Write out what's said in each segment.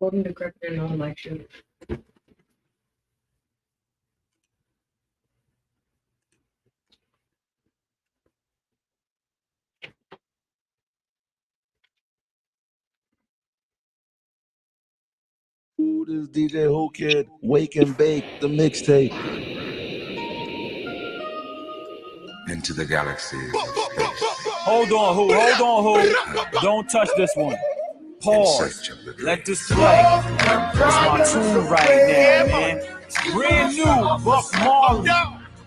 Holding the grip and on my shoe. This DJ Who Kid, Wake and Bake, the mixtape. Into the galaxy. Hold on, who? Don't touch this one. Pause. Let this play. It's my tune right now, man. It's brand new, Buck Marley,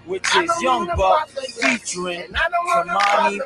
which is Young Buck featuring Kamani Marley.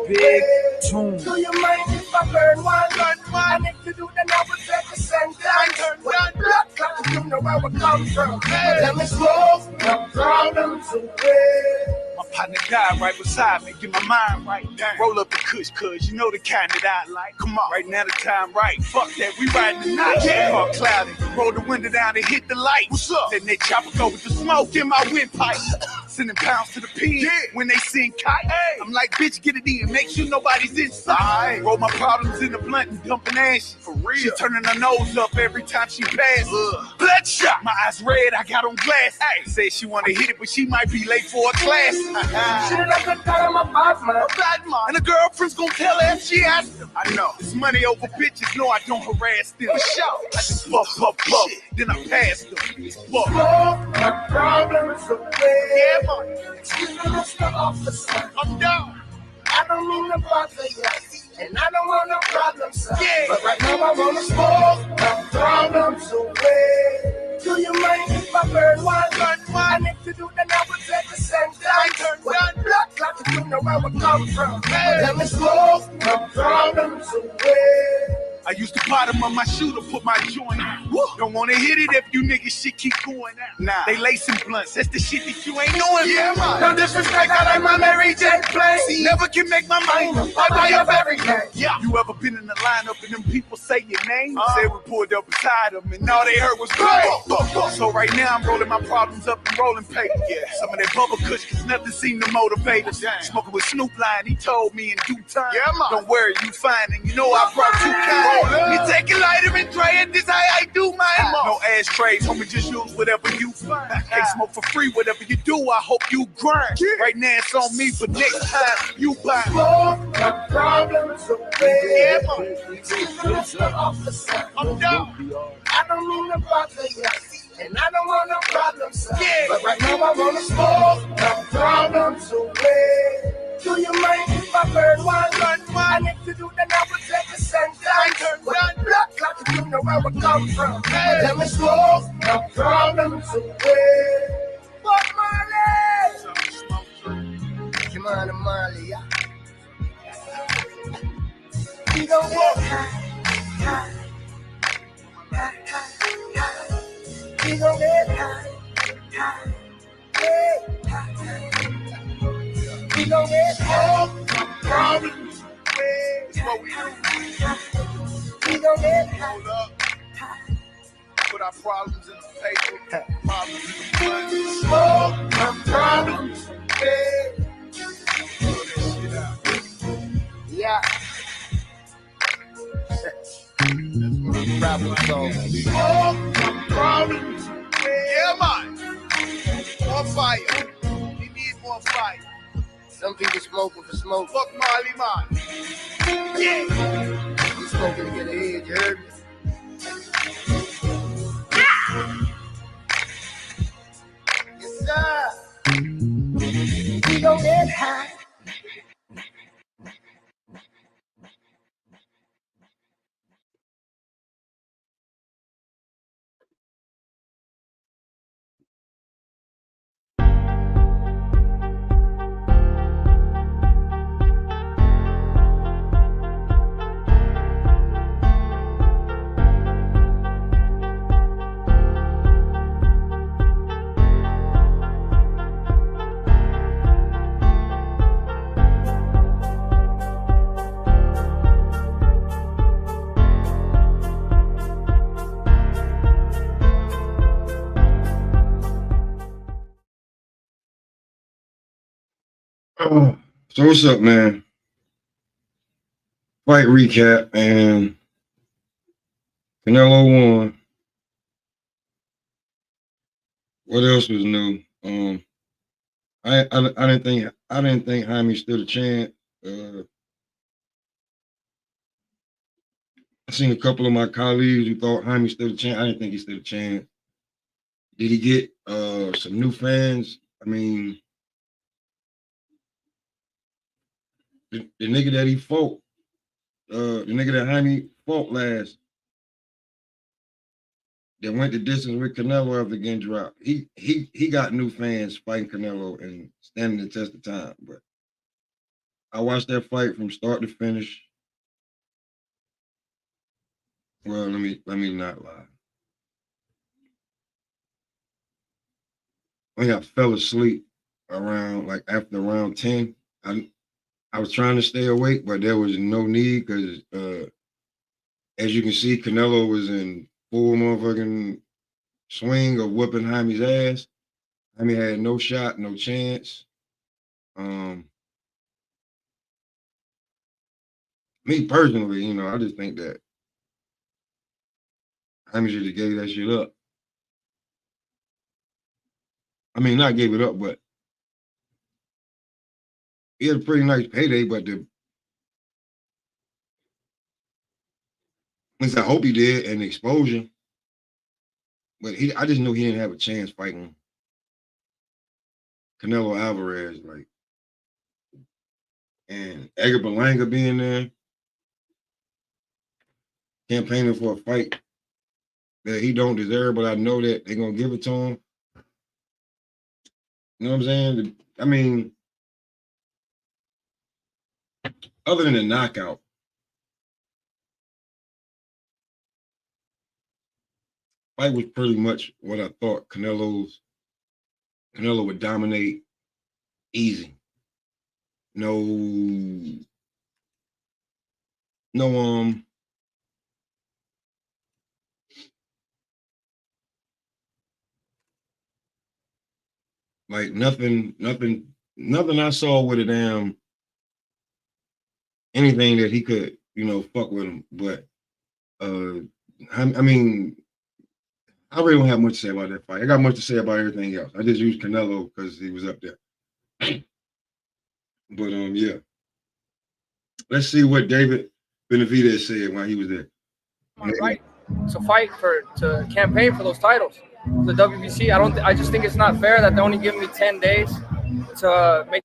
Big tune. Do you mind if I burn one? And if you do, then I will take a sentence. When blood clot, you know where we come from. Let me smoke the problems away. My partner died right beside me, get my mind right down. Roll up the kush, cuz you know the kind that I like. Come on, right now the time right. Fuck that, we riding the night. Yeah. Car cloudy, roll the window down and hit the light. What's up? Then they chopper go with the smoke in my windpipe. Sending pounds to the pin when they sing kite. Hey. I'm like, bitch, get it in, make sure nobody's inside. Roll my problems in the blunt and dumping ashes. For real. She turning her nose up every time she passes. Bloodshot, my eyes red, I got on glass. Hey. Said she wanna hit it, but she might be late for a class. Shit, I could tell him a bad man. And the girlfriend's gonna tell her if she asks him. I know. It's money over bitches, no, I don't harass them. For sure. I just puff, then I pass them. It's fuck. My problems away. Yeah, man. Excuse me, Mr. Officer. I'm down. I don't mean to bother you, and I don't want no problems, sir. Yeah. But right now I wanna smoke my problems away. Do you mind if I burn one? And if you do, then I will take a sentence. When blood clot, you know where we come from. Let me smoke my problems away. I used to bottom of my shoe to put my joint out. Woo. Don't wanna hit it if you niggas shit keep going out. Nah, they lacing blunts. That's the shit that you ain't knowing. Yeah, man. No disrespect, I like my Mary J. Play. Never can make my mind up. I buy up every day. Yeah. You ever been in the lineup and them people say your name? Say we pulled up beside them and all they heard was bang. So right now I'm rolling my problems up and rolling paper. Yeah. Some of that bubble kush cause nothing seemed to motivate us. Smoking with Snoop Lion, he told me in due time. Yeah, man. Don't worry, you fine and you know I brought you kind. You take a lighter and tray it, this how I do mine. No ashtrays, homie, just use whatever you find. Hey, smoke for free, whatever you do, I hope you grind. Right now it's on me, but next time you buy. Smoke my problems away. Yeah, man. Mr. Officer. I'm down. I don't mean to bother you, and I don't want no problems, sir. Yeah. But right now I wanna smoke my problems away. Do you mind if I burn one? And if you do, then I will take a sentence. When blood clot, you know where we come from. Let me smoke my problems away. But Marley, come on, Marley, yeah. We gon' get high. We gon' get high. We gon' get high. Problems. That's what we do. We gon' get high. Hold up. Put our problems in the paper. Problems in the money. Smoke my problems. Throw that shit out. Yeah. That's what I'm Problems on. Smoke my problems. Yeah, man. More fire. We need more fire. Some people smoking for smoke. Fuck Marley, man. Yeah. You smoking to get ahead, you heard me? Yes, sir. We gon' get high. So what's up, man? Fight recap, and Canelo won. What else was new? I didn't think Jaime stood a chance. I seen a couple of my colleagues who thought Jaime stood a chance. I didn't think he stood a chance. Did he get some new fans? I mean, the nigga that he fought, the nigga that Jaime fought last, that went the distance with Canelo after getting dropped. He got new fans fighting Canelo and standing the test of time. But I watched that fight from start to finish. Well, let me not lie. I think I fell asleep around after round 10. I was trying to stay awake, but there was no need because as you can see, Canelo was in full motherfucking swing of whooping Jaime's ass. Jaime had no shot, no chance. Me personally, I just think that Jaime should have gave that shit up. I mean, not gave it up, but he had a pretty nice payday, but at least I hope he did, an exposure. But I just knew he didn't have a chance fighting Canelo Alvarez, and Edgar Berlanga being there, campaigning for a fight that he don't deserve, but I know that they're gonna give it to him. You know what I'm saying? I mean, other than the knockout, fight was pretty much what I thought. Canelo would dominate easy. No, like nothing I saw with a damn anything that he could, fuck with him. But I mean, I really don't have much to say about that fight. I got much to say about everything else. I just used Canelo because he was up there. But yeah. Let's see what David Benavidez said while he was there. Right to fight to campaign for those titles. The WBC, I just think it's not fair that they only give me 10 days to make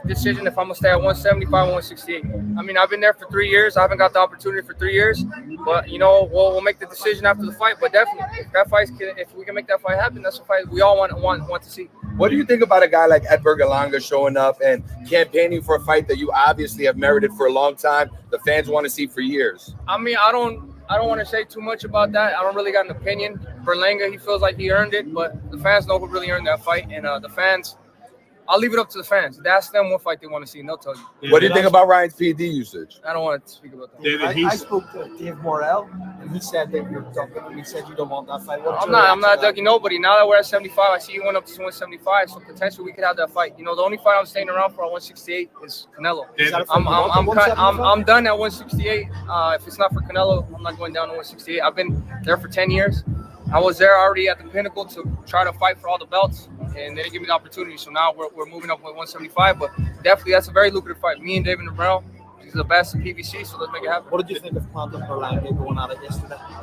the decision if I'm gonna stay at 175 or 168. I mean, I've been there for 3 years. I haven't got the opportunity for 3 years, but we'll make the decision after the fight. But definitely, if we can make that fight happen, that's a fight we all want to see. What do you think about a guy like Edgar Berlanga showing up and campaigning for a fight that you obviously have merited for a long time? The fans want to see for years. I mean, I don't want to say too much about that. I don't really got an opinion. Berlanga, he feels like he earned it, but the fans know who really earned that fight, and the fans. I'll leave it up to the fans. Ask them what fight they want to see, and they'll tell you. Yeah, what do you think about Ryan's PD usage? I don't want to speak about that. David, I spoke to Dave Morrell, and he said that you're ducking. He said you don't want that fight. I'm not ducking nobody. Now that we're at 75, I see you went up to 175, so potentially we could have that fight. The only fight I'm staying around for at 168 is Canelo. I'm done at 168. If it's not for Canelo, I'm not going down to 168. I've been there for 10 years. I was there already at the pinnacle to try to fight for all the belts, and they didn't give me the opportunity. So now we're moving up with 175, but definitely that's a very lucrative fight. Me and David Navarro, he's the best in PBC, so let's make it happen. What did you think of Plant and Berlanga going at it yesterday? I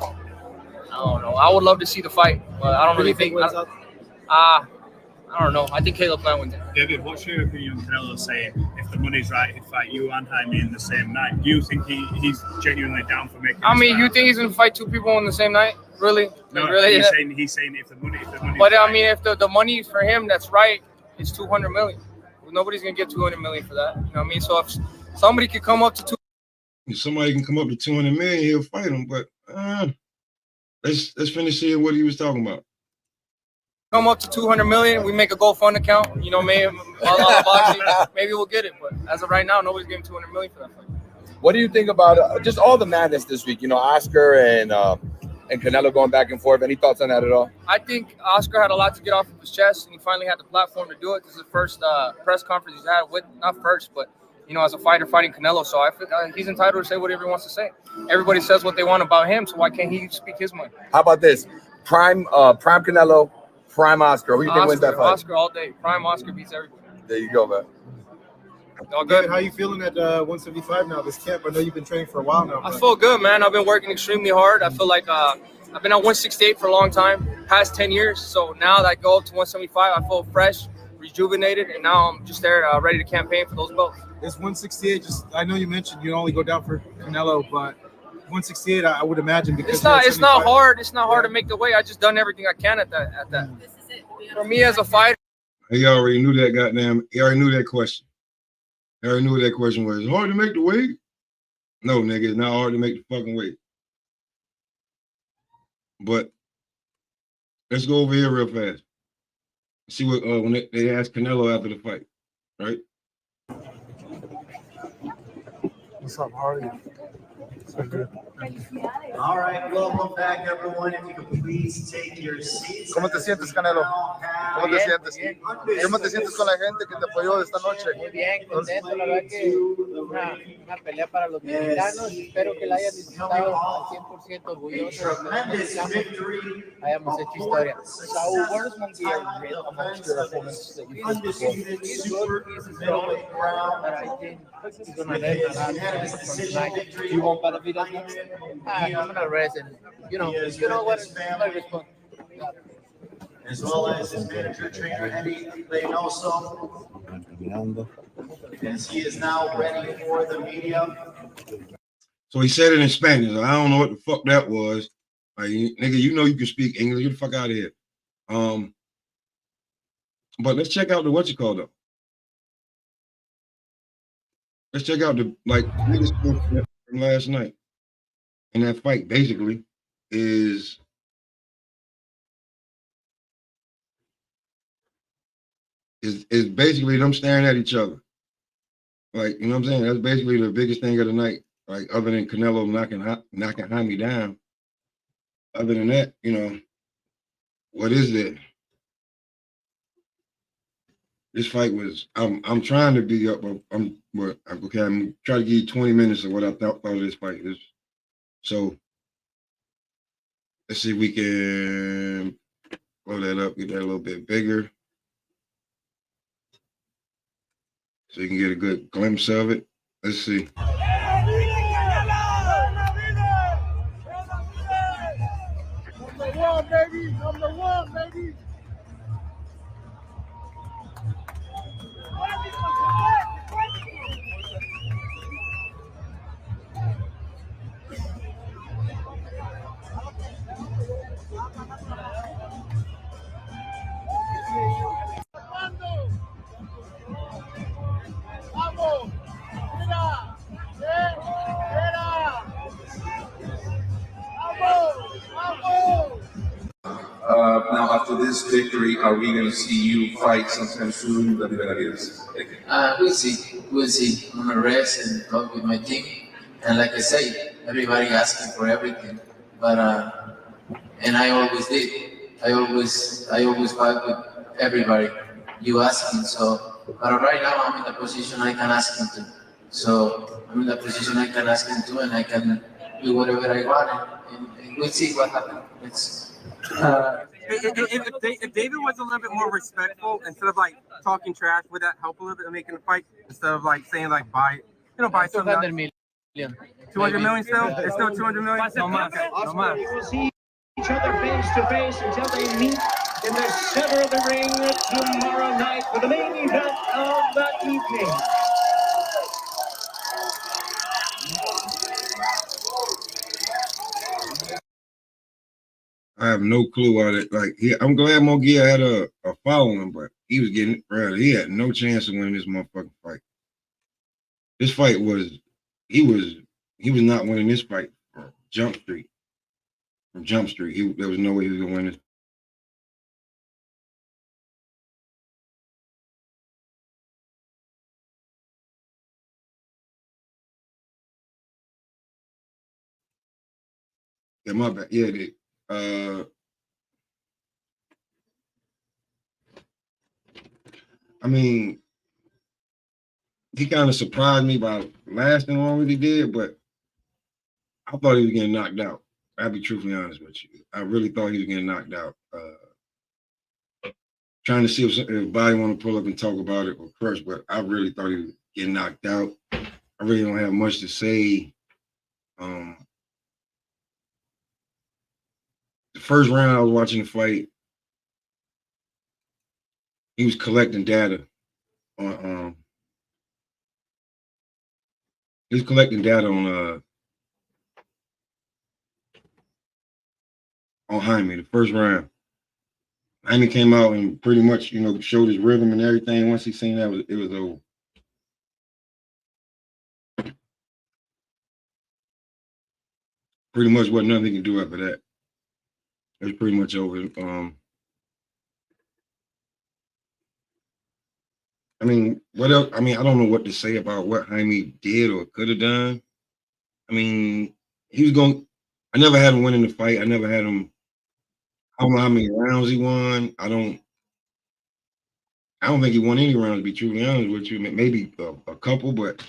don't know. I would love to see the fight, but I don't really think. I don't know. I think Caleb Plant wins it. David, what's your opinion on Canelo saying if the money's right, he'd fight you and Jaime in the same night? Do you think he's genuinely down for making? I mean, you think he's gonna fight two people on the same night? Really? No, really? He's saying if the money. But I mean, if the money for him that's right is 200 million, nobody's gonna get 200 million for that. You know what I mean? So if somebody could come up to if somebody can come up to 200 million, he'll fight him. But let's finish seeing what he was talking about. Come up to 200 million, we make a GoFund account. Maybe we'll get it. But as of right now, nobody's getting 200 million for that fight. What do you think about just all the madness this week? Oscar and Canelo going back and forth. Any thoughts on that at all? I think Oscar had a lot to get off of his chest, and he finally had the platform to do it. This is the first press conference he's had with, not first, but you know, as a fighter fighting Canelo. So I feel he's entitled to say whatever he wants to say. Everybody says what they want about him, so why can't he speak his mind? How about this? Prime Canelo, prime Oscar. Who do you think wins that fight? Oscar all day. Prime Oscar beats everybody. There you go, man. All good. How you feeling at 175 now? This camp. I know you've been training for a while now. I feel good, man. I've been working extremely hard. I feel like I've been at 168 for a long time, past 10 years. So now that I go up to 175, I feel fresh, rejuvenated, and now I'm just there ready to campaign for those belts. It's 168. I know you mentioned you only go down for Canelo, but 168, I would imagine because it's not hard. It's not hard to make the weight. I just done everything I can at that. This is it. For me as a fighter. He already knew that goddamn. He already knew that question. He already knew what that question was. It's hard to make the weight. No, nigga, it's not hard to make the fucking weight. But let's go over here real fast. See what when they asked Canelo after the fight, right? What's up, Harley? All right, welcome back, everyone. If you could please take your seats. ¿Cómo te sientes, Canelo? ¿Cómo te sientes? ¿Cómo te sientes con la gente que te apoyó esta noche? Muy bien, contento, la verdad que una pelea para los mexicanos. Espero que la hayan disfrutado al 100% orgullosos. Hayamos hecho historia. Saul, where does one gear rate amongst your opponents that you faced before? He's good, he's strong, but I think he's going to learn a lot from tonight. Do you want Benavidez next? I'm going to rest and, you know what, I'm going to respond. As well as his manager, trainer, Eddie Reynoso, as he is now ready for the media. So he said it in Spanish. I don't know what the fuck that was. Like, nigga, you know you can speak English. Get the fuck out of here. But let's check out the though. Let's check out the biggest thing from last night. And that fight basically is basically them staring at each other. Like, you know what I'm saying? That's basically the biggest thing of the night. Like, other than Canelo knocking Jaime down. Other than that, you know, what is it? This fight was. I'm trying to be up. I'm trying to give you 20 minutes of what I thought of this fight. So let's see if we can blow that up, get that a little bit bigger, so you can get a good glimpse of it. Let's see. Number one, baby. Now, after this victory, are we going to see you fight sometime soon? We'll see. We'll see. I'm gonna rest and talk with my team. And like I say, everybody asking for everything, but and I always did. I always fight with everybody. You asking, so. But right now, I'm in the position I can ask him to. So I'm in the position I can ask him to, and I can do whatever I want, and we'll see what happens. If David was a little bit more respectful instead of like talking trash, would that help a little bit in making a fight instead of like saying like buy something? 200 million. 200 million still? It's still 200 million? No más. No más. We will see each other face to face until they meet in the center of the ring tomorrow night for the main event of the evening. I have no clue how that. I'm glad Mogia had a following, but he was getting he had no chance of winning this motherfucking fight. This fight was he was not winning this fight from Jump Street. There was no way he was gonna win this. Yeah, my bad. Yeah, I mean, he kind of surprised me by lasting long as he did, but I thought he was getting knocked out. I'll be truthfully honest with you. I really thought he was getting knocked out. Trying to see if Body want to pull up and talk about it or Crush, but I really thought he was getting knocked out. I really don't have much to say. The first round I was watching the fight, he was collecting data on Jaime, the first round. Jaime came out and pretty much, showed his rhythm and everything. Once he seen that, it was over. Pretty much wasn't nothing he could do after that. It was pretty much over. I mean, what else? I mean, I don't know what to say about what Jaime did or could have done. I mean, he was going. I never had him winning the fight. I never had him. I don't know how many rounds he won. I don't think he won any rounds, to be truly honest with you. Maybe a couple, but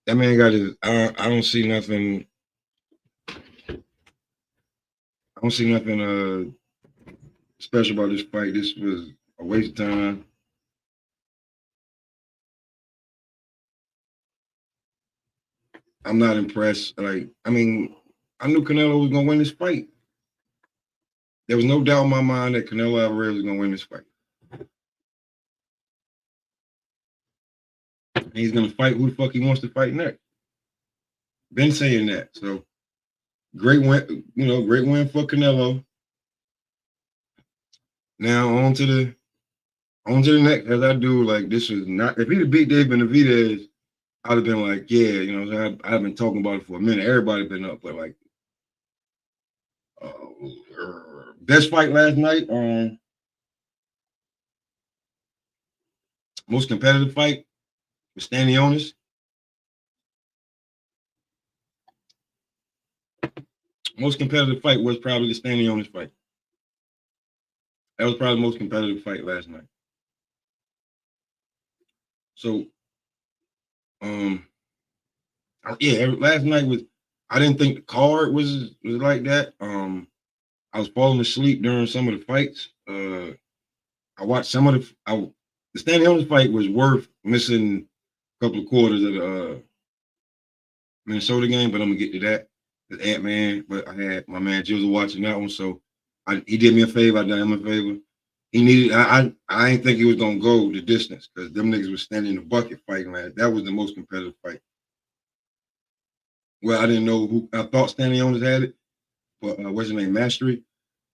that man got his. I don't see nothing. I don't see nothing special about this fight. This was a waste of time. I'm not impressed. I mean, I knew Canelo was gonna win this fight. There was no doubt in my mind that Canelo Alvarez was gonna win this fight. And he's gonna fight who the fuck he wants to fight next. Been saying that. So great win, great win for Canelo. Now on to the next. As I do, this is not. If he'd have beat Dave Benavidez, I'd have been like, yeah, I've been talking about it for a minute. Everybody been up, but best fight last night. Most competitive fight was Stanionis. Most competitive fight was probably the Stanionis fight. That was probably the most competitive fight last night. So, last night was. I didn't think the card was like that. I was falling asleep during some of the fights. I watched some of the Stanionis fight was worth missing a couple of quarters of the Minnesota game, but I'm gonna get to that. The Ant-Man, but I had my man Jizzle watching that one, so he did me a favor. I done him a favor. He needed. I didn't think he was gonna go the distance because them niggas was standing in the bucket fighting. That was the most competitive fight. Well, I didn't know who. I thought Stanionis had it, but what's his name, Mastery,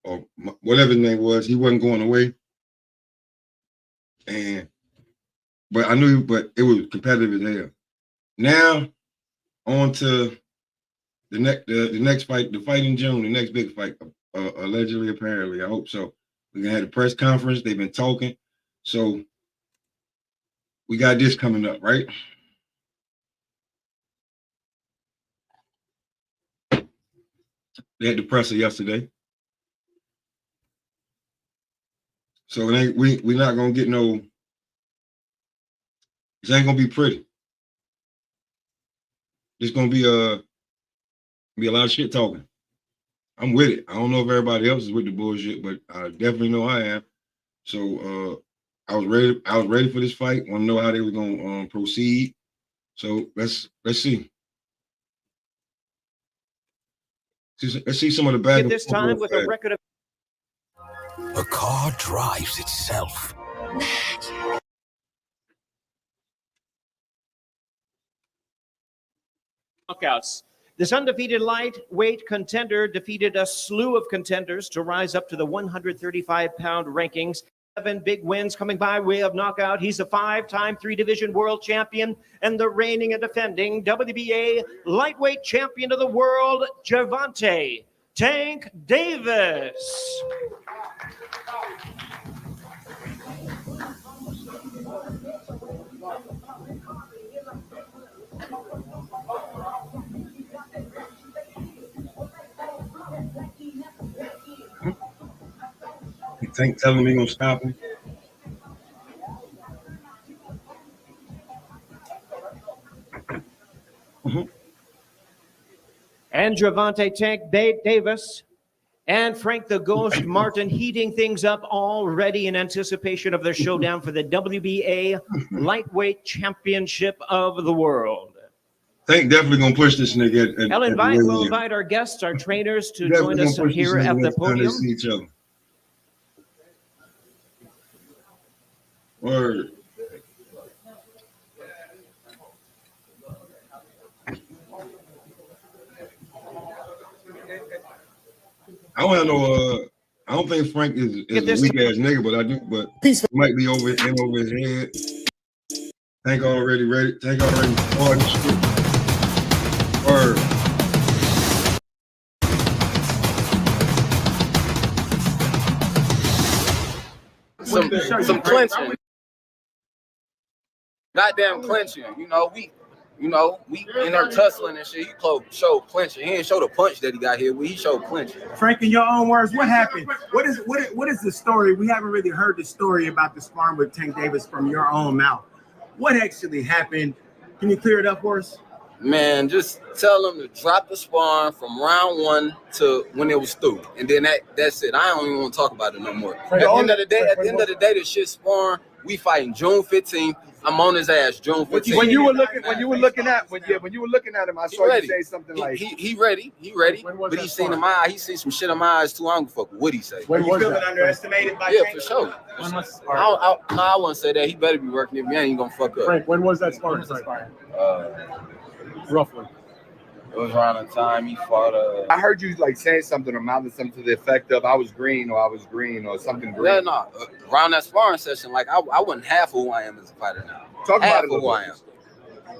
or whatever his name was, he wasn't going away. But I knew, but it was competitive as hell. Now, on to the next fight, the fight in June, the next big fight, allegedly, apparently. I hope so. We're gonna have a press conference. They've been talking, so we got this coming up, right? They had the presser yesterday. So we're not gonna get no. It ain't gonna be pretty. It's gonna be a lot of shit talking. I'm with it. I don't know if everybody else is with the bullshit, but I definitely know I am. So I was ready. I was ready for this fight. Want to know how they were gonna proceed. So let's see. Let's see some of the back. This time with a record of. A car drives itself. Knockouts. This undefeated lightweight contender defeated a slew of contenders to rise up to the 135-pound rankings. 7 big wins coming by way of knockout. He's a 5-time 3-division world champion and the reigning and defending WBA lightweight champion of the world, Gervonta Tank Davis. Tank telling me gonna stop him. and Gervonta Tank Davis and Frank the Ghost Martin heating things up already in anticipation of their showdown for the WBA Lightweight Championship of the World. Tank definitely gonna push this nigga. We'll invite our guests, our trainers, to join us here at the podium. See each other. Word. I don't have no. I don't think Frank is a weak ass nigga, but I do. But he might be over his head. Tank already ready. Tank already started shit. Word. Some clinching. Goddamn clinching. You know, we in there tussling and shit. He showed clinching. He didn't show the punch that he got here with. He showed clinching. Frank, in your own words, what happened? What is the story? We haven't really heard the story about the sparring with Tank Davis from your own mouth. What actually happened? Can you clear it up for us? Man, just tell him to drop the sparring from round 1 to when it was through, and then that's it. I don't even want to talk about it no more. At the end of the day, the shit sparring. We fighting June 15th. I'm on his ass June 15th. When you were looking at him, I saw you say something like he ready, but he seen he seen some shit in my eyes too. I don't fuck with what he say. Were you feeling underestimated by Tank? For sure. I wouldn't say that. He better be working. If he ain't gonna fuck up. Frank, when was that sparring? Roughly. It was around the time he fought. I heard you like saying something or mouthing something to the effect of "I was green" or something green. Yeah, no. Around that sparring session, like I wasn't half of who I am as a fighter now. Talk half about it. Who I am.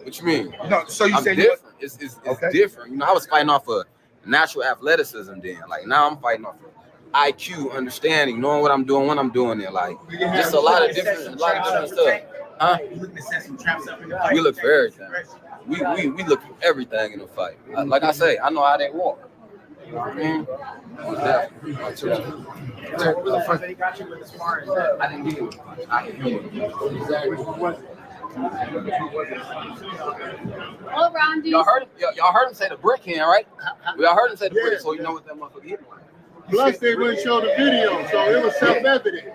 What you mean? No, so you said different. It's different. You know, I was fighting off of natural athleticism then. Like now I'm fighting off of IQ, understanding, knowing what I'm doing when I'm doing it. Like just a lot of different stuff. Huh? You looking to set some traps up in the fight? We look for everything. We look for everything in the fight. Like I say, I know how they walk. You know what I mean? He got you with the sparring. I didn't get it. I didn't hear it. Y'all heard him say the brick hand, right? Y'all heard him say the brick, so you know what that motherfucker hit. Plus, they wouldn't show the video, so it was self-evident.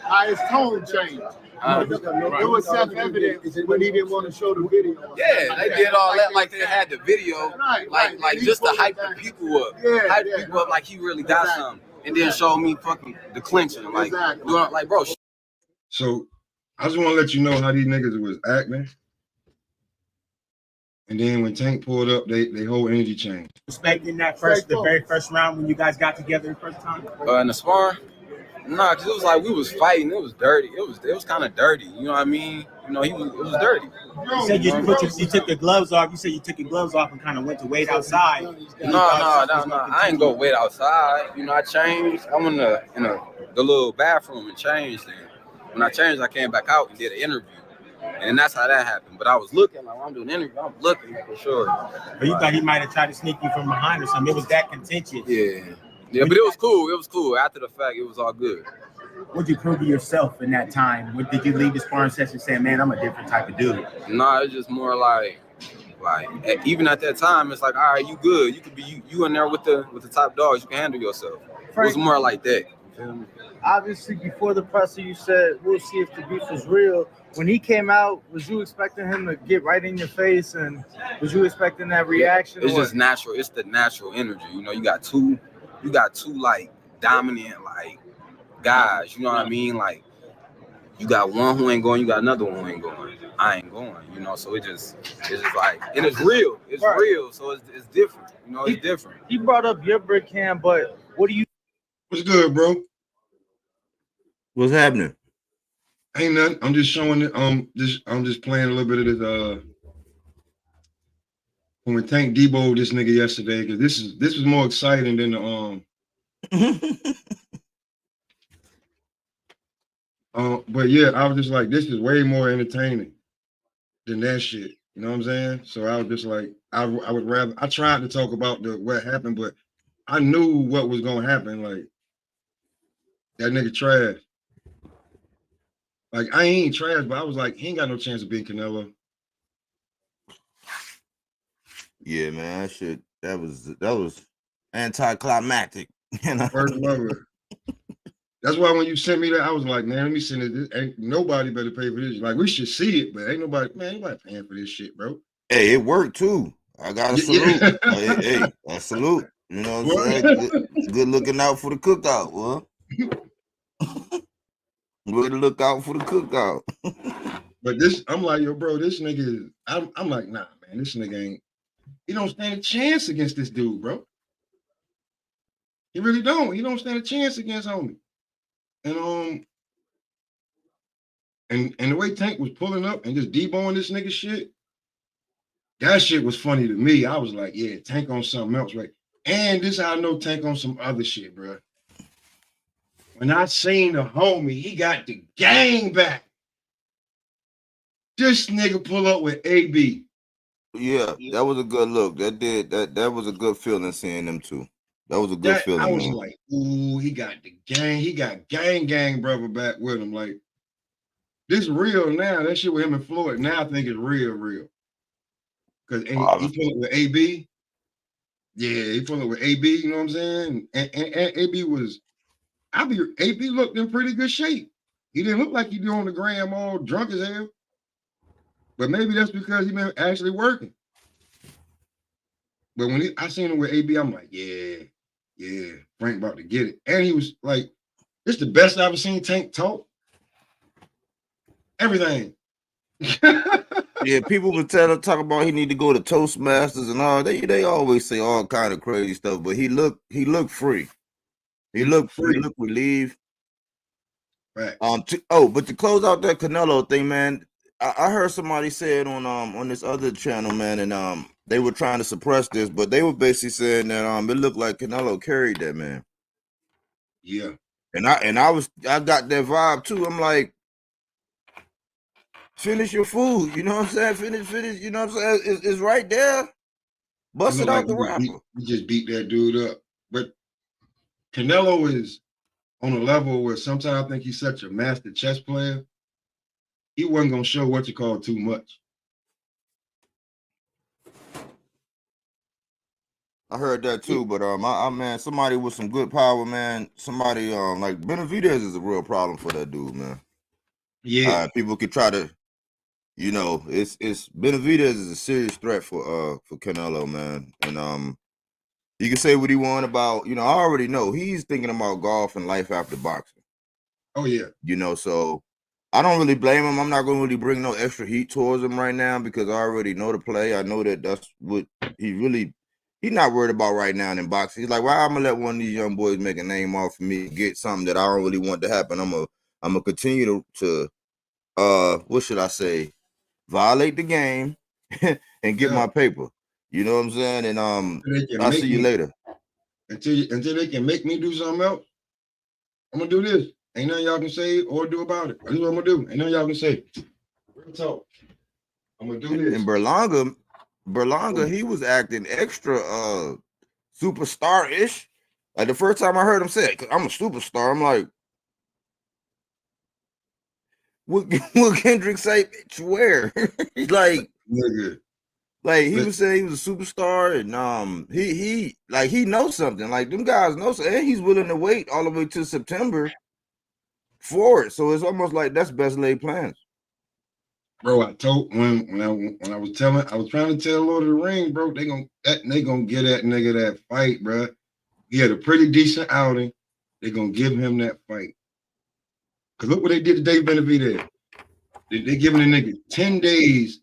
How his tone changed. It was self-evident when he didn't want to show the video. Yeah, they did all that like they had the video, like just to hype the people up, hype people up like he really got something, and then show me fucking the clinching, like doing like bro. So I just want to let you know how these niggas was acting. And then when Tank pulled up, they whole energy changed. Respecting that the very first round when you guys got together the first time? In the sparring? Nah, because it was like we was fighting. It was dirty. It was kind of dirty. You know what I mean? You know, it was dirty. You said you took your gloves off. You said you took your gloves off and kind of went to wait outside. No. I ain't go wait outside. You know, I changed. I went in the little bathroom and changed. And when I changed, I came back out and did an interview. And that's how that happened. But I was looking, like when I'm doing an interview, I'm looking for sure. But you thought he might have tried to sneak you from behind or something. It was that contentious. Yeah, but it was cool. It was cool. After the fact, it was all good. What did you prove to yourself in that time? What did you leave the sparring session saying, man, I'm a different type of dude? Nah, it's just more like even at that time, it's like, all right, you good. You could be you in there with the top dogs. You can handle yourself. It was more like that. Obviously, before the presser, you said we'll see if the beef is real. When he came out, was you expecting him to get right in your face, and was you expecting that reaction? It's just natural. It's the natural energy. You know, you got two like dominant like guys. You know what I mean? Like you got one who ain't going, you got another one who ain't going. I ain't going. You know, so it's just like, and it's real. It's real. So it's different. You know, it's different. He brought up your brick hand, but what do you? What's good, bro? What's happening? Ain't nothing. I'm just showing it. I'm just playing a little bit of this. When we Tank Debo this nigga yesterday, because this was more exciting than the but yeah, I was just like, this is way more entertaining than that shit. You know what I'm saying? So I was just like, I would rather. I tried to talk about what happened, but I knew what was gonna happen. Like that nigga trash. Like, I ain't trash, but I was like, he ain't got no chance of beating Canelo. Yeah, man, that was anticlimactic. You know? First lover. That's why when you sent me that, I was like, man, let me send it. This ain't nobody better pay for this. Like, we should see it, but ain't nobody paying for this shit, bro. Hey, it worked too. I got to salute. Hey, I salute. You know what I'm saying? Good looking out for the cookout, well. Good to look out for the cookout. But this, I'm like, yo, bro, this nigga, I'm like, nah, man, this nigga he don't stand a chance against this dude, bro. He really don't. He don't stand a chance against homie. And the way Tank was pulling up and just deboing this nigga shit, that shit was funny to me. I was like, yeah, Tank on something else, right? And this how I know Tank on some other shit, bro. When I seen the homie, he got the gang back. This nigga pull up with AB. Yeah, that was a good look. That was a good feeling seeing them two. That was a good feeling. I was like, ooh, he got the gang. He got gang brother back with him. Like, this real now. That shit with him and Floyd now I think it's real. Because he pulled up with AB. Yeah, he pulled up with AB, you know what I'm saying? And AB AB looked in pretty good shape. He didn't look like he do on the gram all drunk as hell. But maybe that's because he been actually working. But when I seen him with AB, I'm like, yeah, Frank about to get it. And he was like, it's the best I've ever seen Tank talk. Everything. Yeah, people would talk about he need to go to Toastmasters and all. They always say all kind of crazy stuff, but he looked free. He looked free. He looked relieved. Right. But to close out that Canelo thing, man, I heard somebody say it on this other channel, man, and they were trying to suppress this, but they were basically saying that it looked like Canelo carried that man. Yeah. And I got that vibe too. I'm like, finish your food, you know what I'm saying? Finish, you know what I'm saying? It's right there. Bust it out the rapper. We just beat that dude up. But Canelo is on a level where sometimes I think he's such a master chess player. He wasn't gonna show what you call too much. I heard that too, but man, somebody with some good power, man. Somebody like Benavidez is a real problem for that dude, man. Yeah, people could try to, you know, it's Benavidez is a serious threat for Canelo, man. And you can say what he want about, you know, I already know he's thinking about golf and life after boxing. Oh yeah, you know, so I don't really blame him. I'm not going to really bring no extra heat towards him right now because I already know the play. I know that that's what he's not worried about right now in boxing. He's like, well, I'm gonna let one of these young boys make a name off of me, get something that I don't really want to happen. I'm gonna continue to what should I say, violate the game and get my paper. You know what I'm saying? And I'll see you later. Until they can make me do something else, I'm gonna do this. Ain't nothing y'all can say or do about it. This is what I'm gonna do. Ain't nothing y'all can say. Real talk. I'm gonna do this. And Berlanga, he was acting extra superstar-ish. Like the first time I heard him say it, 'cause I'm a superstar, I'm like, what Kendrick say? Bitch, where? like, nigga. Like he was saying he was a superstar, and he knows something. Like them guys know something, and he's willing to wait all the way to September for it. So it's almost like that's best laid plans. Bro, I told when I was trying to tell Lord of the Rings, bro, they gonna get that nigga that fight, bro. He had a pretty decent outing. They gonna give him that fight. Cause look what they did to Dave Benavidez. They giving the nigga 10 days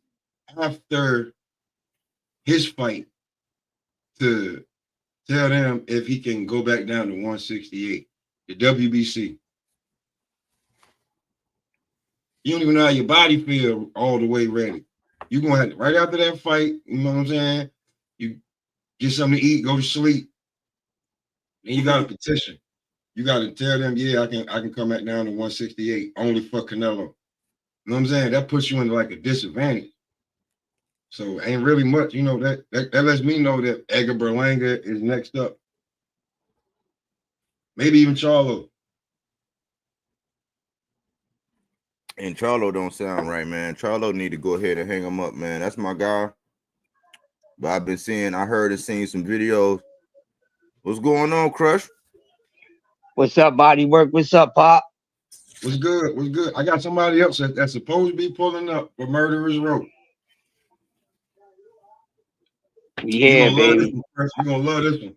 after his fight to tell them if he can go back down to 168, the WBC. You don't even know how your body feel all the way ready. You're gonna have to, right after that fight, you know what I'm saying? You get something to eat, go to sleep. Then you got a petition. You got to tell them, yeah, I can come back down to 168 only for Canelo. You know what I'm saying? That puts you into like a disadvantage. So ain't really much, you know, that lets me know that Edgar Berlanga is next up. Maybe even Charlo. And Charlo don't sound right, man. Charlo need to go ahead and hang him up, man. That's my guy. But I heard and seen some videos. What's going on, Crush? What's up, Body Work? What's up, Pop? What's good? What's good? I got somebody else that's supposed to be pulling up for Murderers Row. Yeah, baby. You're gonna love this one.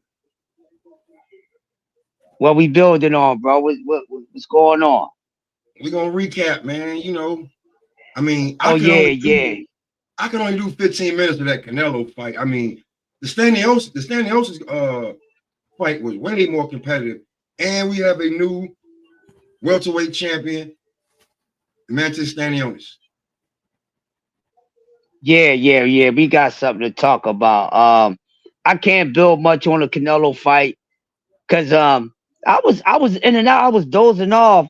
What we building on, bro? What's going on? We're gonna recap, man. You know, I mean, I can only do 15 minutes of that Canelo fight. I mean, the Staniosis fight was way more competitive, and we have a new welterweight champion, Mantis Stanionis. Yeah. We got something to talk about. I can't build much on the Canelo fight because I was in and out. I was dozing off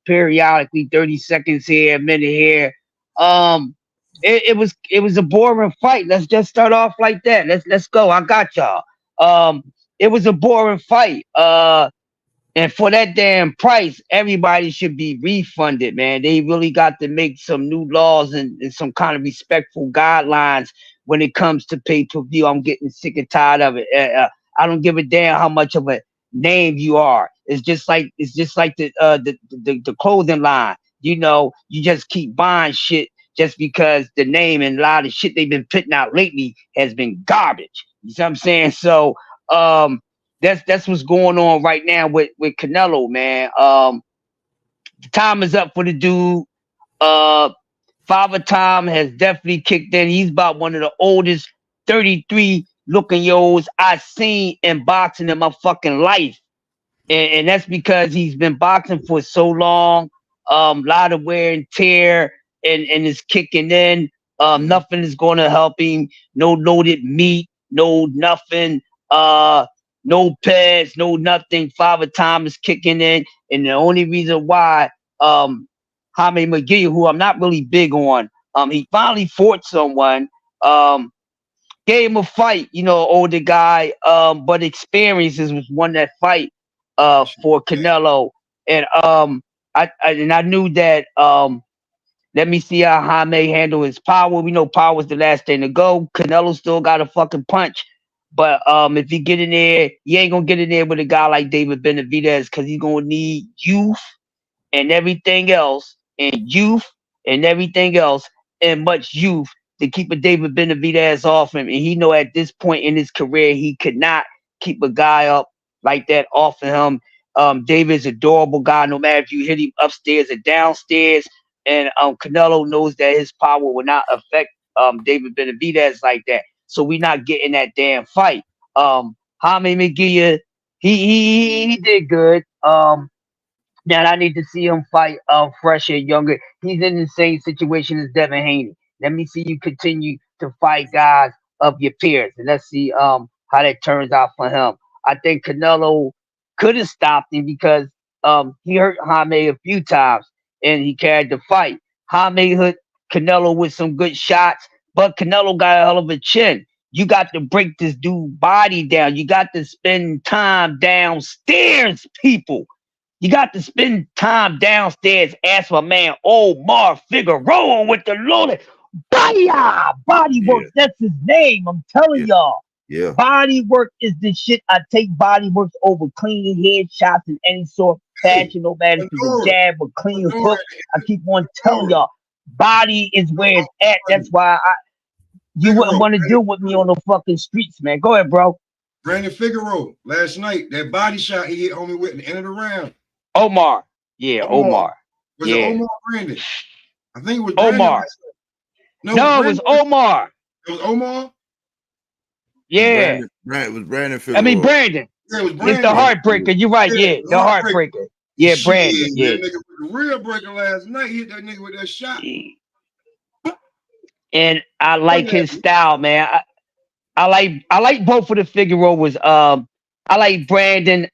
periodically, 30 seconds here, a minute here. It was a boring fight. Let's just start off like that. Let's go. I got y'all. It was a boring fight. And for that damn price, everybody should be refunded, man. They really got to make some new laws and some kind of respectful guidelines when it comes to pay-per-view. I'm getting sick and tired of it. I don't give a damn how much of a name you are. It's just like the clothing line. You know, you just keep buying shit just because the name and a lot of shit they've been putting out lately has been garbage. You see what I'm saying? So that's what's going on right now with Canelo, man. The time is up for the dude. Father Time has definitely kicked in. He's about one of the oldest 33 looking yos I've seen in boxing in my fucking life. And that's because he's been boxing for so long. Lot of wear and tear and is kicking in. Nothing is going to help him. No loaded meat, no nothing. No pads, no nothing. Father Time is kicking in. And the only reason why Jaime McGee, who I'm not really big on, he finally fought someone. Gave him a fight, you know, older guy, but experiences was won that fight for Canelo. And I knew that let me see how Jaime handle his power. We know power was the last thing to go. Canelo still got a fucking punch. But if he get in there, he ain't gonna get in there with a guy like David Benavidez because he's gonna need youth and everything else, and much youth to keep a David Benavidez off him. And he know at this point in his career he could not keep a guy up like that off of him. David's a durable guy, no matter if you hit him upstairs or downstairs. And Canelo knows that his power will not affect David Benavidez like that. So we're not getting that damn fight. Jaime McGee, he did good. Now I need to see him fight fresher, younger. He's in the same situation as Devin Haney. Let me see you continue to fight guys of your peers, and let's see how that turns out for him. I think Canelo could have stopped him because he hurt Jaime a few times and he carried the fight. Jaime hit Canelo with some good shots, but Canelo got a hell of a chin. You got to break this dude's body down. You got to spend time downstairs, people. You got to spend time downstairs. Ask my man Omar Figueroa with the loaded body work. That's his name. I'm telling y'all. Yeah. Body work is the shit. I take body works over clean headshots in any sort of fashion, no matter if it's a jab or clean hook. I keep on telling y'all, body is where it's at. That's why you wouldn't want to deal with me on the fucking streets, man. Go ahead, bro. Brandon Figueroa last night, that body shot he hit homie with at the end of the round. Omar. Yeah, Omar. Was yeah. it Omar Brandon? I think it was Brandon. Omar. No, it was Omar. It was Omar? Yeah. It was Brandon Figueroa. I mean, Brandon. Yeah, it was Brandon. It's the heartbreaker. You're right. Yeah, the heartbreaker. Yeah, Brandon. Yeah. That nigga was the real breaker last night. He hit that nigga with that shot. And I like his style, man. I like both of the Figueroas. I like Brandon.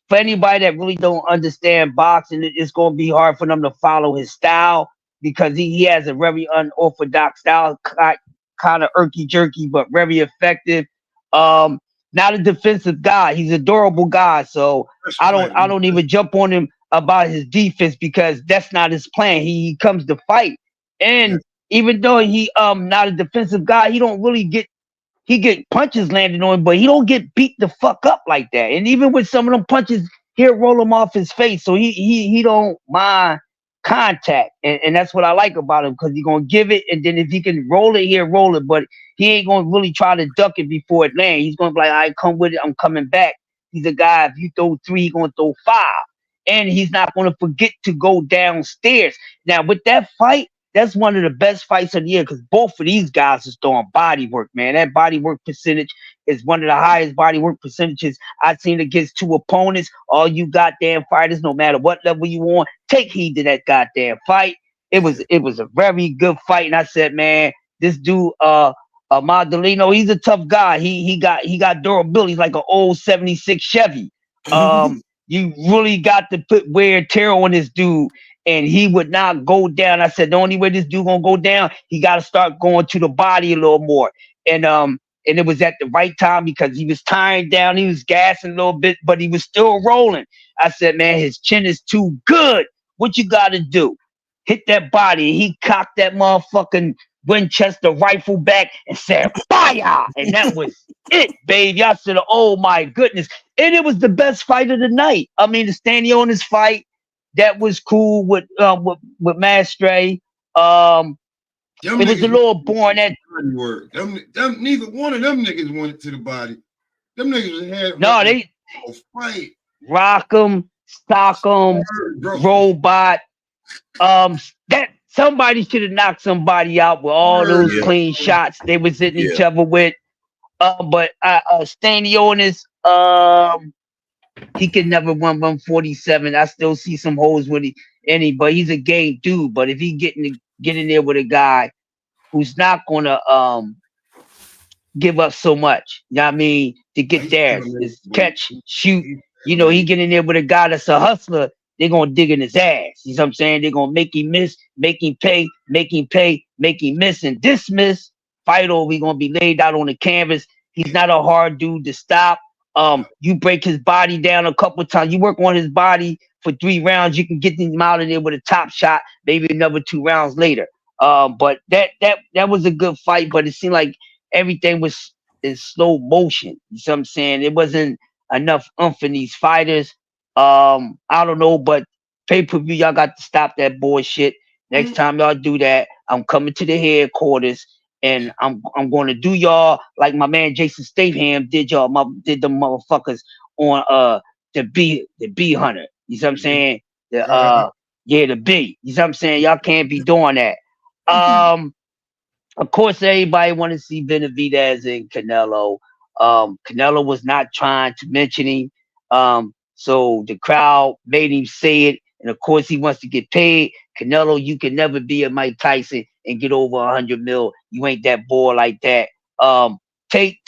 For anybody that really don't understand boxing, it's gonna be hard for them to follow his style because he has a very unorthodox style, kind of irky jerky, but very effective. Not a defensive guy. He's a durable guy, so I don't even jump on him about his defense because that's not his plan. He comes to fight, and even though he not a defensive guy, he don't really get he get punches landed on him, but he don't get beat the fuck up like that. And even with some of them punches, he'll roll him off his face. So he don't mind contact. And that's what I like about him, because he's gonna give it, and then if he can roll it, he'll roll it, but he ain't gonna really try to duck it before it lands. He's gonna be like, I come with it, I'm coming back. He's a guy, if you throw 3, he's gonna throw 5. And he's not gonna forget to go downstairs. Now with that fight, that's one of the best fights of the year, because both of these guys is throwing body work, man. That body work percentage is one of the highest body work percentages I've seen against 2 opponents. All you goddamn fighters, no matter what level you on, take heed to that goddamn fight. It was a very good fight, and I said, man, this dude, Magdaleno, he's a tough guy. He got durability. He's like an old 76 Chevy. You really got to put wear and tear on this dude, and he would not go down. I said, the only way this dude gonna go down, he got to start going to the body a little more. And it was at the right time, because he was tiring down, he was gassing a little bit, but he was still rolling. I said, man, his chin is too good. What you got to do? Hit that body. He cocked that motherfucking Winchester rifle back and said, fire! And that was it, baby. I said, oh my goodness. And it was the best fight of the night. I mean, the Stanionis fight, that was cool with Mastre. It was a little boring. That them neither one of them niggas went to the body. Them niggas had they fight. Rock 'em, stock 'em, robot. That somebody should have knocked somebody out with all those clean shots they was hitting each other with. But Stanionis, he could never run 147. I still see some holes with him, but he's a game dude. But if he get in there with a guy who's not gonna give up so much, you know what I mean, to get there, is catch, shoot. You know, he get in there with a guy that's a hustler, they're gonna dig in his ass. You know what I'm saying? They're gonna make him miss, make him pay, make him pay, make him miss and dismiss. Fight over, he's gonna be laid out on the canvas. He's not a hard dude to stop. You break his body down a couple times, you work on his body for 3 rounds, you can get him out of there with a top shot, maybe another 2 rounds later. But that was a good fight, but it seemed like everything was in slow motion. You know what I'm saying? It wasn't enough oomph in these fighters. I don't know, but pay-per-view, y'all got to stop that bullshit. Next time y'all do that, I'm coming to the headquarters, and I'm going to do y'all like my man Jason Statham did did the motherfuckers on the bee hunter. You know what I'm saying? The bee. You know what I'm saying? Y'all can't be doing that. Of course, everybody want to see Benavidez and Canelo. Canelo was not trying to mention him. So the crowd made him say it. And of course, he wants to get paid. Canelo, you can never be a Mike Tyson and get over 100 mil. You ain't that boy like that. Take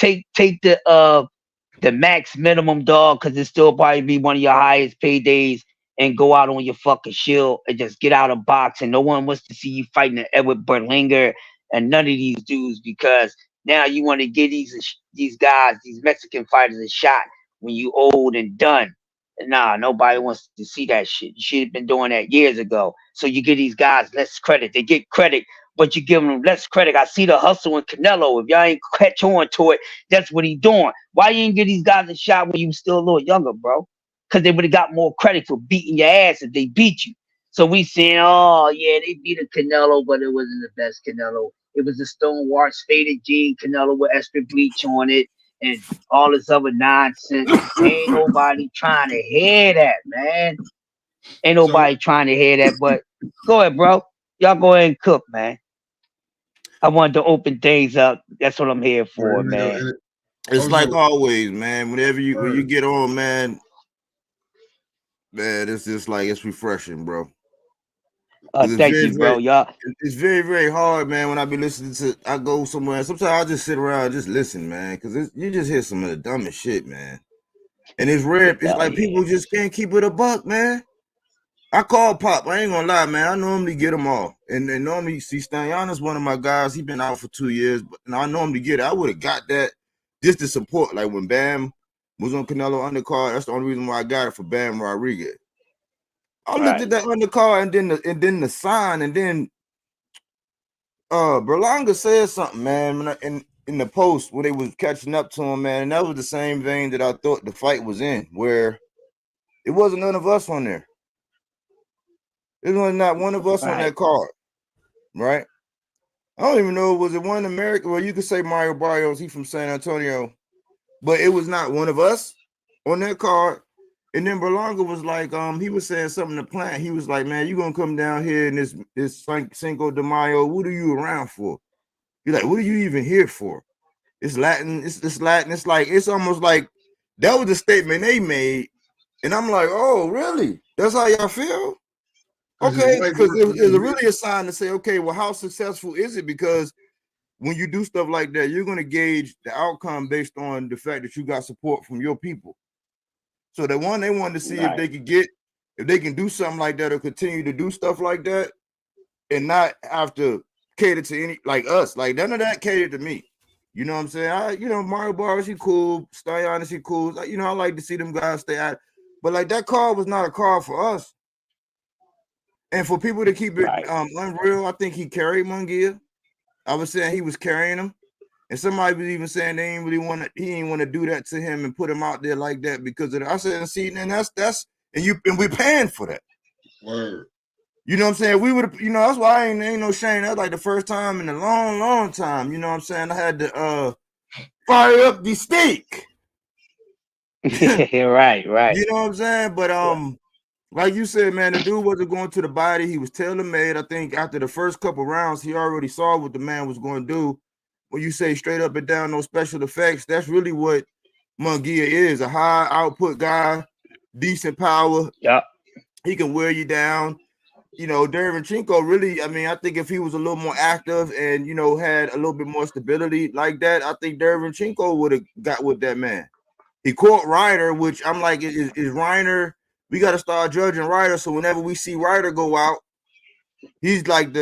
the max minimum, dog, because it still probably be one of your highest paydays, and go out on your fucking shield and just get out of boxing. No one wants to see you fighting Edward Berlinger and none of these dudes, because now you want to give these guys, these Mexican fighters, a shot when you old and done. Nah, nobody wants to see that shit. You should have been doing that years ago. So you give these guys less credit. They get credit, but you give them less credit. I see the hustle in Canelo. If y'all ain't catch on to it, that's what he doing. Why you ain't give these guys a shot when you still a little younger, bro? Because they would have got more credit for beating your ass if they beat you. So we saying, oh yeah, they beat a Canelo, but it wasn't the best Canelo. It was a Stonewatch faded gene Canelo with extra bleach on it and all this other nonsense. Ain't nobody trying to hear that, man. Ain't nobody trying to hear that. But go ahead, bro. Y'all go ahead and cook, man. I wanted to open things up. That's what I'm here for, man. It's like always, man. When you get on, man, it's just like it's refreshing, bro. Thank you, bro. Y'all, it's very, very hard, man. When I be listening to, I go somewhere. Sometimes I just sit around and just listen, man, because you just hear some of the dumbest shit, man. And it's rare. It's like people just can't keep it a buck, man. I call Pop. I ain't gonna lie, man. I normally get them all, and normally see Stanionis, one of my guys. He been out for 2 years, but I normally get it. I would have got that just to support. Like when Bam was on Canelo undercard, that's the only reason why I got it for Bam Rodriguez. I looked at that undercard and then the sign, and then Berlanga said something, man, and in the post when they was catching up to him, man, and that was the same vein that I thought the fight was in, where it wasn't none of us on there. It was not one of us on that card, right? I don't even know, was it one American? Well, you could say Mario Barrios, he from San Antonio, but it was not one of us on that card. And then Berlanga was like, he was saying something to Plant. He was like, man, you gonna come down here in this Cinco de Mayo? What are you around for? You're like, what are you even here for? It's Latin. It's Latin. It's like, it's almost like that was the statement they made, and I'm like, oh, really? That's how y'all feel? Okay, because it was really a sign to say, okay, well, how successful is it? Because when you do stuff like that, you're going to gauge the outcome based on the fact that you got support from your people. So they wanted to see if they can do something like that or continue to do stuff like that and not have to cater to any, like us. Like, none of that catered to me. You know what I'm saying? Mario Barrios, he cool. Stylianis, he cool. Like, I like to see them guys stay out. But like, that card was not a card for us. And for people to keep it unreal, I think he carried Munguia. I was saying he was carrying him. And somebody was even saying he didn't want to do that to him and put him out there like that because of that. I said, see, and and we're paying for that. Word. You know what I'm saying? We would have, that's why I ain't no shame. That's like the first time in a long, long time. You know what I'm saying? I had to fire up the steak. Right. You know what I'm saying? But like you said, man, the dude wasn't going to the body. He was tailor-made. I think after the first couple rounds, he already saw what the man was going to do. When you say straight up and down, no special effects, that's really what Munguia is, a high output guy, decent power. Yeah. He can wear you down. Derevyanchenko really, I think if he was a little more active and, had a little bit more stability like that, I think Derevyanchenko would have got with that man. He caught Reiner, which I'm like, is Reiner, we got to start judging Reiner. So whenever we see Reiner go out, he's like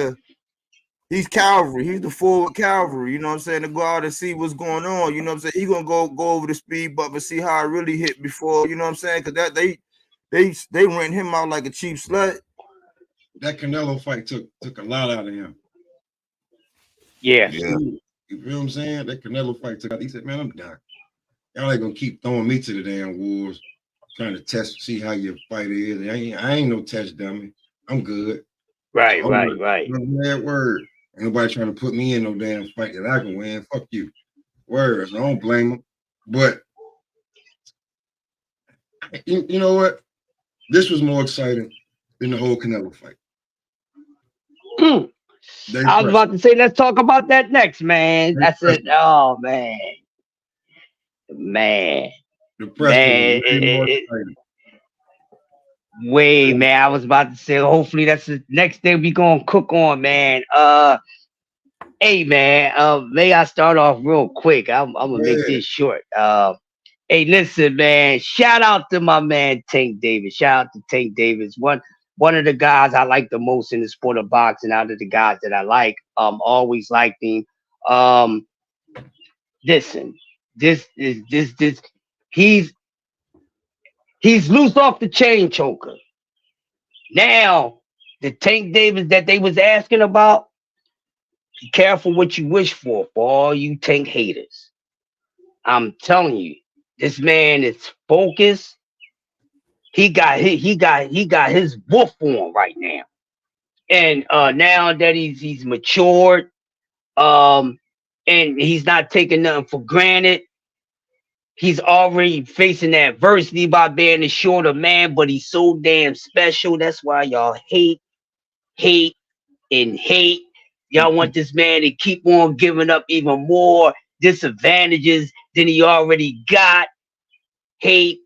he's cavalry. He's the forward cavalry, you know what I'm saying, to go out and see what's going on. You know what I'm saying? He's going to go over the speed bump and see how it really hit before, you know what I'm saying? Because that they rent him out like a cheap slut. That Canelo fight took a lot out of him. Yeah. You feel what I'm saying? That Canelo fight took out. He said, man, I'm done. Y'all ain't going to keep throwing me to the damn wolves, trying to see how your fight is. I ain't no test dummy. I'm good. Right. That word. Ain't nobody trying to put me in no damn fight that I can win. Fuck you. Words. I don't blame them. But you know what? This was more exciting than the whole Canelo fight. I was about to say, let's talk about that next, man. That's it. Oh, man. The press man. I was about to say, hopefully that's the next thing we gonna cook on, man. Hey, man. May I start off real quick? I'm gonna make this short. Hey, listen, man. Shout out to my man Tank Davis. Shout out to Tank Davis. One of the guys I like the most in the sport of boxing. Out of the guys that I like, always liked him. Listen, this he's loose off the chain choker. Now, the Tank Davis that they was asking about, be careful what you wish for all you Tank haters. I'm telling you, this man is focused. He got his wolf on right now. And now that he's matured, and he's not taking nothing for granted. He's already facing adversity by being a shorter man, but he's so damn special. That's why y'all hate. Y'all want this man to keep on giving up even more disadvantages than he already got. Hate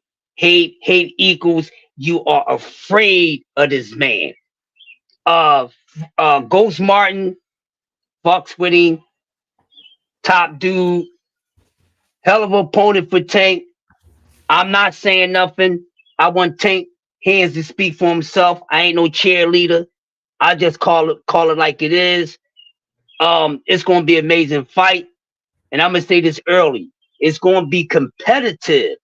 equals you are afraid of this man. Ghost Martin fucks with him. Top dude. Hell of an opponent for Tank. I'm not saying nothing. I want Tank hands to speak for himself. I ain't no cheerleader. I just call it like it is. It's gonna be an amazing fight. And I'm gonna say this early. It's gonna be competitive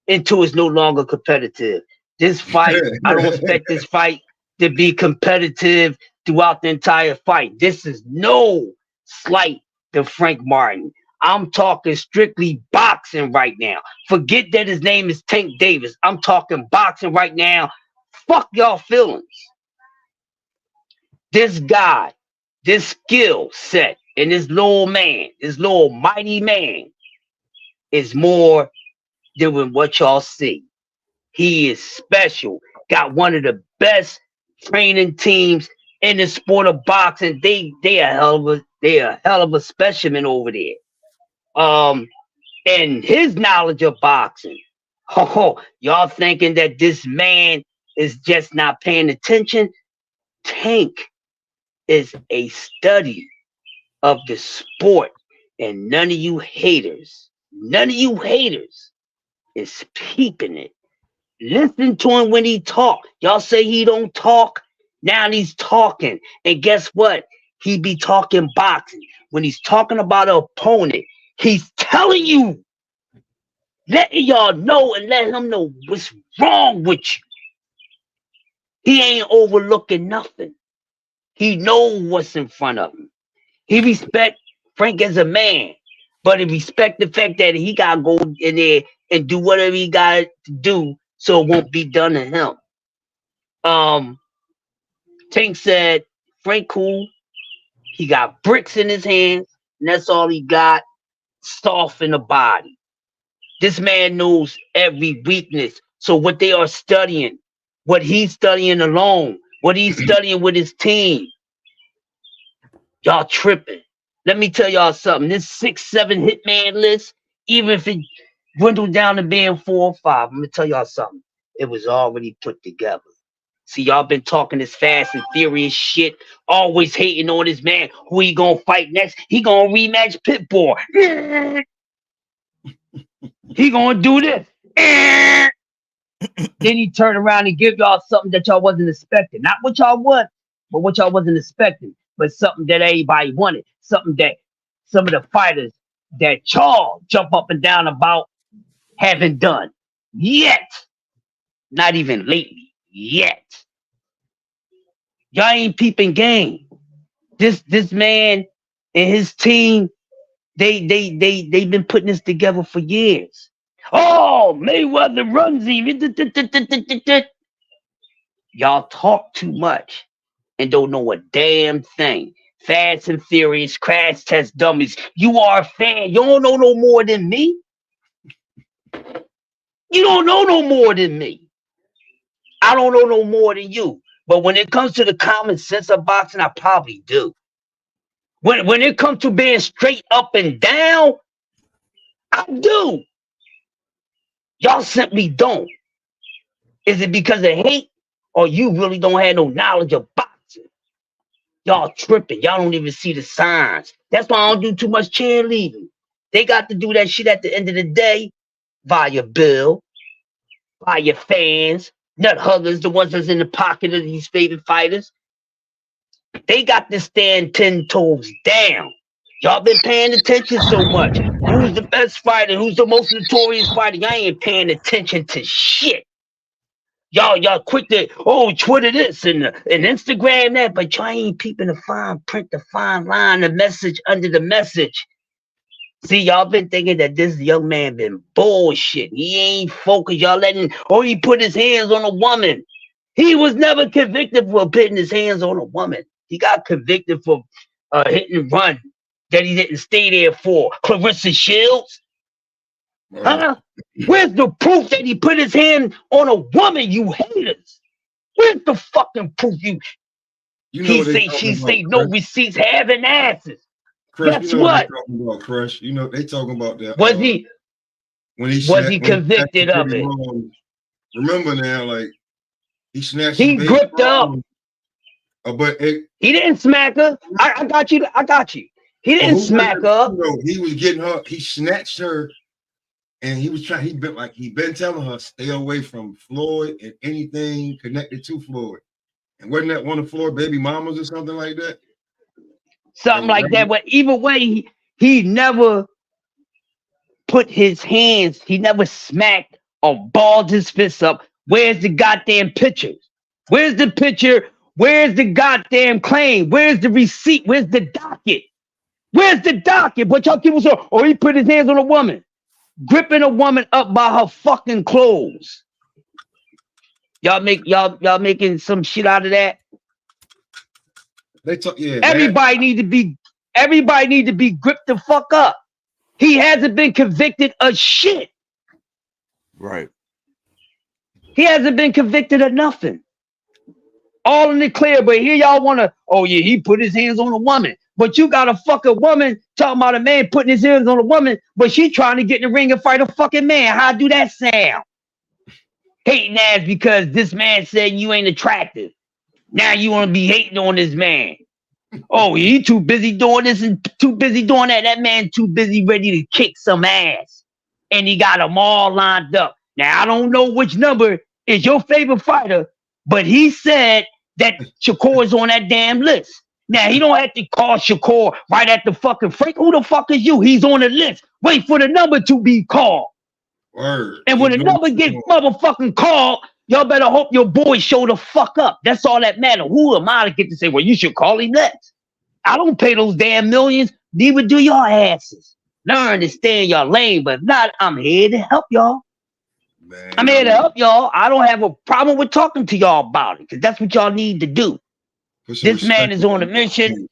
until it's no longer competitive. This fight, I don't expect this fight to be competitive throughout the entire fight. This is no slight to Frank Martin. I'm talking strictly boxing right now. Forget that his name is Tank Davis. I'm talking boxing right now. Fuck y'all feelings. This guy, this skill set, and this little man, this little mighty man is more than what y'all see. He is special. Got one of the best training teams in the sport of boxing. They a hell of a specimen over there. And his knowledge of boxing. Oh, y'all thinking that this man is just not paying attention? Tank is a study of the sport, and none of you haters is peeping it. Listen to him when he talk. Y'all say he don't talk. Now he's talking. And guess what? He be talking boxing. When he's talking about an opponent, he's telling you, letting y'all know and let him know what's wrong with you. He ain't overlooking nothing. He know what's in front of him. He respect Frank as a man, but he respect the fact that he gotta go in there and do whatever he got to do so it won't be done to him. Tank said, Frank cool. He got bricks in his hands, and that's all he got. Soft in the body. This man knows every weakness. So what they are studying, what he's studying alone, what he's studying with his team, y'all tripping. Let me tell y'all something. This 6-7 hitman list, even if it dwindled down to being 4 or 5, I'm gonna tell y'all something. It was already put together. See, y'all been talking this fast and furious shit, always hating on this man. Who he gonna fight next? He gonna rematch Pitbull. He gonna do this. Then he turn around and give y'all something that y'all wasn't expecting. Not what y'all want, but what y'all wasn't expecting. But something that everybody wanted. Something that some of the fighters that y'all jump up and down about haven't done yet. Not even lately. Yet. Y'all ain't peeping game. This man and his team, they've been putting this together for years. Oh, Mayweather runs him. Y'all talk too much and don't know a damn thing. Fast and Furious, crash test dummies. You are a fan. You don't know no more than me. You don't know no more than me. I don't know no more than you. But when it comes to the common sense of boxing, I probably do. When it comes to being straight up and down, I do. Y'all simply don't. Is it because of hate or you really don't have no knowledge of boxing? Y'all tripping. Y'all don't even see the signs. That's why I don't do too much cheerleading. They got to do that shit at the end of the day via bill, via fans, nut huggers, the ones that's in the pocket of these favorite fighters. They got to stand 10 toes down. Y'all been paying attention so much. Who's the best fighter? Who's the most notorious fighter? Y'all ain't paying attention to shit. Y'all quick to, Twitter this and Instagram that, but y'all ain't peeping the fine print, the fine line, the message under the message. See, y'all been thinking that this young man been bullshit. He ain't focused. Y'all letting, he put his hands on a woman. He was never convicted for putting his hands on a woman. He got convicted for hit and run that he didn't stay there for. Clarissa Shields? Huh? Where's the proof that he put his hand on a woman, you haters? Where's the fucking proof? He say, she say, no receipts, having asses. Crush, Guess what? Crush, they talking about that. Was he? When he was he convicted of it? Remember now, like he snatched. He gripped up. But he didn't smack her. I got you. He didn't smack her. He was getting her. He snatched her, and he was trying. He been telling her stay away from Floyd and anything connected to Floyd. And wasn't that one of Floyd baby mamas or something like that? Something like that. But either way, he never put his hands. He never smacked or balled his fists up. Where's the goddamn pictures? Where's the picture? Where's the goddamn claim? Where's the receipt? Where's the docket? Where's the docket? But y'all people say, oh, he put his hands on a woman, gripping a woman up by her fucking clothes. Y'all making some shit out of that. They talk, yeah. Everybody need to be gripped the fuck up. He hasn't been convicted of shit. Right. He hasn't been convicted of nothing. All in the clear, but here y'all wanna, oh yeah, he put his hands on a woman. But you got a fucking woman talking about a man putting his hands on a woman, but she trying to get in the ring and fight a fucking man. How do that sound? Hating ass because this man said you ain't attractive. Now you want to be hating on this man. Oh, he too busy doing this and too busy doing that. That man too busy ready to kick some ass. And he got them all lined up. Now, I don't know which number is your favorite fighter, but he said that Shakur is on that damn list. Now, he don't have to call Shakur right at the fucking freak. Who the fuck is you? He's on the list. Wait for the number to be called. Word. And when the number gets motherfucking called, y'all better hope your boy show the fuck up. That's all that matters. Who am I to get to say, well, you should call him Letz? I don't pay those damn millions. Neither do your asses. Learn to stay in your lane, but if not, I'm here to help y'all. Man, I'm here to help y'all. I don't have a problem with talking to y'all about it, because that's what y'all need to do. This man is on a mission.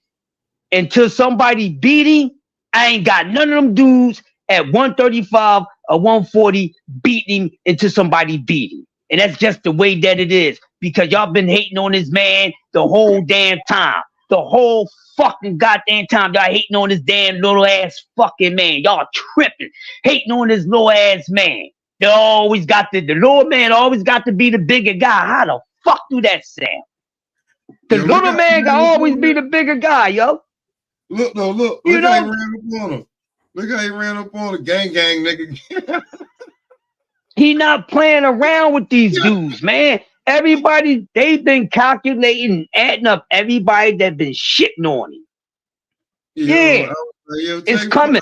Until somebody beat him, I ain't got none of them dudes at 135 or 140 beating him until somebody beat him. And that's just the way that it is, because y'all been hating on this man the whole damn time. The whole fucking goddamn time y'all hating on this damn little ass fucking man. Y'all tripping. Hating on this little ass man. They always got the little man always got to be the bigger guy. How the fuck do that sound? The little man can always be the bigger guy, yo. Look, look how he ran up on him. Look how he ran up on the gang nigga. He not playing around with these dudes, man. Everybody, they've been calculating and adding up everybody that been shitting on him. It's coming.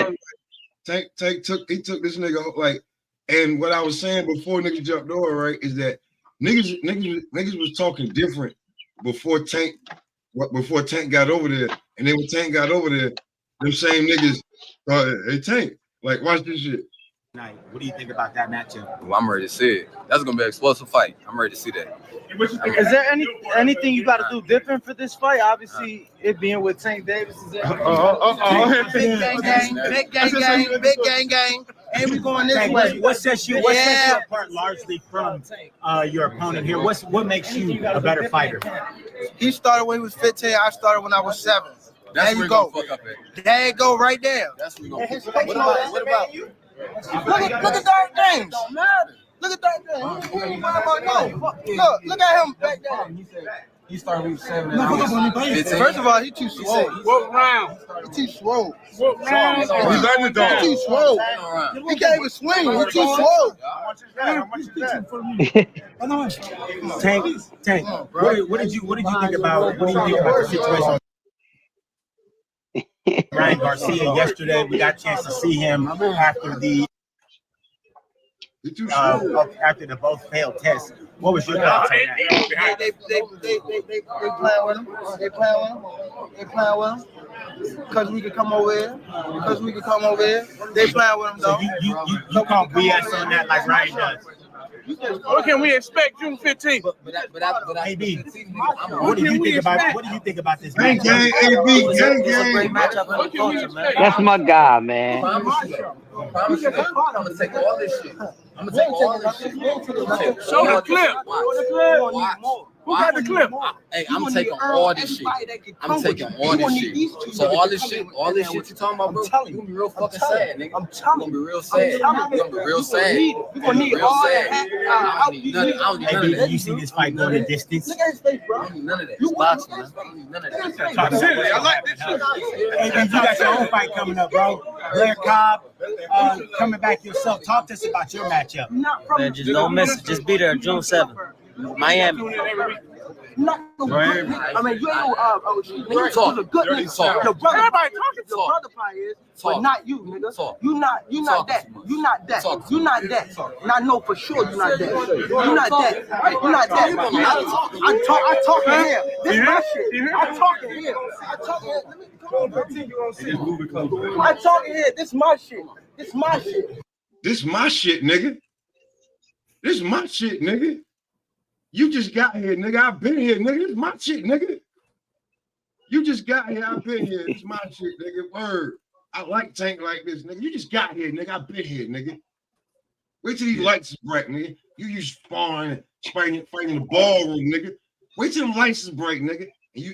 Tank took this nigga like, and what I was saying before niggas jumped over, right, is that niggas was talking different before Tank got over there, and then when Tank got over there, them same niggas thought, hey Tank, like watch this shit. What do you think about that matchup? Well, I'm ready to see it. That's gonna be an explosive fight. I'm ready to see that. Is there anything you got to do different for this fight? Obviously, it being with Tank Davis. Is there big gang, and we going this way. What sets you apart largely from your opponent here? What makes you a better fighter? He started when he was 15. I started when I was 7. There you go. There you go, right there. That's what we're gonna What about you? Look at Dark James. Look at Dark James. Look at him back there. He started when he was 7. First of all, he too swole. What round? He too swole. What round? He's underdog. He too swole. He can't even swing. He too swole. Tank. What did you think about the situation? Ryan Garcia yesterday, we got a chance to see him after the both failed tests. What was your thoughts on that? They playing with him. They playing with him. Because we can come over here. They playing with him though. You call BS on that like Ryan does. What can we expect June 15th? But AB, what do you think about this Gang, matchup? AB, gang. That's my guy, man. I'm gonna take all this shit. Show the clip. Who got the clip? Hey, I'm taking all this shit. I'm taking all this shit. So all this shit you talking about, bro, you gonna be real fucking sad, nigga. I'm telling you, gonna be real sad. You gonna be real sad. You gonna need all that. I don't need none of that. You see this fight going the distance? Look at his face, bro. I don't need none of that. It's boxing, man. I don't need none of that. I like this shit. Hey, you got your own fight coming up, bro. Blair Cobb, coming back yourself. Talk to us about your matchup. Man, just don't miss it. Just be there June 7th. Miami. I mean, you ain't OG. Nigga, Talk. a good nigga. Your brother, everybody talking to your brother probably is, but not you, nigga. You not that. You not that. You not that. And I know for sure you not that. You not that. You not that. I talk in here. This is my shit. I talk in here. I'm talking here. This is my shit. This is my shit. This my shit, nigga. This is my shit, nigga. You just got here, nigga. I've been here, nigga. This is my shit, nigga. You just got here. I've been here. It's my shit, nigga. Word. I like Tank like this, nigga. You just got here, nigga. I've been here, nigga. Wait till these lights break, nigga. You sparring, fighting in the ballroom, nigga. Wait till them lights break, nigga.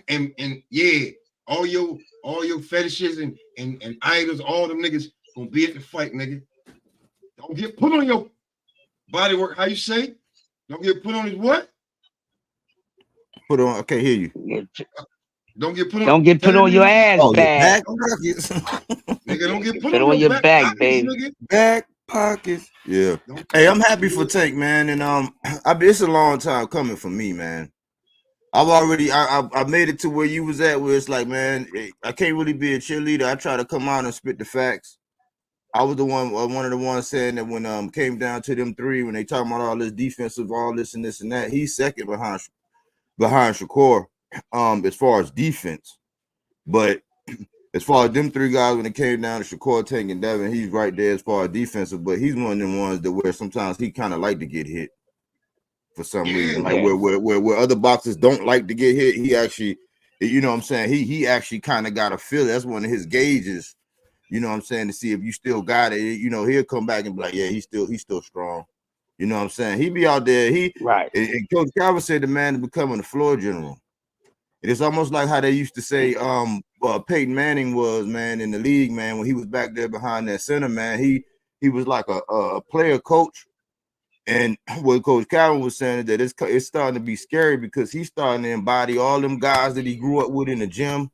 And yeah, all your fetishes and idols, all them niggas gonna be at the fight, nigga. Don't get put on your body work. How you say? Don't get put on his what? Put on. I can't hear you. Don't get put on. Don't get put on your ass Oh, your bag. back pockets. Nigga, don't get put Put on your back, baby. Nigga. Back pockets. Yeah. Hey, I'm happy for Tank, man, and it's a long time coming for me, man. I've already I made it to where you was at, where it's like, man, I can't really be a cheerleader. I try to come out and spit the facts. I was the one of the ones saying that when came down to them three, when they talking about all this defensive, all this and this and that, he's second behind Shakur, as far as defense. But as far as them three guys, when it came down to Shakur, Tank, and Devin, he's right there as far as defensive. But he's one of them ones that where sometimes he kind of like to get hit for some reason, like where other boxers don't like to get hit. He actually, you know what I'm saying, he actually kind of got a feel. That's one of his gauges. You know what I'm saying, to see if you still got it. You know, he'll come back and be like, yeah, he's still strong. You know what I'm saying? He be out there. And Coach Calvin said the man is becoming a floor general. It's almost like how they used to say Peyton Manning was, man, in the league, man, when he was back there behind that center, man. He was like a player coach. And what Coach Calvin was saying is that it's starting to be scary because he's starting to embody all them guys that he grew up with in the gym.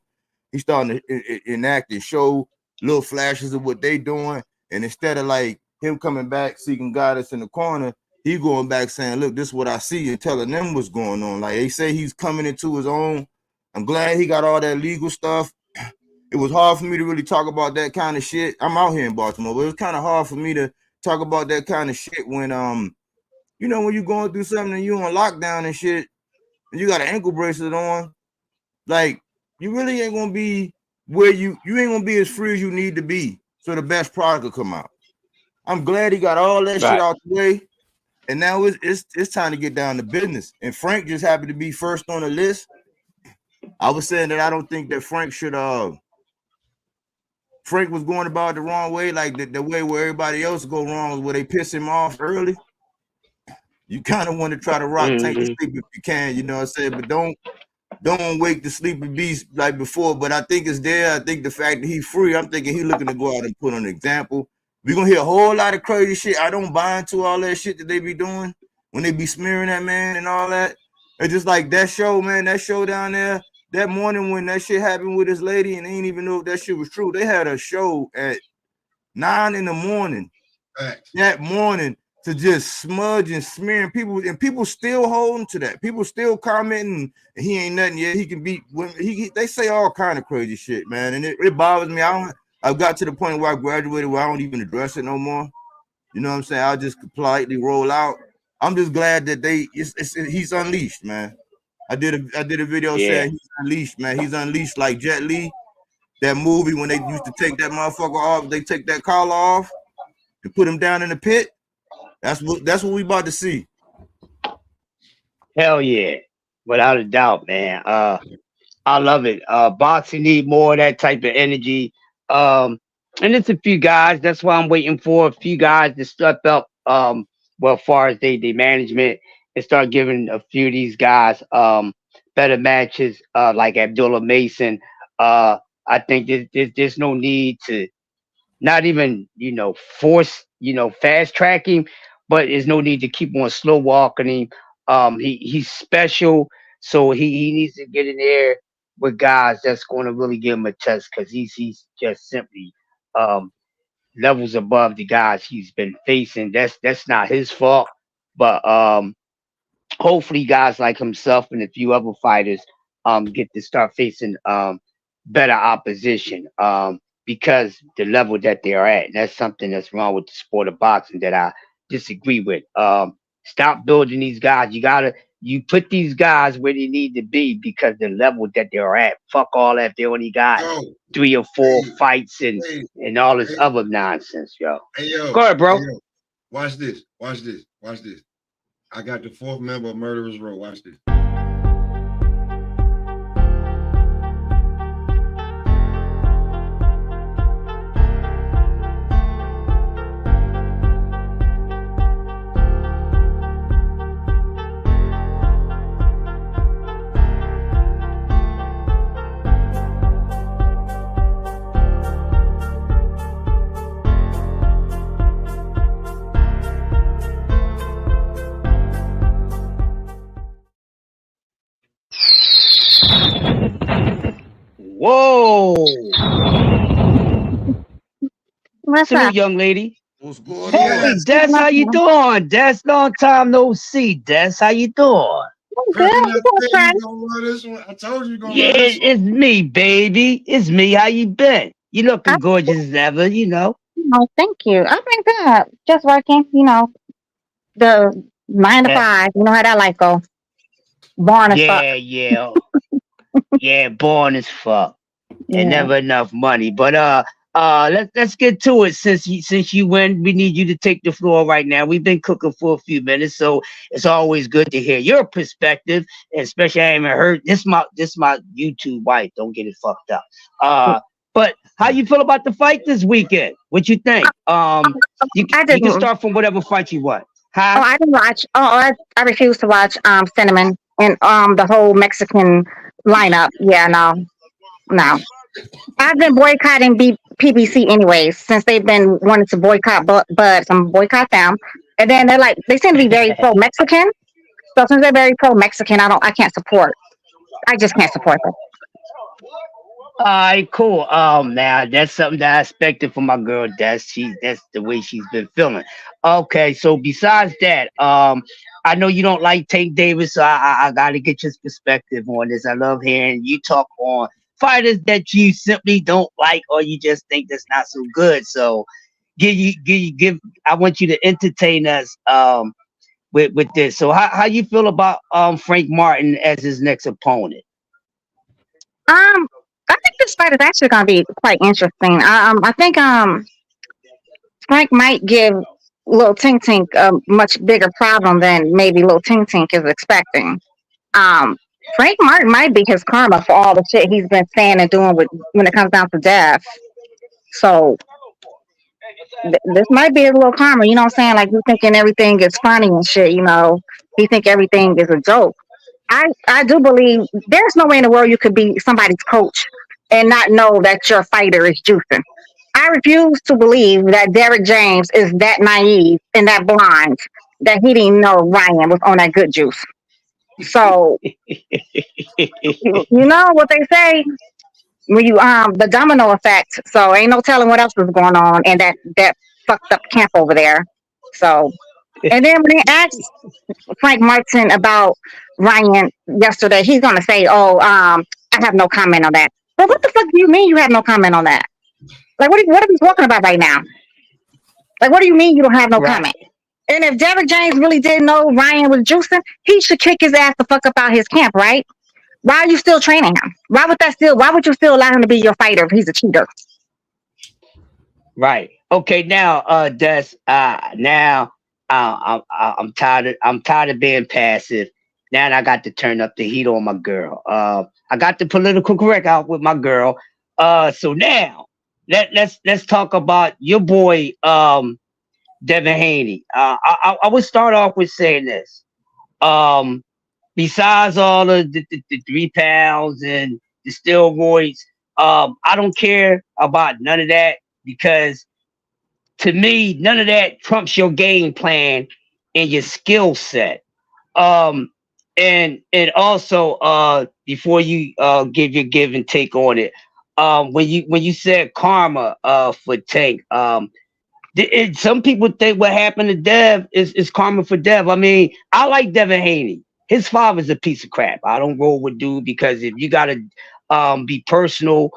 He's starting to enact and show little flashes of what they doing. And instead of like him coming back seeking guidance in the corner, he going back saying, look, this is what I see, and telling them what's going on. Like they say he's coming into his own. I'm glad he got all that legal stuff. It was hard for me to really talk about that kind of shit. I'm out here in Baltimore, but it was kind of hard for me to talk about that kind of shit when you know, when you're going through something and you on lockdown and shit, and you got an ankle bracelet on, like you really ain't gonna be where you ain't gonna be as free as you need to be, so the best product will come out. I'm glad he got all that shit out the way, and now it's time to get down to business. And Frank just happened to be first on the list. I was saying that I don't think that Frank should Frank was going about it the wrong way, like the way where everybody else go wrong, where they piss him off early. You kind of want to try to rock Tank to sleep if you can, you know what I'm saying? But don't wake the sleeping beast like before. But I think it's there. I think the fact that he's free, I'm thinking he's looking to go out and put on an example. We're gonna hear a whole lot of crazy shit. I don't buy into all that shit that they be doing when they be smearing that man and all that. It's just like that show, man, that show down there that morning when that shit happened with this lady and they didn't even know if that shit was true. They had a show at 9 a.m. that morning to just smudge and smearing people, and people still holding to that. People still commenting, he ain't nothing yet. He can beat women. They say all kind of crazy shit, man, and it bothers me. I've got to the point where I graduated where I don't even address it no more. You know what I'm saying? I'll just politely roll out. I'm just glad that he's unleashed, man. I did a video saying he's unleashed, man. He's unleashed like Jet Li. That movie when they used to take that motherfucker off, they take that collar off and put him down in the pit. That's what we about to see. Hell yeah, without a doubt, man. I love it. Boxing need more of that type of energy. And it's a few guys. That's why I'm waiting for a few guys to step up. Well, as far as the management and start giving a few of these guys better matches, like Abdullah Mason. I think there's no need to not even force fast track him, but there's no need to keep on slow walking him. He's special, so he needs to get in there with guys that's going to really give him a test, because he's just simply levels above the guys he's been facing. That's not his fault, but hopefully guys like himself and a few other fighters get to start facing better opposition, because the level that they are at. And that's something that's wrong with the sport of boxing that I disagree with. Stop building these guys. You gotta you put these guys where they need to be because the level that they're at. Fuck all that. They only got Yo, 3 or 4 fights hey, and all this hey, other nonsense, yo. hey, yo, Go ahead, hey, bro. yo. Watch this. Watch this. Watch this. I got the 4th member of Murderers Row. Watch this. Whoa. What's Salute, up? young lady. What's going Hey, on? Des, how you doing? Des, long time no see. Des, how you doing? Perkin, I said you gonna love this one. I told you gonna Yeah, love this one. it's me, baby. It's me. How you been? You looking gorgeous as ever, you know. Oh, thank you. I've been good. Just working, the 9 to Eh, 5. You know how that life go. Boring as fuck. yeah. Yeah, born as fuck. And Yeah. never enough money. But let's get to it. Since you win, we need you to take the floor right now. We've been cooking for a few minutes, so it's always good to hear your perspective. And especially I haven't heard this my YouTube wife. Don't get it fucked up. But how you feel about the fight this weekend? What you think? You I can didn't. start from whatever fight you want. Oh, Huh? I didn't watch. I refuse to watch Cinnamon and the whole Mexican lineup. Yeah, no. I've been boycotting PBC anyways since they've been wanting to boycott Bud. So I'm boycott them, and then they seem to be very pro Mexican. So since they're very pro Mexican, I can't support. I just can't support them. All right, cool. Now that's something that I expected from my girl. That's the way she's been feeling. Okay, so besides that, I know you don't like Tank Davis, so I gotta get your perspective on this. I love hearing you talk on fighters that you simply don't like or you just think that's not so good. So give. I want you to entertain us with this. So how you feel about Frank Martin as his next opponent? I think this fight is actually going to be quite interesting. I think Frank might give Lil Tink Tink a much bigger problem than maybe Lil Tink Tink is expecting. Um, Frank Martin might be his karma for all the shit he's been saying and doing when it comes down to death. So this might be his little karma. You know what I'm saying? Like you thinking everything is funny and shit. He think everything is a joke. I do believe there's no way in the world you could be somebody's coach and not know that your fighter is juicing. I refuse to believe that Derek James is that naive and that blind that he didn't know Ryan was on that good juice. So you know what they say when you the domino effect. So ain't no telling what else is going on in that fucked up camp over there. So and then when they asked Frank Martin about Ryan yesterday, he's gonna say, "Oh, I have no comment on that." Well, what the fuck do you mean you have no comment on that? Like, what are we talking about right now? Like, what do you mean you don't have no comment? And if Derek James really didn't know Ryan was juicing, he should kick his ass the fuck up out his camp, right? Why are you still training him? Why would you still allow him to be your fighter if he's a cheater? Right. Okay. Now, Des. Now, I'm tired of being passive. Now I got to turn up the heat on my girl. I got the political correct out with my girl. So now let's talk about your boy, Devin Haney. I would start off with saying this. Besides all of the 3 pounds and the steroids, I don't care about none of that because to me, none of that trumps your game plan and your skill set. And also, before you give your give and take on it, when you said karma for Tank, some people think what happened to Dev is karma for Dev. I mean, I like Devin Haney. His father's a piece of crap. I don't roll with dude because if you gotta be personal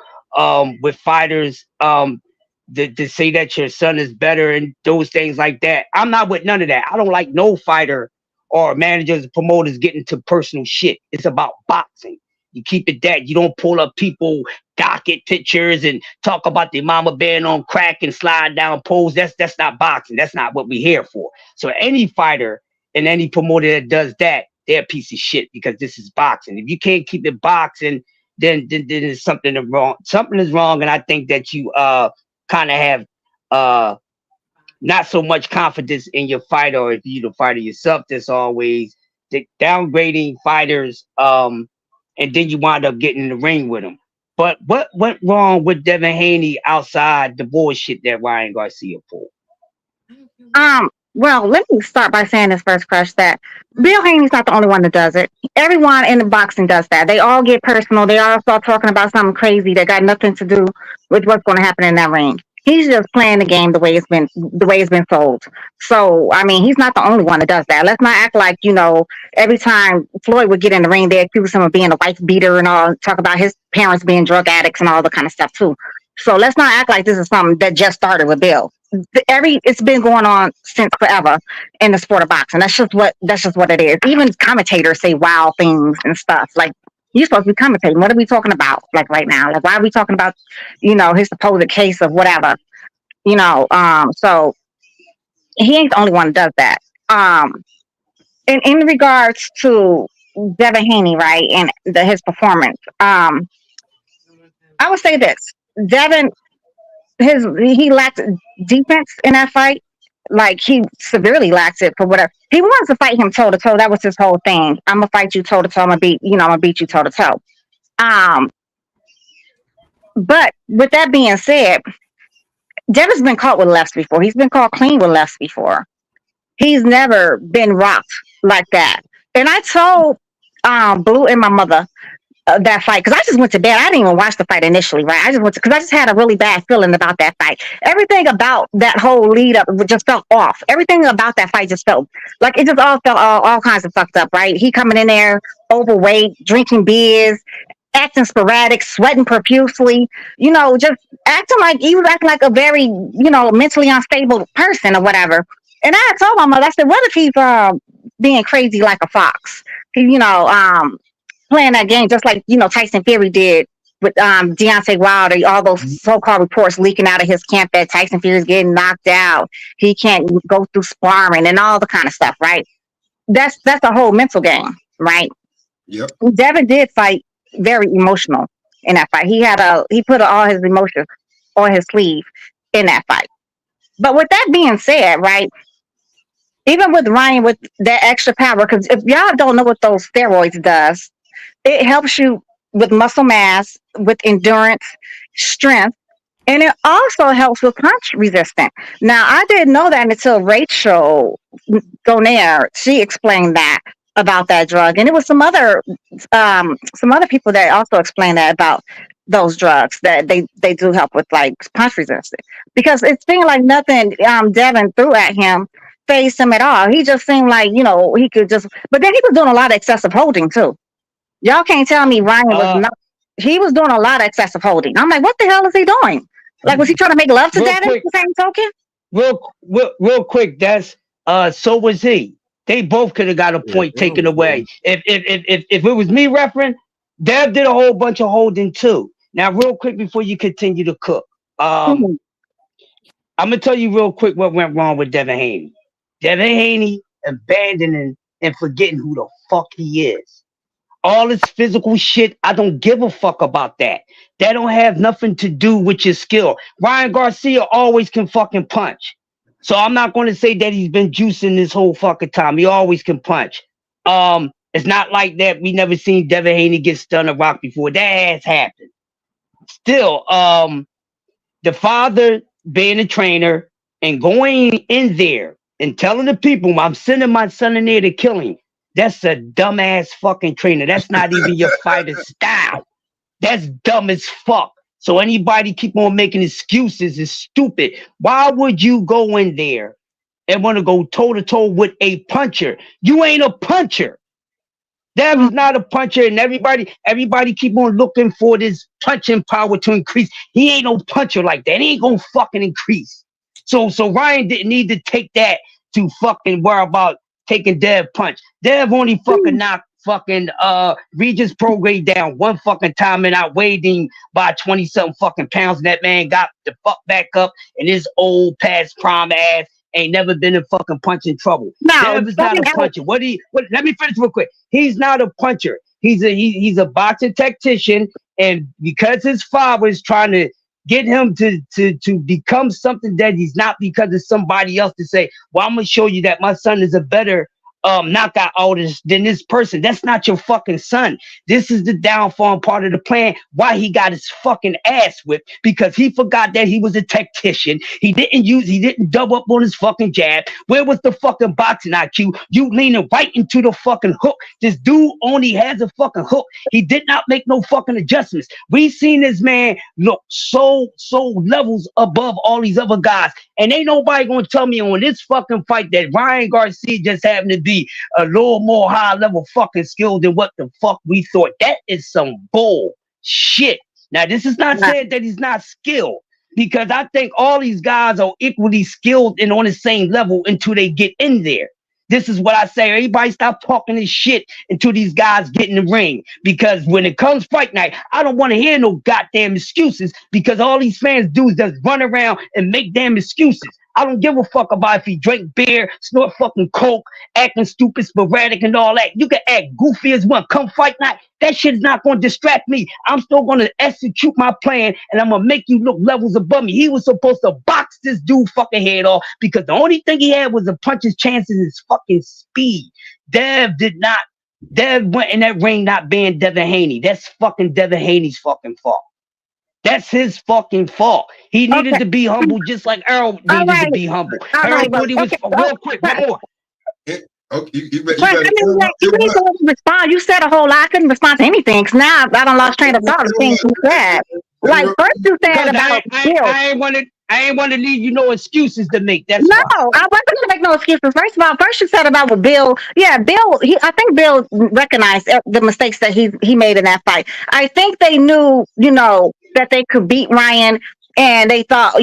with fighters, to say that your son is better and those things like that, I'm not with none of that. I don't like no fighter or managers and promoters get into personal shit. It's about boxing. You keep it that. You don't pull up people docket pictures and talk about their mama being on crack and slide down poles. That's not boxing. That's not what we're here for. So any fighter and any promoter that does that, they're a piece of shit, because this is boxing. If you can't keep it boxing, then there's something wrong. Something is wrong, and I think that you kind of have not so much confidence in your fighter, or if you're the fighter yourself, that's always downgrading fighters, and then you wind up getting in the ring with them. But what went wrong with Devin Haney outside the bullshit that Ryan Garcia pulled? Well, let me start by saying this first, Crush, that Bill Haney's not the only one that does it. Everyone in the boxing does that. They all get personal. They all start talking about something crazy that got nothing to do with what's going to happen in that ring. He's just playing the game the way it's been sold. So, I mean, he's not the only one that does that. Let's not act like, every time Floyd would get in the ring, they accuse him of being a wife beater and all, talk about his parents being drug addicts and all the kind of stuff too. So let's not act like this is something that just started with Bill. It's been going on since forever in the sport of boxing. That's just what it is. Even commentators say wild things and stuff. Like, you're supposed to be commentating. What are we talking about? Like right now? Like, why are we talking about, his supposed case of whatever? So he ain't the only one that does that. In regards to Devin Haney, right, and his performance, I would say this: Devin, he lacked defense in that fight. Like, he severely lacks it for whatever. He wants to fight him toe to toe. That was his whole thing. I'm gonna fight you toe to toe. I'm gonna beat you toe to toe. But with that being said, Devin's been caught with lefts before. He's been caught clean with lefts before. He's never been rocked like that. And I told Blue and my mother that fight, because I just went to bed. I didn't even watch the fight initially, right? I just had a really bad feeling about that fight. Everything about that whole lead up just felt off. Everything about that fight just felt like it just all felt all kinds of fucked up, right? He coming in there overweight, drinking beers, acting sporadic, sweating profusely, just acting like he was acting like a very, mentally unstable person or whatever. And I told my mother, I said, what if he's being crazy like a fox? He, playing that game just like, Tyson Fury did with Deontay Wilder, all those so-called reports leaking out of his camp that Tyson Fury is getting knocked out. He can't go through sparring and all the kind of stuff, right? That's a whole mental game, right? Yep. Devin did fight very emotional in that fight. He put all his emotions on his sleeve in that fight. But with that being said, right, even with Ryan with that extra power, because if y'all don't know what those steroids does, it helps you with muscle mass, with endurance, strength, and it also helps with punch resistance. Now, I didn't know that until Rachel Gonair, she explained that about that drug, and it was some other people that also explained that about those drugs, that they do help with like punch resistance, because it seemed like nothing Devin threw at him phased him at all. He just seemed like, he could just, but then he was doing a lot of excessive holding too. Y'all can't tell me Ryan was not. He was doing a lot of excessive holding. I'm like, what the hell is he doing? Like, was he trying to make love to Devin at the same token? Real quick, that's so was he. They both could have got a point taken away. If it was me referring, Dev did a whole bunch of holding too. Now, real quick before you continue to cook, I'm gonna tell you real quick what went wrong with Devin Haney. Devin Haney abandoning and forgetting who the fuck he is. All this physical shit, I don't give a fuck about that. That don't have nothing to do with your skill. Ryan Garcia always can fucking punch. So I'm not going to say that he's been juicing this whole fucking time. He always can punch. It's not like that. We never seen Devin Haney get stunned or rocked before. That has happened. Still, the father being a trainer and going in there and telling the people, I'm sending my son in there to kill him. That's a dumbass fucking trainer. That's not even your fighter style. That's dumb as fuck. So anybody keep on making excuses is stupid. Why would you go in there and want to go toe to toe with a puncher? You ain't a puncher. That was not a puncher, and everybody keep on looking for this punching power to increase. He ain't no puncher like that. He ain't gonna fucking increase. So Ryan didn't need to take that to fucking worry about taking Dev punch. Dev only fucking knocked fucking Regis Prograde down one fucking time and outweighed him by 20-something fucking pounds. And that man got the fuck back up, and his old past prime ass ain't never been in fucking punching trouble. No, Dev is not a puncher. What, let me finish real quick. He's not a puncher. He's a boxing tactician, and because his father is trying to get him to become something that he's not because of somebody else to say, well, I'm gonna show you that my son is a better knockout artist than this person. That's not your fucking son. This is the downfall part of the plan. Why he got his fucking ass whipped, because he forgot that he was a tactician. He didn't double up on his fucking jab. Where was the fucking boxing IQ? You leaning right into the fucking hook. This dude only has a fucking hook. He did not make no fucking adjustments. We seen this man look so levels above all these other guys, and ain't nobody gonna tell me on this fucking fight that Ryan Garcia just happened to be a little more high level fucking skill than what the fuck we thought. That is some bull shit. Now, this is not saying that he's not skilled, because I think all these guys are equally skilled and on the same level until they get in there. This is what I say. Everybody stop talking this shit until these guys get in the ring. Because when it comes fight night, I don't want to hear no goddamn excuses, because all these fans do is just run around and make damn excuses. I don't give a fuck about if he drink beer, snort fucking coke, acting stupid, sporadic, and all that. You can act goofy as one. Come fight night, that shit is not going to distract me. I'm still going to execute my plan, and I'm going to make you look levels above me. He was supposed to box this dude fucking head off, because the only thing he had was to punch his chances is fucking speed. Dev did not. Dev went in that ring not being Devin Haney. That's fucking Devin Haney's fucking fault. That's his fucking fault. He needed to be humble, just like Earl needed to be humble. Earl thought he was real quick. One more. You couldn't respond. You said a whole lot. I couldn't respond to anything, because now I don't lost train of thought of things you said. Like first you said about Bill. I ain't want to leave you no excuses to make. That's no, I wasn't going to make no excuses. First of all, you said about what Bill. Yeah, Bill. I think Bill recognized the mistakes that he made in that fight. I think they knew, that they could beat Ryan, and they thought,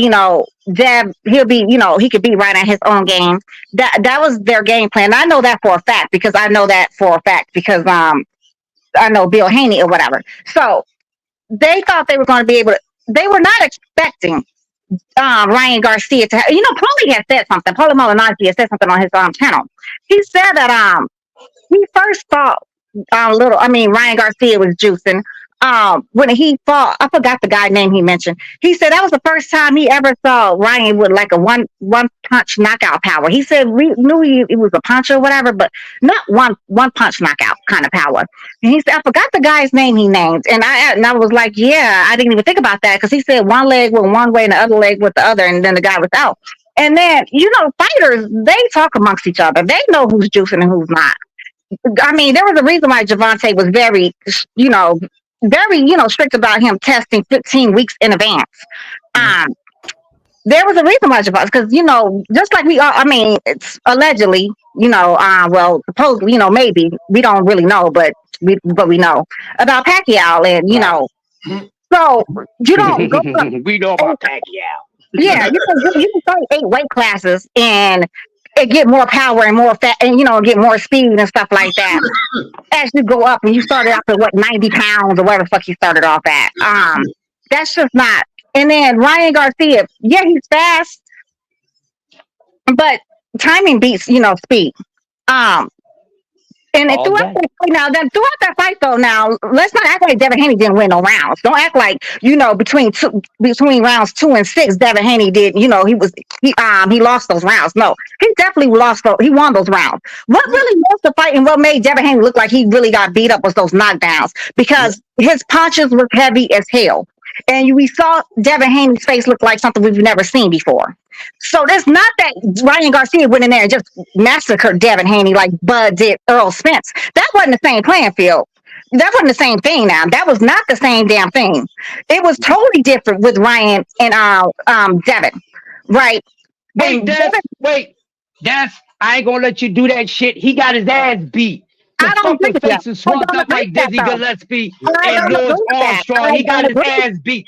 Dev, he could beat Ryan at his own game. That was their game plan. And I know that for a fact, because I know Bill Haney or whatever. So they thought they were going to be able to. They were not expecting Ryan Garcia to have, Paulie had said something. Paulie Malignaggi had said something on his channel. He said that he first thought Ryan Garcia was juicing. When he fought, I forgot the guy's name he mentioned. He said that was the first time he ever saw Ryan with like a one punch knockout power. He said we knew he was a puncher or whatever, but not one punch knockout kind of power. And he said I forgot the guy's name he named, and I was like, yeah, I didn't even think about that, because he said one leg went one way and the other leg with the other, and then the guy was out. And then fighters, they talk amongst each other. They know who's juicing and who's not. I mean, there was a reason why Javante was very, strict about him testing 15 weeks in advance. There was a reason why Javante, because, just like we are, it's allegedly, supposedly, maybe, we don't really know, but we know about Pacquiao, and, so you don't go up, we know about Pacquiao. Yeah, you can fight 8 weight classes and get more power and more fat, and get more speed and stuff like that as you go up. And you started off at 90 pounds or whatever the fuck you started off at. That's just not. And then Ryan Garcia, yeah, he's fast, but timing beats speed. And throughout that fight, though, now let's not act like Devin Haney didn't win no rounds. Don't act like between rounds 2 and 6, Devin Haney did. He lost those rounds. No, he definitely he won those rounds. What really was the fight, and what made Devin Haney look like he really got beat up was those knockdowns, because his punches were heavy as hell, and we saw Devin Haney's face look like something we've never seen before. So it's not that Ryan Garcia went in there and just massacred Devin Haney like Bud did Earl Spence. That wasn't the same playing field. That wasn't the same thing now. That was not the same damn thing. It was totally different with Ryan and Devin. Right? I ain't gonna let you do that shit. He got his ass beat. The fucking face is swelled up like Dizzy Gillespie and Louis Armstrong. He got his ass beat.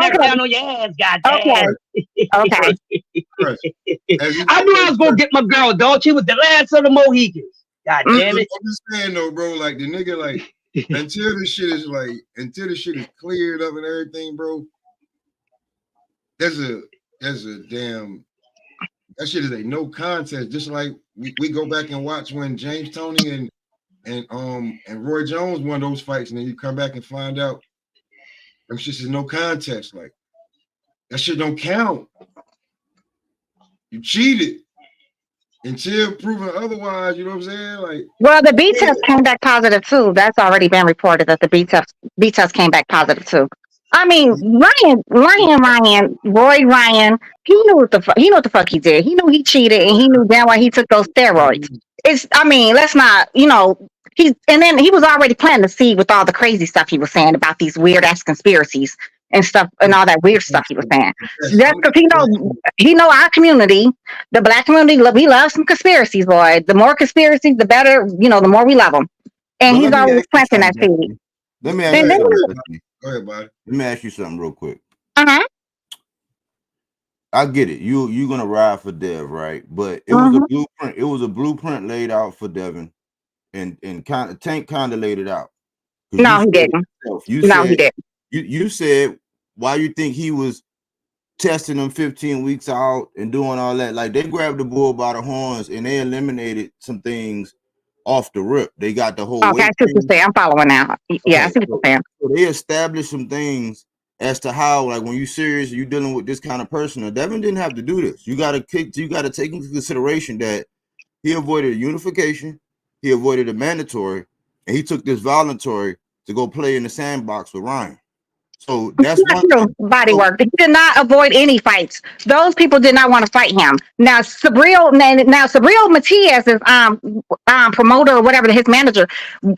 that Okay. down on your ass, Okay. goddamn. Okay. I knew I was gonna get my girl, dog. She was the last of the Mohicans. God damn it. I'm just saying though, bro, like the nigga, like until the shit is cleared up and everything, bro. That's a damn, that shit is a no contest. Just like we go back and watch when James Toney and Roy Jones won those fights, and then you come back and find out them shit is no contest. Like That shit don't count. You cheated until proven otherwise. You know what I'm saying? Like, Well, the B test came back positive too. That's already been reported that the B test came back positive too. I mean, Roy Ryan, he knew what the fuck he did. He knew he cheated, and he knew damn why he took those steroids. I mean, let's not, and then he was already planting the seed with all the crazy stuff he was saying about these weird ass conspiracies and stuff and all that weird stuff he was saying. So that's because he know our community, the black community, we love some conspiracies, boy. The more conspiracies, the better, the more we love them. And he's always planting that seed. Let me ask you something. Go ahead, buddy. Let me ask you something real quick. Uh-huh. I get it. You're gonna ride for Dev, right? But it was a blueprint. It was a blueprint laid out for Devin, and Tank kind of laid it out. No, he didn't. He didn't. You said why you think he was testing them 15 weeks out and doing all that. Like, they grabbed the bull by the horns and they eliminated some things off the rip. They got the whole okay, I see what you're saying. I'm following now. Yeah, I see what you're saying. So they established some things as to how, like, when you serious, you dealing with this kind of person. Now, Devin didn't have to do this. You gotta take into consideration that he avoided a unification, he avoided a mandatory, and he took this voluntary to go play in the sandbox with Ryan. So that's body work. He did not avoid any fights. Those people did not want to fight him. Now Sabril Matias's promoter or whatever, his manager,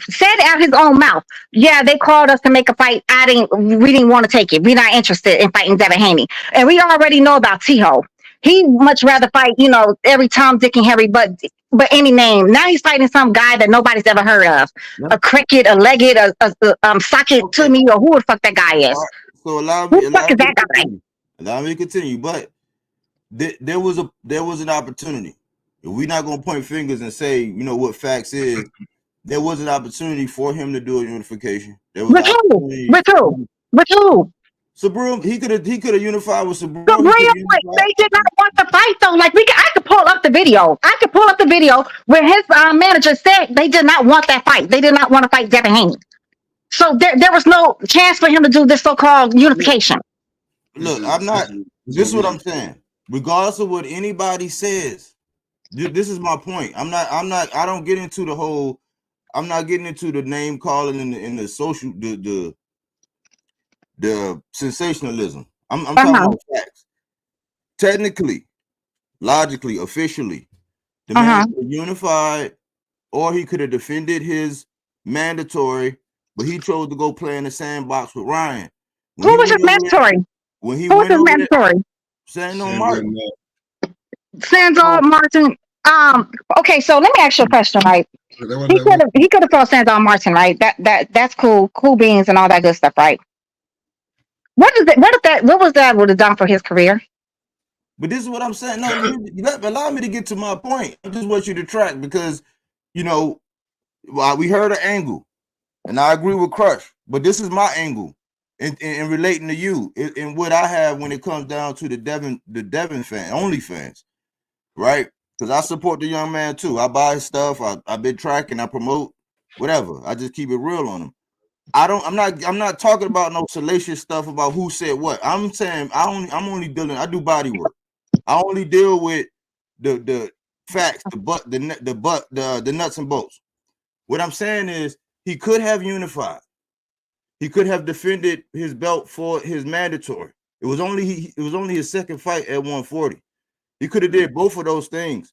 said out his own mouth, yeah, they called us to make a fight. We didn't want to take it. We're not interested in fighting Devin Haney. And we already know about T-Ho. He much rather fight, every Tom, Dick, and Harry, but any name. Now he's fighting some guy that nobody's ever heard of. A cricket, a legged, a socket to me, or who the fuck that guy is. So allow me to continue. But there was an opportunity. If we're not gonna point fingers and say, what facts is, there was an opportunity for him to do a unification. There was With who? Sabril, he could have unified with Sabril. They did not want to fight though. Like, I could pull up the video. Where his manager said they did not want that fight. They did not want to fight Devin Haney. So there was no chance for him to do this so-called unification. Look, this is what I'm saying. Regardless of what anybody says, this is my point. I'm not getting into the name calling in the social, the sensationalism. I'm talking about facts. Technically, logically, officially, the man could have unified, or he could have defended his mandatory, but he chose to go play in the sandbox with Ryan. Who was his mandatory? Who was his mandatory? Sandor Martin. Sandor Martin. Okay, so let me ask you a question, right? He could have fought Sandor Martin, right? That's cool beans and all that good stuff, right? What was that would have done for his career? But this is what I'm saying. No, allow me to get to my point. I just want you to track because, we heard an angle, and I agree with Crush. But this is my angle in relating to you and what I have when it comes down to the Devin fan, only fans, right? Because I support the young man too. I buy his stuff. I've been tracking. I promote whatever. I just keep it real on him. I'm not talking about no salacious stuff about who said what. I'm saying I do body work. I only deal with the facts, the nuts and bolts. What I'm saying is he could have unified. He could have defended his belt for his mandatory. It was only his second fight at 140. He could have did both of those things.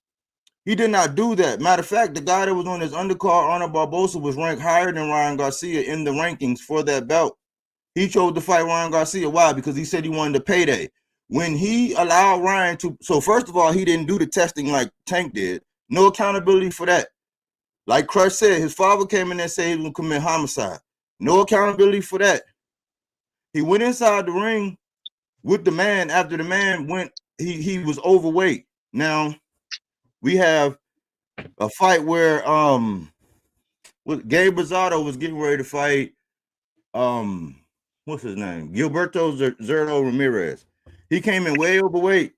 He did not do that. Matter of fact, the guy that was on his undercard, Arnold Barbosa, was ranked higher than Ryan Garcia in the rankings for that belt. He chose to fight Ryan Garcia. Why? Because he said he wanted a payday. When he allowed Ryan to, so first of all, he didn't do the testing like Tank did. No accountability for that. Like Crush said, his father came in there and said he was going to commit homicide. No accountability for that. He went inside the ring with the man after the man went, he was overweight. Now, we have a fight where Gabe Rosado was getting ready to fight what's his name? Gilberto Zerto Ramirez. He came in way overweight.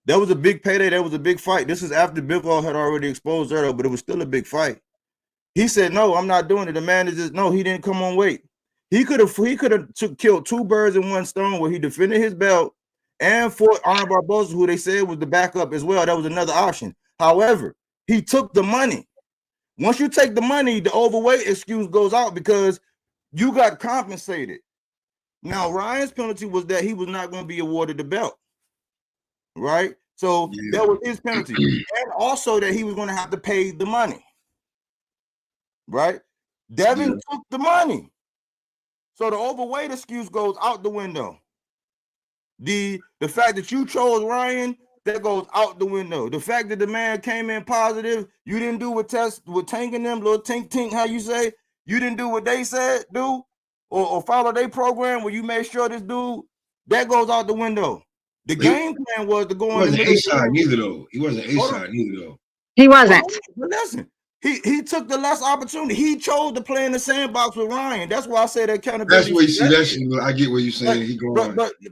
That was a big payday. That was a big fight. This is after Bivol had already exposed Zerto, but it was still a big fight. He said, "No, I'm not doing it." The man is just no. He didn't come on weight. He could have killed two birds in one stone, where he defended his belt and for Arnold Barboza, who they said was the backup as well. That was another option. However, he took the money. Once you take the money, the overweight excuse goes out because you got compensated. Now, Ryan's penalty was that he was not going to be awarded the belt, right? So that was his penalty. And also that he was going to have to pay the money, right? Devin took the money. So the overweight excuse goes out the window. The fact that you chose Ryan, that goes out the window. The fact that the man came in positive, you didn't do what Tank and them, little Tink, how you say, you didn't do what they said do, or follow their program where you made sure this dude, that goes out the window. The game plan was to go in the middle. He wasn't A-side neither, though. He wasn't A-side neither, though. He wasn't. But listen, he took the less opportunity. He chose to play in the sandbox with Ryan. That's why I say that accountability. That's where you see that shit. I get what you're saying.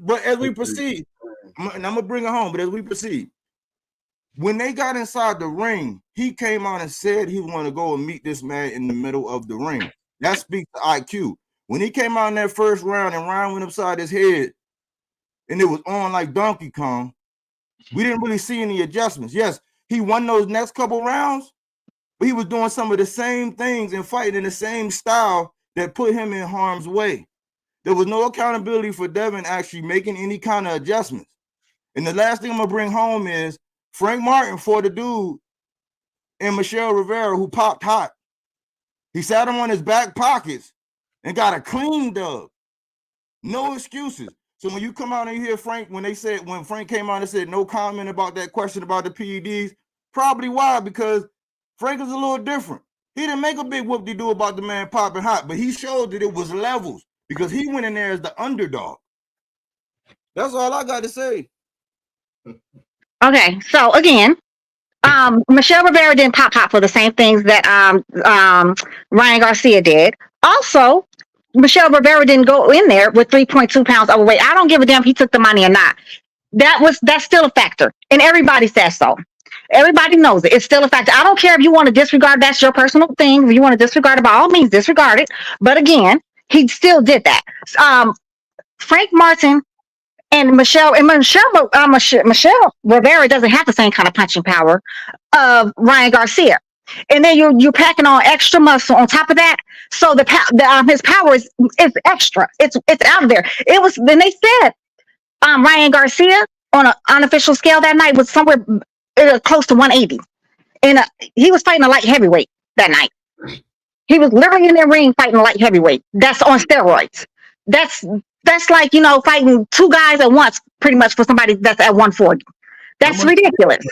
But as we proceed, and I'm gonna bring it home. But as we proceed, when they got inside the ring, he came out and said he wanted to go and meet this man in the middle of the ring. That speaks to IQ. When he came out in that first round and Ryan went upside his head, and it was on like Donkey Kong, we didn't really see any adjustments. Yes, he won those next couple rounds, but he was doing some of the same things and fighting in the same style that put him in harm's way. There was no accountability for Devin actually making any kind of adjustments. And the last thing I'm gonna bring home is Frank Martin for the dude and Michelle Rivera who popped hot. He sat him on his back pockets and got a clean dub. No excuses. So when you come out and you hear Frank, when Frank came out and said no comment about that question about the PEDs, probably why? Because Frank is a little different. He didn't make a big whoop-de-doo about the man popping hot, but he showed that it was levels because he went in there as the underdog. That's all I got to say. Okay, so again, Michelle Rivera didn't pop hot for the same things that Ryan Garcia did. Also, Michelle Rivera didn't go in there with 3.2 pounds overweight. I don't give a damn if he took the money or not. That's still a factor, and everybody says so. Everybody knows it. It's still a factor. I don't care if you want to disregard. That's your personal thing. If you want to disregard it, by all means, disregard it. But again, he still did that. Frank Martin and Michelle Rivera doesn't have the same kind of punching power of Ryan Garcia. And then you're packing on extra muscle on top of that. So his power is extra. It's out of there. It was. Then they said Ryan Garcia on an unofficial scale that night was somewhere close to 180, and he was fighting a light heavyweight that night. He was literally in the ring fighting a light heavyweight. That's on steroids. That's like, fighting two guys at once, pretty much, for somebody that's at 140. That's ridiculous.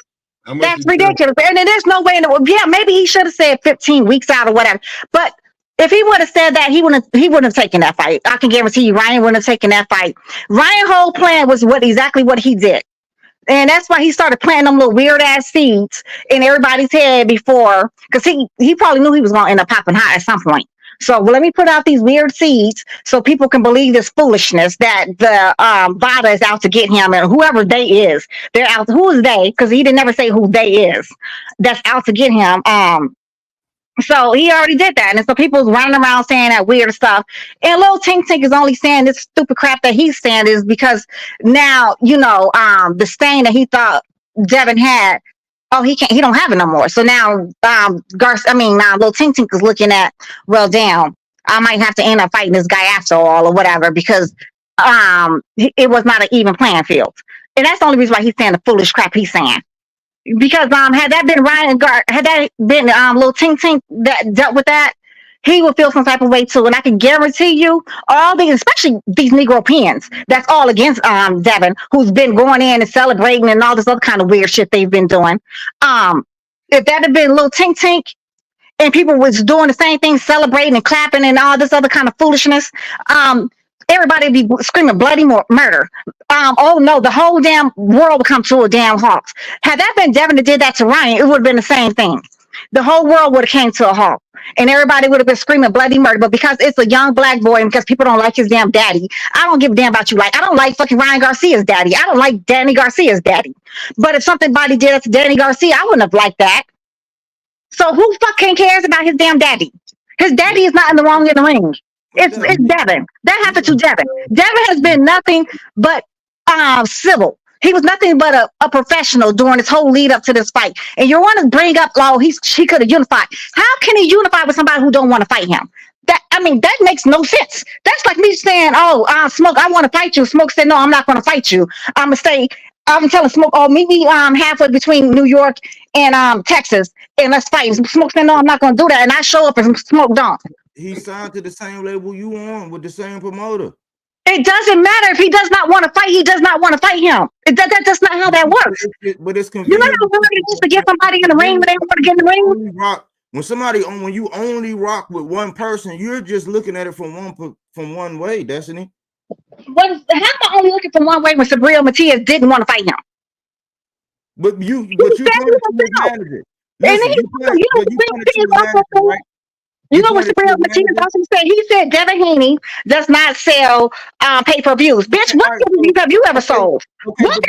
That's ridiculous. And there's no way maybe he should have said 15 weeks out or whatever. But if he would have said that, he wouldn't have taken that fight. I can guarantee you Ryan wouldn't have taken that fight. Ryan's whole plan was exactly what he did. And that's why he started planting them little weird ass seeds in everybody's head before, because he probably knew he was going to end up popping hot at some point. So let me put out these weird seeds so people can believe this foolishness that the VADA is out to get him, and whoever they is, they're out. Who is they? Because he didn't never say who they is. That's out to get him. So he already did that, and so people's running around saying that weird stuff. And Lil Tink Tink is only saying this stupid crap that he's saying is because now the stain that he thought Devin had. Oh, he don't have it no more. So now Lil Tink Tink is looking at, well, damn, I might have to end up fighting this guy after all or whatever, because it was not an even playing field. And that's the only reason why he's saying the foolish crap he's saying. Because had that been Lil Tink Tink that dealt with that, he would feel some type of way too. And I can guarantee you, all these, especially these Negro pins, that's all against Devin, who's been going in and celebrating and all this other kind of weird shit they've been doing. If that had been Lil Tink Tink and people was doing the same thing, celebrating and clapping and all this other kind of foolishness, everybody would be screaming bloody murder. Oh no, the whole damn world would come to a damn halt. Had that been Devin that did that to Ryan, it would have been the same thing. The whole world would have came to a halt, and everybody would have been screaming bloody murder. But because it's a young black boy, and because people don't like his damn daddy, I don't give a damn about you. Like, I don't like fucking Ryan Garcia's daddy. I don't like Danny Garcia's daddy. But if somebody did it to Danny Garcia, I wouldn't have liked that. So who fucking cares about his damn daddy? His daddy is not in the wrong in the ring. It's Devin. That happened to Devin. Devin has been nothing but civil. He was nothing but a professional during this whole lead up to this fight. And you want to bring up, oh, he could have unified. How can he unify with somebody who don't want to fight him? That makes no sense. That's like me saying, oh, Smoke, I want to fight you. Smoke said, no, I'm not going to fight you. I'm telling Smoke, oh, meet me halfway between New York and Texas, and let's fight. Smoke said, no, I'm not going to do that. And I show up and Smoke don't. He signed to the same label you on with the same promoter. It doesn't matter if he does not want to fight. He does not want to fight him. That's not how that works. But it's You know how hard it is to get somebody in the ring when they want to get in the ring. When you only rock with one person, you're just looking at it from one way, Destiny. How am I only looking from one way when Sabrina Matias didn't want to fight him? But you pointed to his manager. You know what Sabrina Matias also said? He said Devin Haney does not sell pay-per-views. Bitch, what pay-per-views have you ever sold? What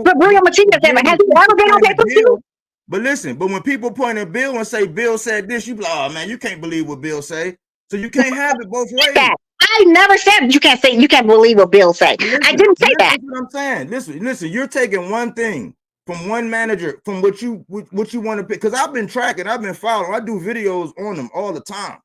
Sabrina Matias ever? Has he ever been on pay-per-view? But listen, when people point at Bill and say Bill said this, you be like, oh man, you can't believe what Bill say. So you can't have it both ways. I never said you can't believe what Bill say. I didn't say that. That's what I'm saying. Listen, you're taking one thing from one manager, from what you want to pick. Because I've been tracking, I've been following, I do videos on them all the time.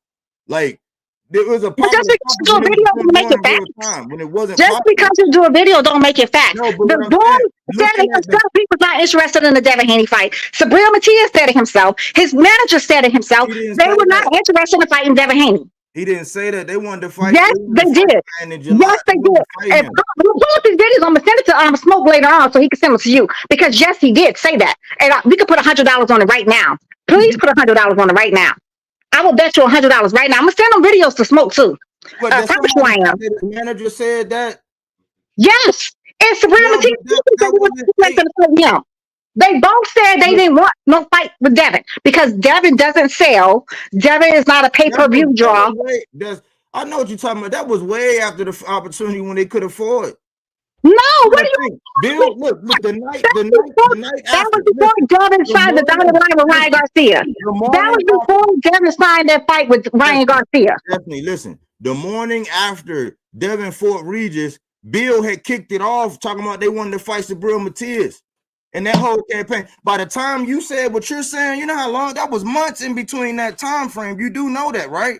Like there was a just because you do a video don't make it facts. When it wasn't just because you do a video don't make it facts. No, the boy said it himself. He was not interested in the Devin Haney fight. Sabrina Matias said it himself. His manager said it himself. They were not interested in fighting Devin Haney. He didn't say that. They wanted to fight. Yes, they did. Yes, they did. And pull up his videos. I'm gonna send it to Smoke later on so he can send them to you. Because yes, he did say that. And we could put $100 on it right now. Please put $100 on it right now. I will bet you $100 right now. I'm gonna send them videos to Smoke too. I promise you I am. The manager said that. Yes, and Sabrina Matias. They both said they didn't want no fight with Devin because Devin doesn't sell. Devin is not a pay-per-view draw. I know what you're talking about. That was way after the opportunity when they could afford. No, what do you mean? Bill, look, the night that was before Devin signed the dotted line with Ryan Garcia. That was before Devin signed that fight with Ryan Garcia. Definitely, listen. The morning after Devin fought Regis, Bill had kicked it off talking about they wanted to fight Sabrina Matias. And that whole campaign, by the time you said what you're saying, you know how long that was, months in between that time frame. You do know that, right?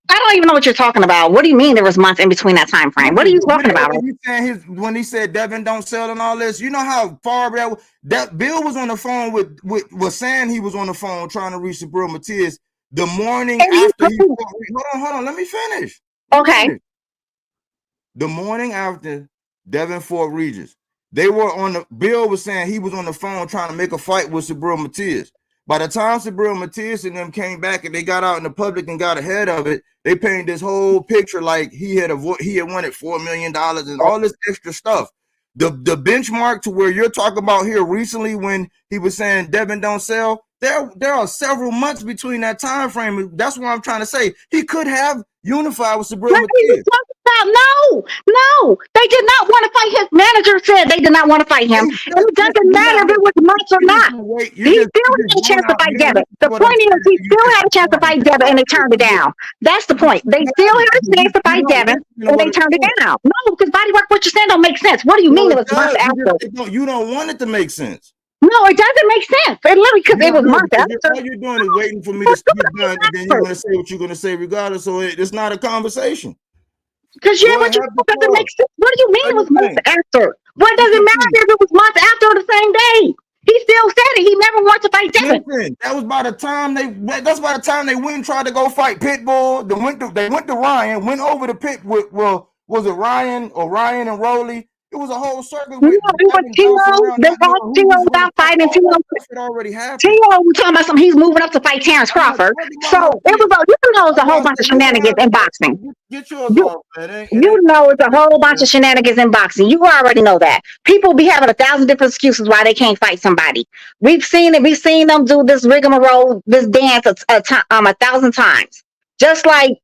I don't even know what you're talking about. What do you mean there was months in between that time frame? What are you talking about? When he said Devin don't sell and all this, you know how far that Bill was on the phone was saying he was on the phone trying to reach Sabrina Matias the morning after he fought. Hold on, let me finish. Okay. The morning after Devin fought Regis. They were Bill was saying he was on the phone trying to make a fight with Sabrina Matias. By the time Sabrina Matias and them came back and they got out in the public and got ahead of it, they painted this whole picture like he had wanted $4 million and all this extra stuff. The benchmark to where you're talking about here recently when he was saying Devin don't sell, there are several months between that time frame. That's what I'm trying to say. He could have unified with Sabrina Matias. No, they did not want to fight. His manager said they did not want to fight him. It doesn't matter if it was months or not. He still had a chance to fight Devin. The point is, he still had a chance to fight Devin, and they turned it down. That's the point. They still had a chance to fight Devin, and they turned it down. No, because body work, what you're saying don't make sense. What do you mean it was months after? You don't want it to make sense. No, it doesn't make sense. It literally because it was months after. All you're doing is waiting for me to speak done, and then you're going to say what you're going to say regardless. So it's not a conversation. Because what you doesn't make sense. What do you mean it was months after? What does it matter if it was months after or the same day? He still said it. He never wanted to fight Devin. Listen, that was by the time they went and tried to go fight Pitbull. They went to Ryan, went over to Pit with was it Ryan and Rolly? It was a whole circle. They lost Tio without fighting Tio. It already happened. Tio was talking about something. He's moving up to fight Terrence Crawford. So it was a whole bunch of shenanigans in boxing. Get yours off, man. You know it's a whole bunch of shenanigans in boxing. You already know that. People be having 1,000 different excuses why they can't fight somebody. We've seen it. We've seen them do this rigmarole, this dance 1,000 times. Just like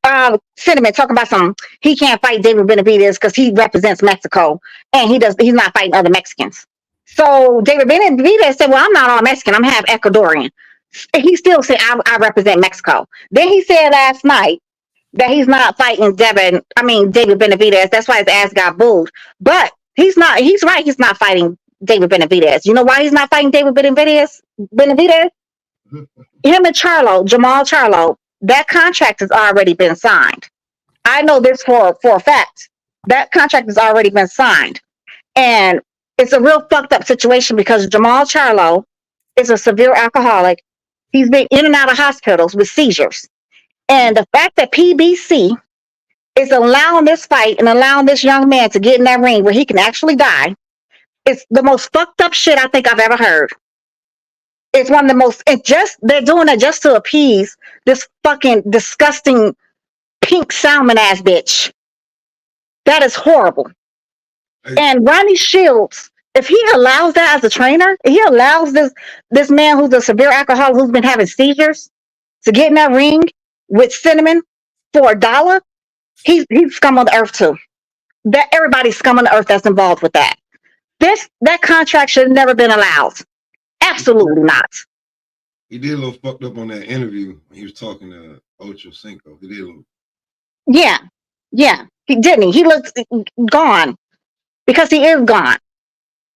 Cinnamon talking about something, he can't fight David Benavidez because he represents Mexico and he's not fighting other Mexicans. So David Benavidez said, well, I'm not all Mexican, I'm half Ecuadorian. He still said, I represent Mexico. Then he said last night that he's not fighting David Benavidez. That's why his ass got booed. But He's not. He's right. He's not fighting David Benavidez. You know why he's not fighting David Benavidez? Him and Jamal Charlo, that contract has already been signed. I know this for a fact. That contract has already been signed. And it's a real fucked up situation because Jamal Charlo is a severe alcoholic. He's been in and out of hospitals with seizures. And the fact that PBC is allowing this fight and allowing this young man to get in that ring where he can actually die, it's the most fucked up shit I think I've ever heard. It's one of the most, they're doing it just to appease this fucking disgusting pink salmon ass bitch. That is horrible. And Ronnie Shields, if he allows that as a trainer, he allows this man who's a severe alcoholic who's been having seizures to get in that ring with Cinnamon for $1, he's scum on the earth too. That everybody's scum on the earth that's involved with that. That contract should have never been allowed. Absolutely not. He did a little fucked up on that interview when he was talking to Ocho Cinco. He did a little. Yeah. He didn't. He looks gone because he is gone.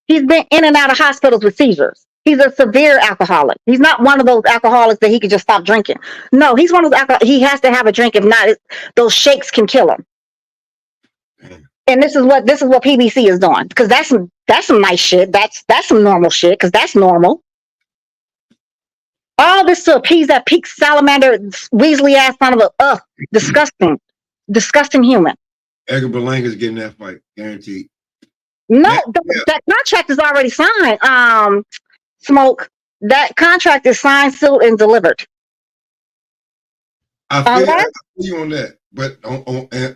He's been in and out of hospitals with seizures. He's a severe alcoholic. He's not one of those alcoholics that he could just stop drinking. No, he's one of those alcoholics. He has to have a drink. If not, those shakes can kill him. And this is what PBC is doing, because that's some nice shit. That's some normal shit, because that's normal. All this to appease that pink salamander Weasley ass son of a disgusting human. Edgar Berlanga's getting that fight, guaranteed. No, that contract is already signed. Smoke. That contract is signed, sealed, and delivered. I feel you on that, but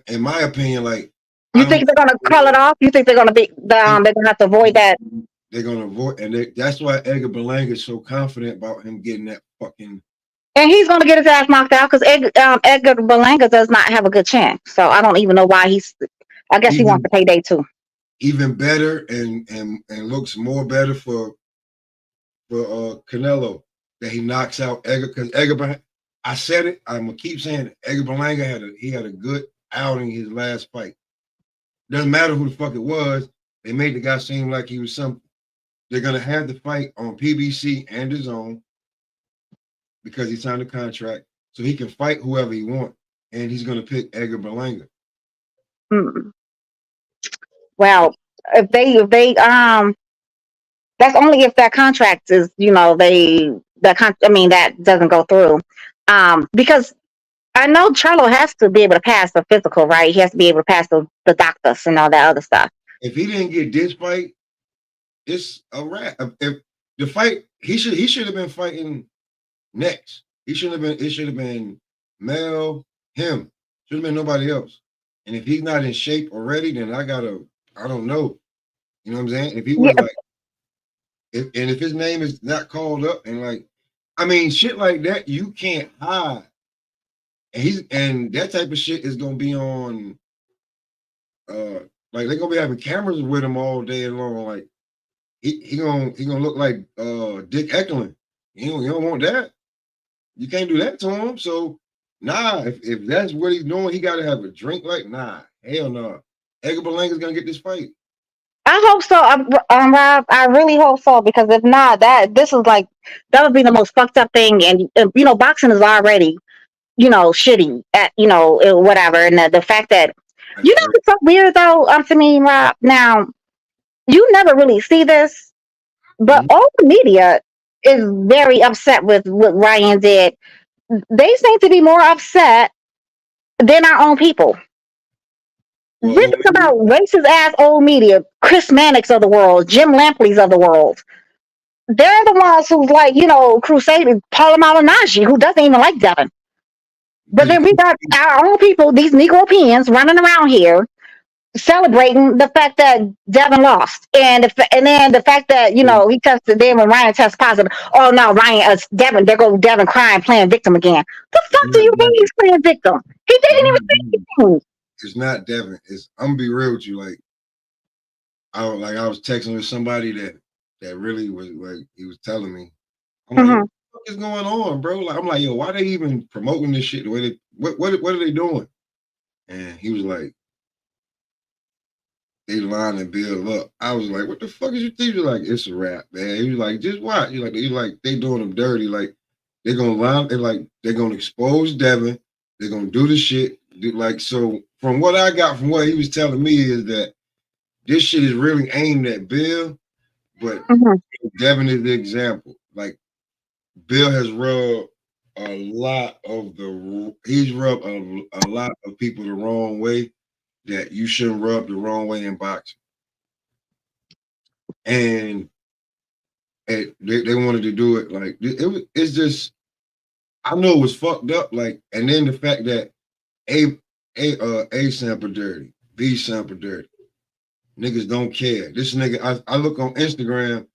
in my opinion, like, you think they're gonna call it off? You think they're gonna be they're gonna have to avoid that? They're gonna avoid, and that's why Edgar Berlanga is so confident about him getting that fucking. And he's gonna get his ass knocked out because Edgar Berlanga does not have a good chance. So I don't even know why he's. I guess he wants to payday too. Even better and looks more better for Canelo that he knocks out Edgar, because Edgar. I said it. I'm gonna keep saying it. Edgar Berlanga had a good outing his last fight. Doesn't matter who the fuck it was. They made the guy seem like he was something. They're gonna have the fight on PBC and his own because he signed a contract, so he can fight whoever he wants, and he's gonna pick Edgar Berlanga. Well, if they that's only if that contract is, that doesn't go through. Because I know Charlo has to be able to pass the physical, right? He has to be able to pass the doctors and all that other stuff. If he didn't get this fight, it's a wrap. If the fight, he should have been fighting next. It should have been Mel, him. Should have been nobody else. And if he's not in shape already, then I don't know. You know what I'm saying? If he was if his name is not called up and shit like that, you can't hide. And that type of shit is gonna be on they're gonna be having cameras with him all day long. Like he gonna look like Dick Eklund. You don't want that. You can't do that to him. So if that's what he's doing, he gotta have a drink. Hell no. Edgar Berlanga's gonna get this fight. I hope so. Rob, I really hope so, because if not, that would be the most fucked up thing. And boxing is already shitty at whatever. And the fact that it's so weird though, to me, Rob. Now, you never really see this, but all the media is very upset with what Ryan did. They seem to be more upset than our own people. This is about racist ass old media, Chris Mannix of the world, Jim Lampley's of the world. They're the ones who's crusading Paula Malignaggi, who doesn't even like Devin. But then we got our own people, these Negropeans, running around here celebrating the fact that Devin lost, and then the fact that he tested. Then when Ryan tests positive, oh no, Ryan, Devin, there goes Devin crying, playing victim again. The fuck do you mean he's playing victim? He didn't even say anything. It's not Devin. I'm gonna be real with you. I was texting with somebody that really was he was telling me. I'm like, what the fuck is going on, bro? I'm like, yo, why they even promoting this shit the way they what are they doing? And he was like, they lining Bill up. I was like, what the fuck is you thinking? Like, it's a rap, man. He was like, just watch. He like, they doing them dirty. Like, they're gonna line, they're gonna expose Devin. They're gonna do the shit. Like, so from what I got from what he was telling me is that this shit is really aimed at Bill, but Devin is the example. Like, Bill has rubbed a lot of a lot of people the wrong way that you shouldn't rub the wrong way in boxing. And they wanted to do it like it's just, I know it was fucked up. Like, and then the fact that A sample dirty, B sample dirty. Niggas don't care. This nigga, I look on Instagram,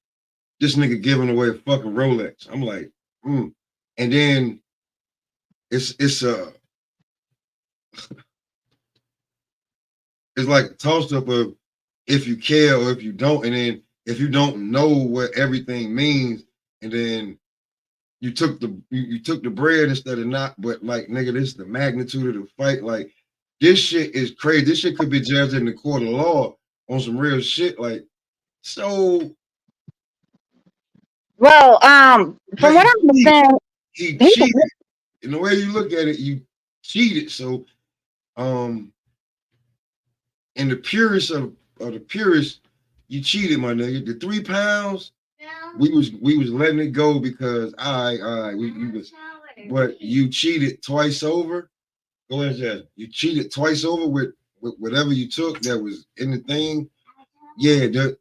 this nigga giving away a fucking Rolex. I'm like, And then it's like a toss up of if you care or if you don't, and then if you don't know what everything means, and then you took the bread instead of not, but like, nigga, this is the magnitude of the fight. Like, this shit is crazy. This shit could be judged in the court of law on some real shit. Like, so. Well, from what I understand, he cheated. In the way you look at it, you cheated. So, in the purest of the purest, you cheated, my nigga. The 3 pounds, we was letting it go because but you cheated twice over. Go ahead, Jazz. You cheated twice over with whatever you took that was in the thing. Yeah, them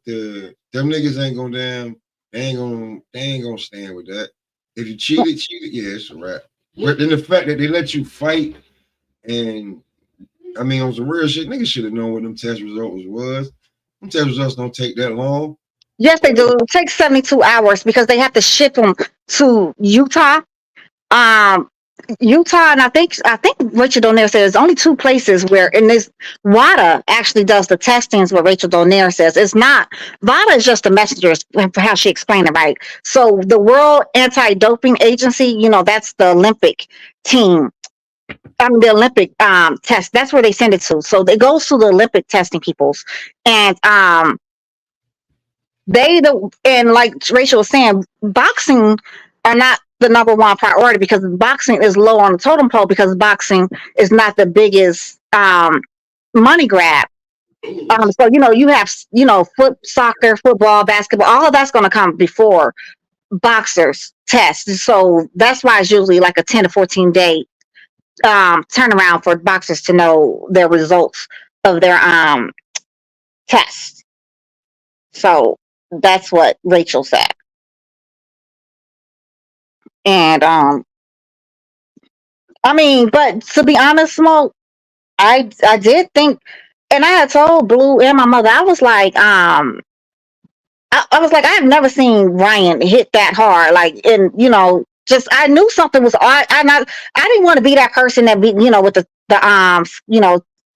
niggas ain't gonna they ain't gonna stand with that. If you cheated, yeah, it's a wrap. But then the fact that they let you fight, and I mean, on some real shit, niggas should have known what them test results was. Them test results don't take that long. Yes, they do. It takes 72 hours because they have to ship them to Utah. Utah, and I think Rachel Donaire says there's only 2 places where, in this, WADA actually does the testings. What Rachel Donaire says, it's not WADA is just the messengers, for how she explained it, right? So the World Anti-Doping Agency, that's the Olympic team. The Olympic test. That's where they send it to. So it goes to the Olympic testing peoples, and and like Rachel was saying, boxing are not the number one priority because boxing is low on the totem pole because boxing is not the biggest money grab. So you have soccer, football, basketball, all of that's going to come before boxers test. So that's why it's usually like a 10 to 14 day turnaround for boxers to know their results of their test. So that's what Rachel said. And I mean, but to be honest, Smoke, I did think, and I had told Blue and my mother, I was like, I was like, I've never seen Ryan hit that hard. Like, and just I knew something was. I didn't want to be that person that be, with the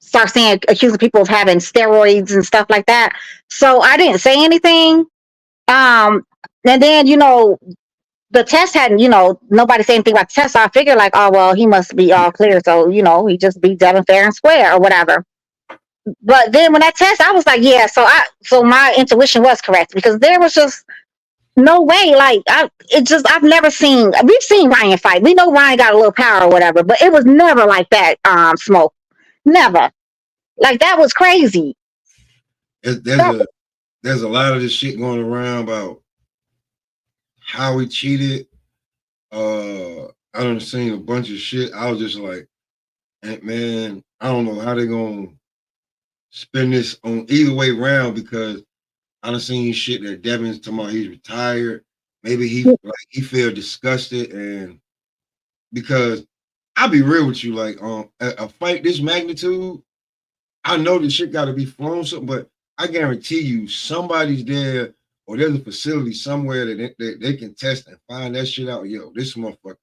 start saying, accusing people of having steroids and stuff like that. So I didn't say anything. And then the test hadn't, nobody said anything about the test. So I figured like, oh, well, he must be all clear. So, he just beat Devin fair and square or whatever. But then when I test, I was like, yeah, so my intuition was correct because there was just no way. Like, I've never seen, we've seen Ryan fight. We know Ryan got a little power or whatever, but it was never like that, Smoke. Never. Like, that was crazy. There's a lot of this shit going around about how he cheated. I done seen a bunch of shit. I was just like, man, I don't know how they gonna spin this on either way around because I done seen shit that Devin's talking about he's retired. Maybe he feel disgusted, and because I'll be real with you, like a fight this magnitude, I know this shit got to be flown something, but I guarantee you somebody's there or there's a facility somewhere that they can test and find that shit out. Yo, this motherfucker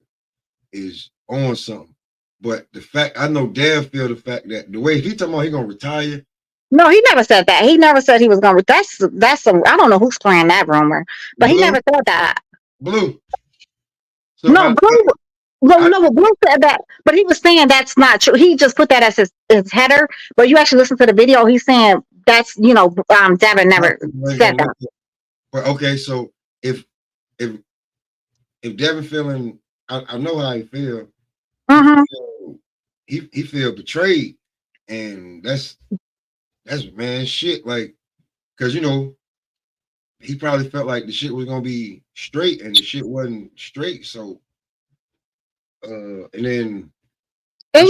is on something. But the fact, I know Dad feel the fact that the way he talking about he gonna retire. No, he never said that. He never said he was gonna. That's some. I don't know who's playing that rumor, but Blue? He never said that. Blue. So no, Blue. But Blue said that, but he was saying that's not true. He just put that as his header. But you actually listen to the video. He's saying that's Devin never said that. But okay, so if Devin feeling, I know how he feel. He feel betrayed, and that's man shit. Like, cause he probably felt like the shit was gonna be straight, and the shit wasn't straight. So, and then. And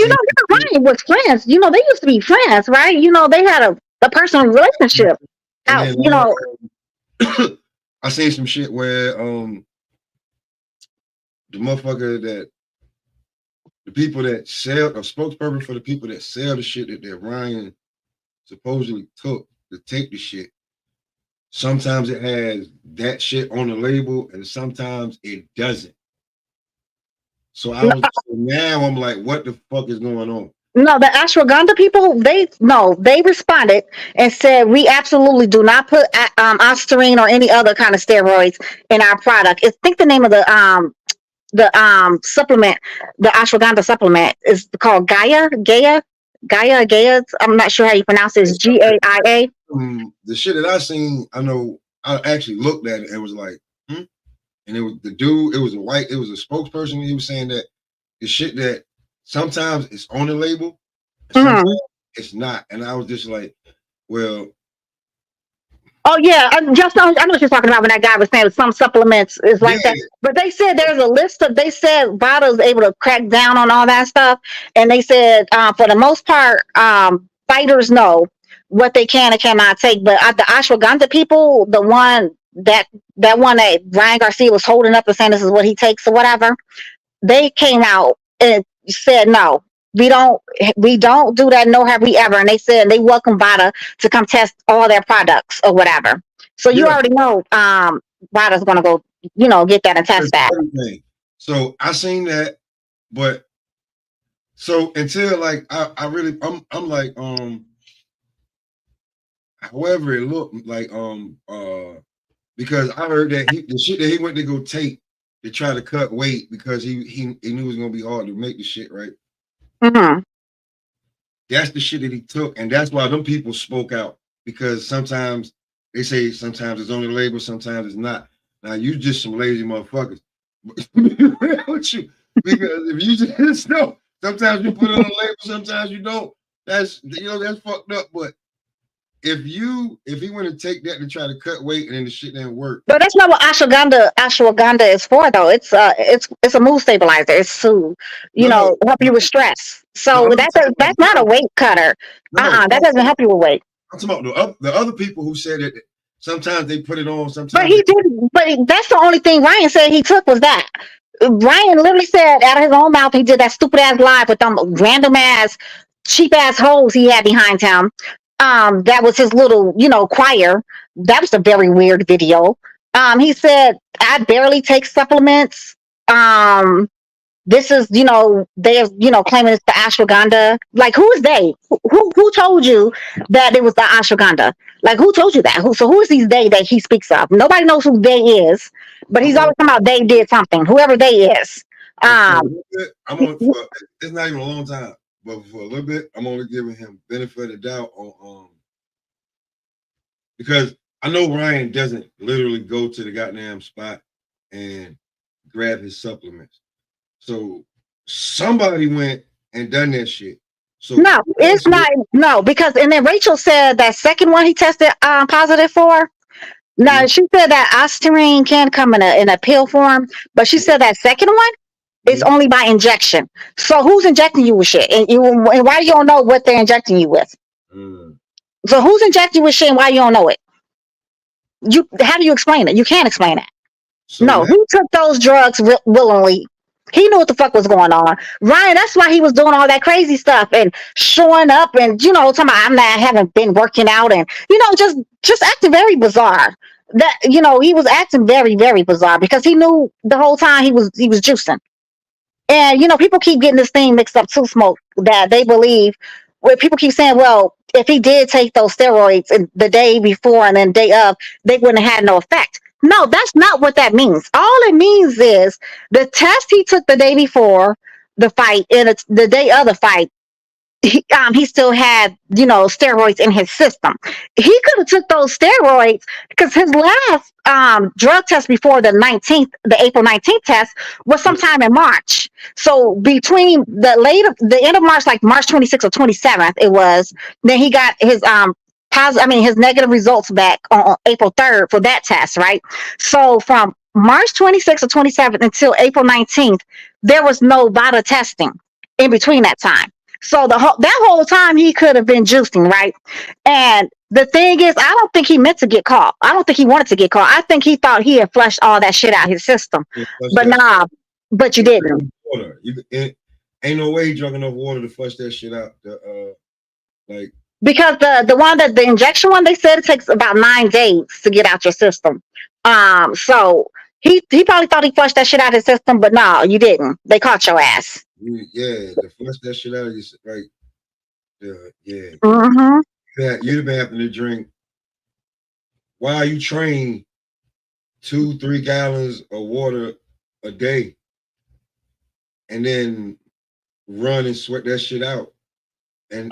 Ryan was friends. They used to be friends, right? They had a personal relationship. And then, I seen some shit where the motherfucker the people that sell a spokesperson for the people that sell the shit that Ryan supposedly took to take the shit. Sometimes it has that shit on the label, and sometimes it doesn't. So now I'm like, what the fuck is going on? No, the ashwagandha people, they responded and said, we absolutely do not put Ostarine or any other kind of steroids in our product. I think the name of the supplement, the ashwagandha supplement, is called Gaia. I'm not sure how you pronounce it. It's GAIA. The shit that I seen, I know I actually looked at it and was like, and it was the dude, it was a spokesperson. He was saying that the shit that sometimes it's on the label, sometimes it's not. And I was just like, well. Oh yeah, I know what you're talking about when that guy was saying some supplements is like that. But they said there's a list of. They said Vada's able to crack down on all that stuff, and they said for the most part, fighters know what they can and cannot take. But the ashwagandha people, the one that Ryan Garcia was holding up and saying this is what he takes or whatever, they came out and said no. We don't do that, nor have we ever. And they said they welcome Vada to come test all their products or whatever. So you already know Vada's gonna go, get that and test that. So I seen that, but so until like I really I'm like however it looked like because I heard that the shit that he went to go take to try to cut weight because he knew it was gonna be hard to make the shit, right? That's the shit that he took, and that's why them people spoke out, because sometimes they say sometimes it's on the label, sometimes it's not. Now you just some lazy motherfuckers. With you, because if you just know, sometimes you put it on the label, sometimes you don't. That's fucked up. But if he went to take that to try to cut weight and then the shit didn't work. But that's not what ashwagandha is for, though. It's a mood stabilizer. It's to help you with stress. So that's not a weight cutter. That doesn't help you with weight. I'm talking about the other people who said that sometimes they put it on, sometimes. But he didn't. But that's the only thing Ryan said he took was that. Ryan literally said out of his own mouth he did that stupid ass live with them random ass cheap ass hoes he had behind him. That was his little, choir. That was a very weird video. He said, I barely take supplements. This is, they're, claiming it's the ashwagandha. Like, who is they? Who told you that it was the ashwagandha? Like, who told you that? Who is these they that he speaks of? Nobody knows who they is, but he's always talking about they did something, whoever they is. It's not even a long time. But for a little bit, I'm only giving him benefit of the doubt on because I know Ryan doesn't literally go to the goddamn spot and grab his supplements. So somebody went and done that shit. So no, it's not. No, because and then Rachel said that second one he tested positive for. No, she said that Ostarine can come in a pill form, but she said that second one. It's only by injection. So who's injecting you with shit? And why you don't know what they're injecting you with? So who's injecting you with shit and why you don't know it? How do you explain it? You can't explain it. So he took those drugs willingly. He knew what the fuck was going on. Ryan, that's why he was doing all that crazy stuff and showing up and, talking about I haven't been working out and, just acting very bizarre. That, he was acting very, very bizarre because he knew the whole time he was juicing. And, people keep getting this thing mixed up too, Smoke, that they believe, where people keep saying, well, if he did take those steroids the day before and then day of, they wouldn't have had no effect. No, that's not what that means. All it means is the test he took the day before the fight and the day of the fight he still had, steroids in his system. He could have took those steroids because his last drug test before the April 19th test was sometime in March. So between the end of March, like March 26th or 27th, it was, then he got his his negative results back on April 3rd for that test, right? So from March 26th or 27th until April 19th, there was no VADA testing in between that time. So that whole time he could have been juicing, right? And the thing is, I don't think he meant to get caught. I don't think he wanted to get caught. I think he thought he had flushed all that shit out his system. But nah, but you didn't. Water. Ain't no way he drunk enough water to flush that shit out. Because the injection one, they said it takes about 9 days to get out your system. So he probably thought he flushed that shit out of his system, but no, you didn't. They caught your ass. Yeah, to flush that shit out of your, like, yeah. Mm-hmm. You'd have been having to drink while you train 2-3 gallons of water a day, and then run and sweat that shit out, and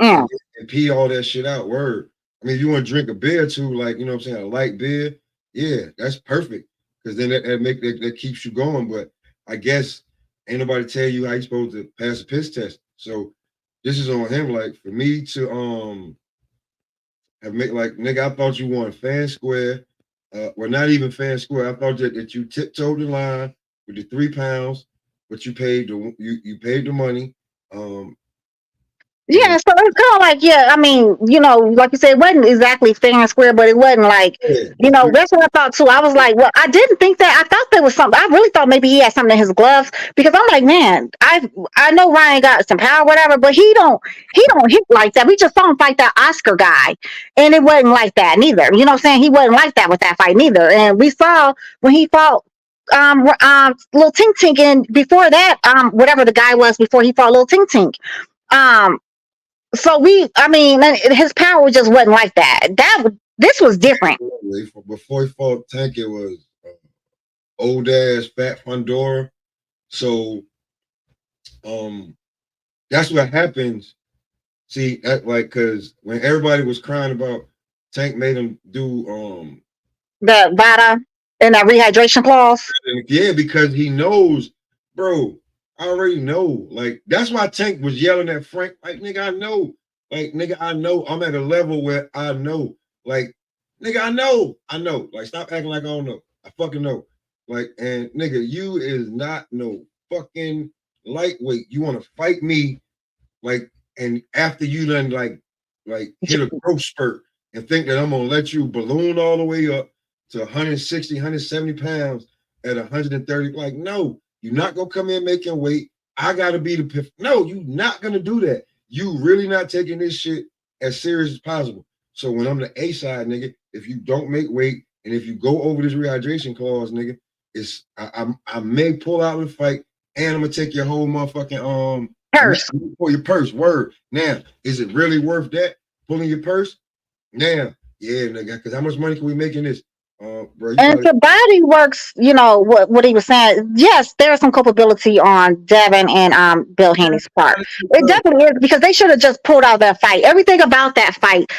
pee all that shit out. Word. I mean, if you want to drink a beer too, like, you know what I'm saying, a light beer, yeah, that's perfect, because then that keeps you going. But I guess ain't nobody tell you how you supposed to pass a piss test. So this is on him. Like, for me to have made, like, nigga, I thought you won fan square. Well, not even fan square. I thought that you tiptoed the line with the 3 pounds, but you paid the money. Yeah, so it's kind of like, yeah, I mean, like you said, it wasn't exactly fair and square, but it wasn't like, that's what I thought too. I was like, well, I didn't think that. I thought there was something. I really thought maybe he had something in his gloves, because I'm like, man, I know Ryan got some power, whatever, but he don't hit like that. We just saw him fight that Oscar guy, and it wasn't like that neither. You know what I'm saying? He wasn't like that with that fight neither. And we saw when he fought Lil Tink Tink, and before that, whatever the guy was before he fought Lil Tink Tink. So his power just wasn't like that. This was different. Before he fought Tank, it was old ass Fat Fundora. So that's what happens. See, because when everybody was crying about Tank made him do the VADA and that rehydration clause. Yeah, because he knows, bro. I already know. Like, that's why Tank was yelling at Frank. Like, nigga, I know. Like, nigga, I know. I'm at a level where I know. Like, nigga, I know. Like, stop acting like I don't know. I fucking know. Like, and nigga, you is not no fucking lightweight. You want to fight me, like, and after you done like hit a growth spurt and think that I'm gonna let you balloon all the way up to 160, 170 pounds at 130. Like, no. You're not gonna come in making weight. I gotta be no, you're not gonna do that. You really not taking this shit as serious as possible. So when I'm the A side, nigga, if you don't make weight and if you go over this rehydration clause, nigga, I may pull out the fight, and I'm gonna take your whole motherfucking purse. For your purse. Word. Now, is it really worth that? Pulling your purse? Now, yeah, nigga, because how much money can we make in this? Bro, and the body works, what he was saying. Yes, there is some culpability on Devin and Bill Haney's part. It definitely is, because they should have just pulled out that fight. Everything about that fight,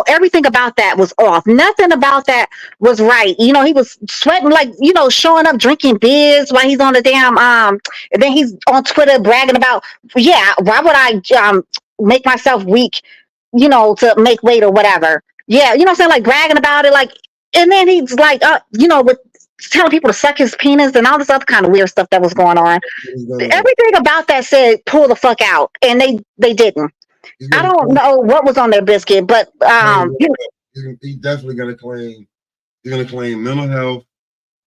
everything about that was off. Nothing about that was right. He was sweating, like, showing up drinking beers while he's on the damn and then he's on Twitter bragging about, yeah, why would I make myself weak, to make weight or whatever. Yeah, you know what I'm saying? Like, bragging about it, like, and then he's like, with telling people to suck his penis and all this other kind of weird stuff that was going on. Everything about that said, pull the fuck out, and they didn't. I don't know what was on their biscuit, but he's definitely gonna claim. He's gonna claim mental health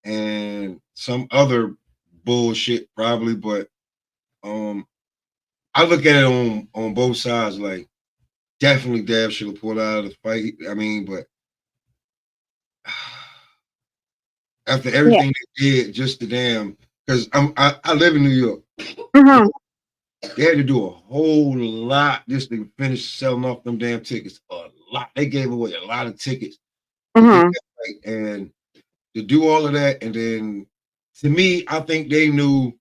and some other bullshit, probably. But I look at it on both sides. Like, definitely Dev should have pulled out of the fight. I mean, but after everything they did, just the damn, because I live in New York. Mm-hmm. They had to do a whole lot just to finish selling off them damn tickets. A lot. They gave away a lot of tickets. Mm-hmm. And to do all of that, and then, to me, I think they knew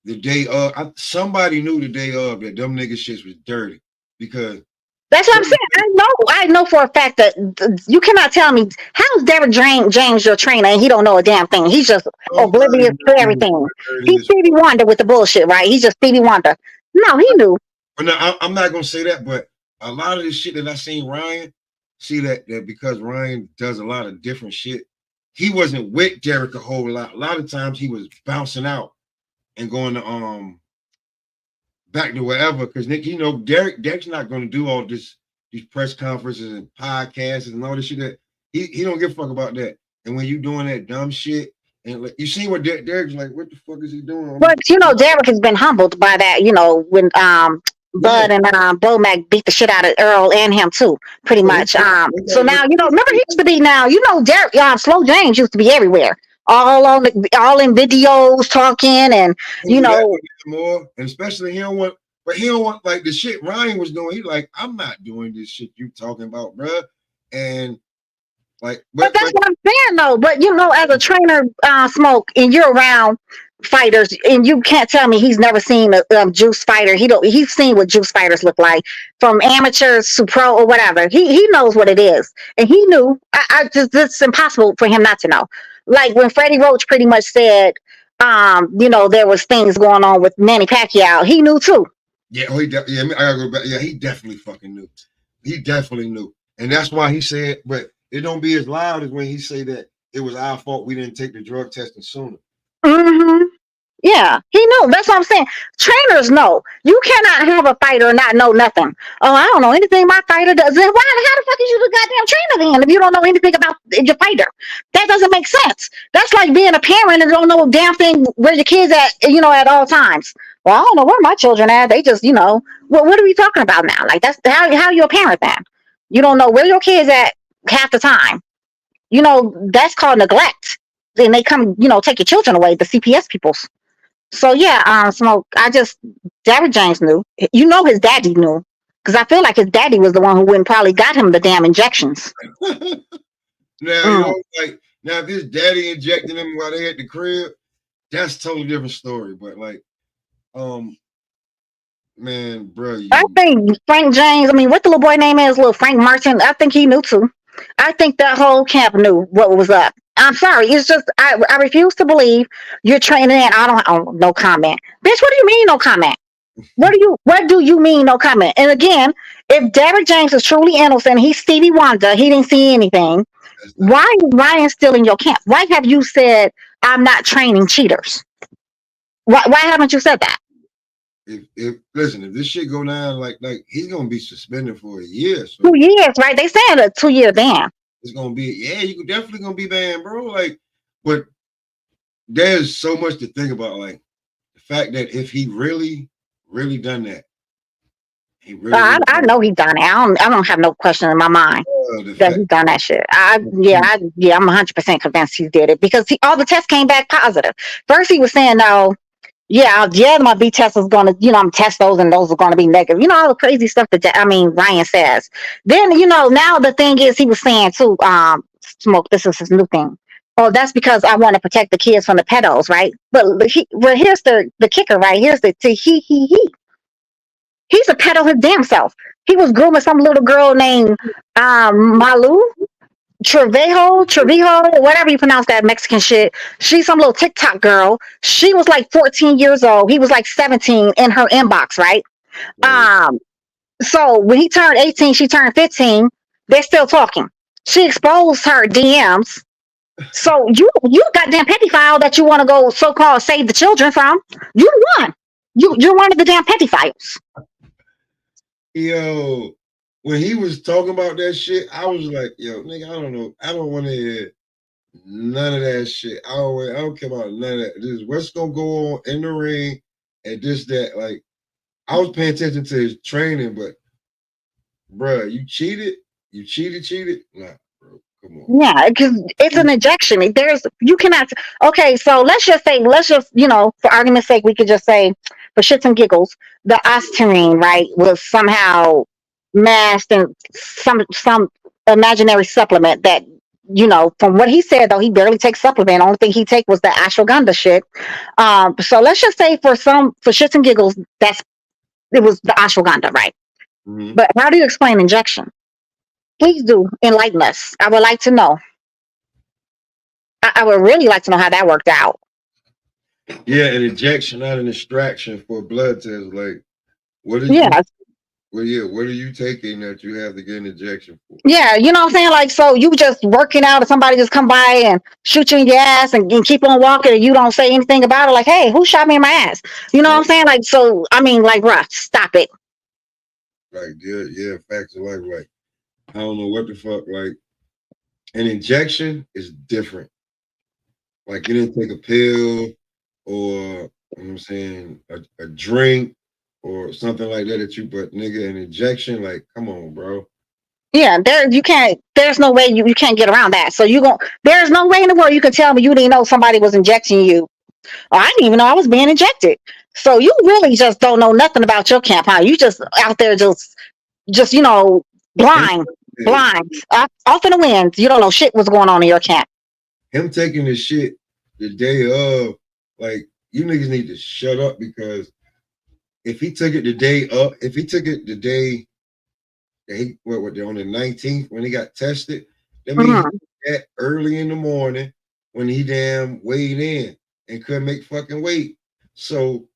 the day of, somebody knew the day of that them niggas shits was dirty because that's what I'm saying. I know for a fact that you cannot tell me how's Derek James your trainer and he don't know a damn thing. He's just oblivious to everything. He's Stevie Wonder with the bullshit, right? He's just Stevie Wonder. No, he knew. But no, I'm not gonna say that, but a lot of the shit that I seen Ryan, see that because Ryan does a lot of different shit. He wasn't with Derek a whole lot. A lot of times he was bouncing out and going to back to wherever, because Nick, you know, Derek's not gonna do all these press conferences and podcasts and all this shit that he don't give a fuck about that. And when you doing that dumb shit, and like, you see what Derek's like, what the fuck is he doing? But you know, Derek has been humbled by that, you know, when Bud and Bo Mac beat the shit out of Earl and him too, pretty much. So now, you know, remember he used to be Derek Slow James used to be everywhere. All in videos talking and you know more, and especially he don't want like the shit Ryan was doing. He like, I'm not doing this shit you talking about, bruh. And like, but that's what I'm saying though. But you know, as a trainer, Smoke, and you're around fighters, and you can't tell me he's never seen a juice fighter. He's seen what juice fighters look like, from amateurs to pro or whatever. He knows what it is, and he knew. I just, it's impossible for him not to know. Like when Freddie Roach pretty much said, you know, there was things going on with Manny Pacquiao. He knew too. Yeah, I gotta go back. Yeah, he definitely fucking knew. He definitely knew, and that's why he said, but it don't be as loud as when he say that it was our fault we didn't take the drug testing sooner. Mm-hmm. Yeah, he knew. That's what I'm saying. Trainers know. You cannot have a fighter and not know nothing. Oh, I don't know anything my fighter does. Then how the fuck is you the goddamn trainer then if you don't know anything about your fighter? That doesn't make sense. That's like being a parent and don't know a damn thing where your kids at, you know, at all times. Well, I don't know where my children at. They just, you know, what are we talking about now? Like that's how you a parent then? You don't know where your kids at half the time. You know, that's called neglect. Then they come, you know, take your children away, the CPS peoples. So yeah, Smoke. Derek James knew. You know, his daddy knew, because I feel like his daddy was the one who went and probably got him the damn injections. Now you know, like now if his daddy injecting him while they at the crib, that's a totally different story. But like, man, bro, I think Frank James. I mean, what the little boy name is, little Frank Martin. I think he knew too. I think that whole camp knew what was up. I'm sorry. It's just I refuse to believe you're training and no comment. Bitch, what do you mean no comment? What do you mean no comment? And again, if Derek James is truly innocent, he's Stevie Wonder, he didn't see anything. Why is Ryan still in your camp? Why have you said I'm not training cheaters? Why haven't you said that? If this shit go down, like he's gonna be suspended for a year. So 2 years, right? They said a 2-year ban. It's gonna be, you definitely gonna be banned, bro. Like, but there's so much to think about. Like the fact that if he really done that, I know he done it. I don't have no question in my mind that he done that shit. I'm 100% convinced he did it because all the tests came back positive. First he was saying no. Yeah, my B test is gonna, you know, I'm test those and those are gonna be negative. You know, all the crazy stuff that Ryan says. Then, you know, now the thing is he was saying too, Smoke, this is his new thing. Oh, that's because I want to protect the kids from the pedos, right? But here's the kicker, right? Here's he. He's a pedo his damn self. He was grooming some little girl named Malu. Trevijo, whatever you pronounce that Mexican shit. She's some little TikTok girl. She was like 14 years old. He was like 17 in her inbox, right? So when he turned 18, she turned 15. They're still talking. She exposed her DMs. So you goddamn pedophile that you want to go so-called save the children from. You won. You're one of the damn pedophiles. Yo, when he was talking about that shit, I was like, yo, nigga, I don't know. I don't want to hear none of that shit. I don't care about none of that. This is what's going to go on in the ring and this, that. Like, I was paying attention to his training, but, bruh, you cheated? You cheated? Nah, bro, come on. Yeah, because it's an injection. You cannot. Okay, so let's just, you know, for argument's sake, we could just say, for shits and giggles, the Ostarine, right, was somehow masked in some imaginary supplement that from what he said, though, he barely takes supplement. The only thing he take was the ashwagandha shit. So let's just say for shits and giggles, it was the ashwagandha, right? Mhm. But how do you explain injection? Please do enlighten us. I would like to know. I would really like to know how that worked out. Yeah, an injection, not an extraction for a blood test. Like, what is Yeah. what are you taking that you have to get an injection for? Yeah, you know what I'm saying? Like, so you just working out and somebody just come by and shoot you in your ass and keep on walking and you don't say anything about it. Like, hey, who shot me in my ass? You know what I'm saying? Like, so, I mean, like, bruh, stop it. Like, yeah, facts of life. Like, I don't know what the fuck. Like, an injection is different. Like, you didn't take a pill or, you know what I'm saying, a drink or something like that but nigga, an injection, like, come on, bro. Yeah, there's no way you can't get around that. So there's no way in the world you can tell me you didn't know somebody was injecting you. Or I didn't even know I was being injected. So you really just don't know nothing about your camp, huh? You just out there just blind off in the wind. You don't know shit what's going on in your camp. Him taking the shit the day of, like, you niggas need to shut up, because if he took it the day up, if he took it the day that on the 19th when he got tested, that means that early in the morning when he damn weighed in and couldn't make fucking weight. So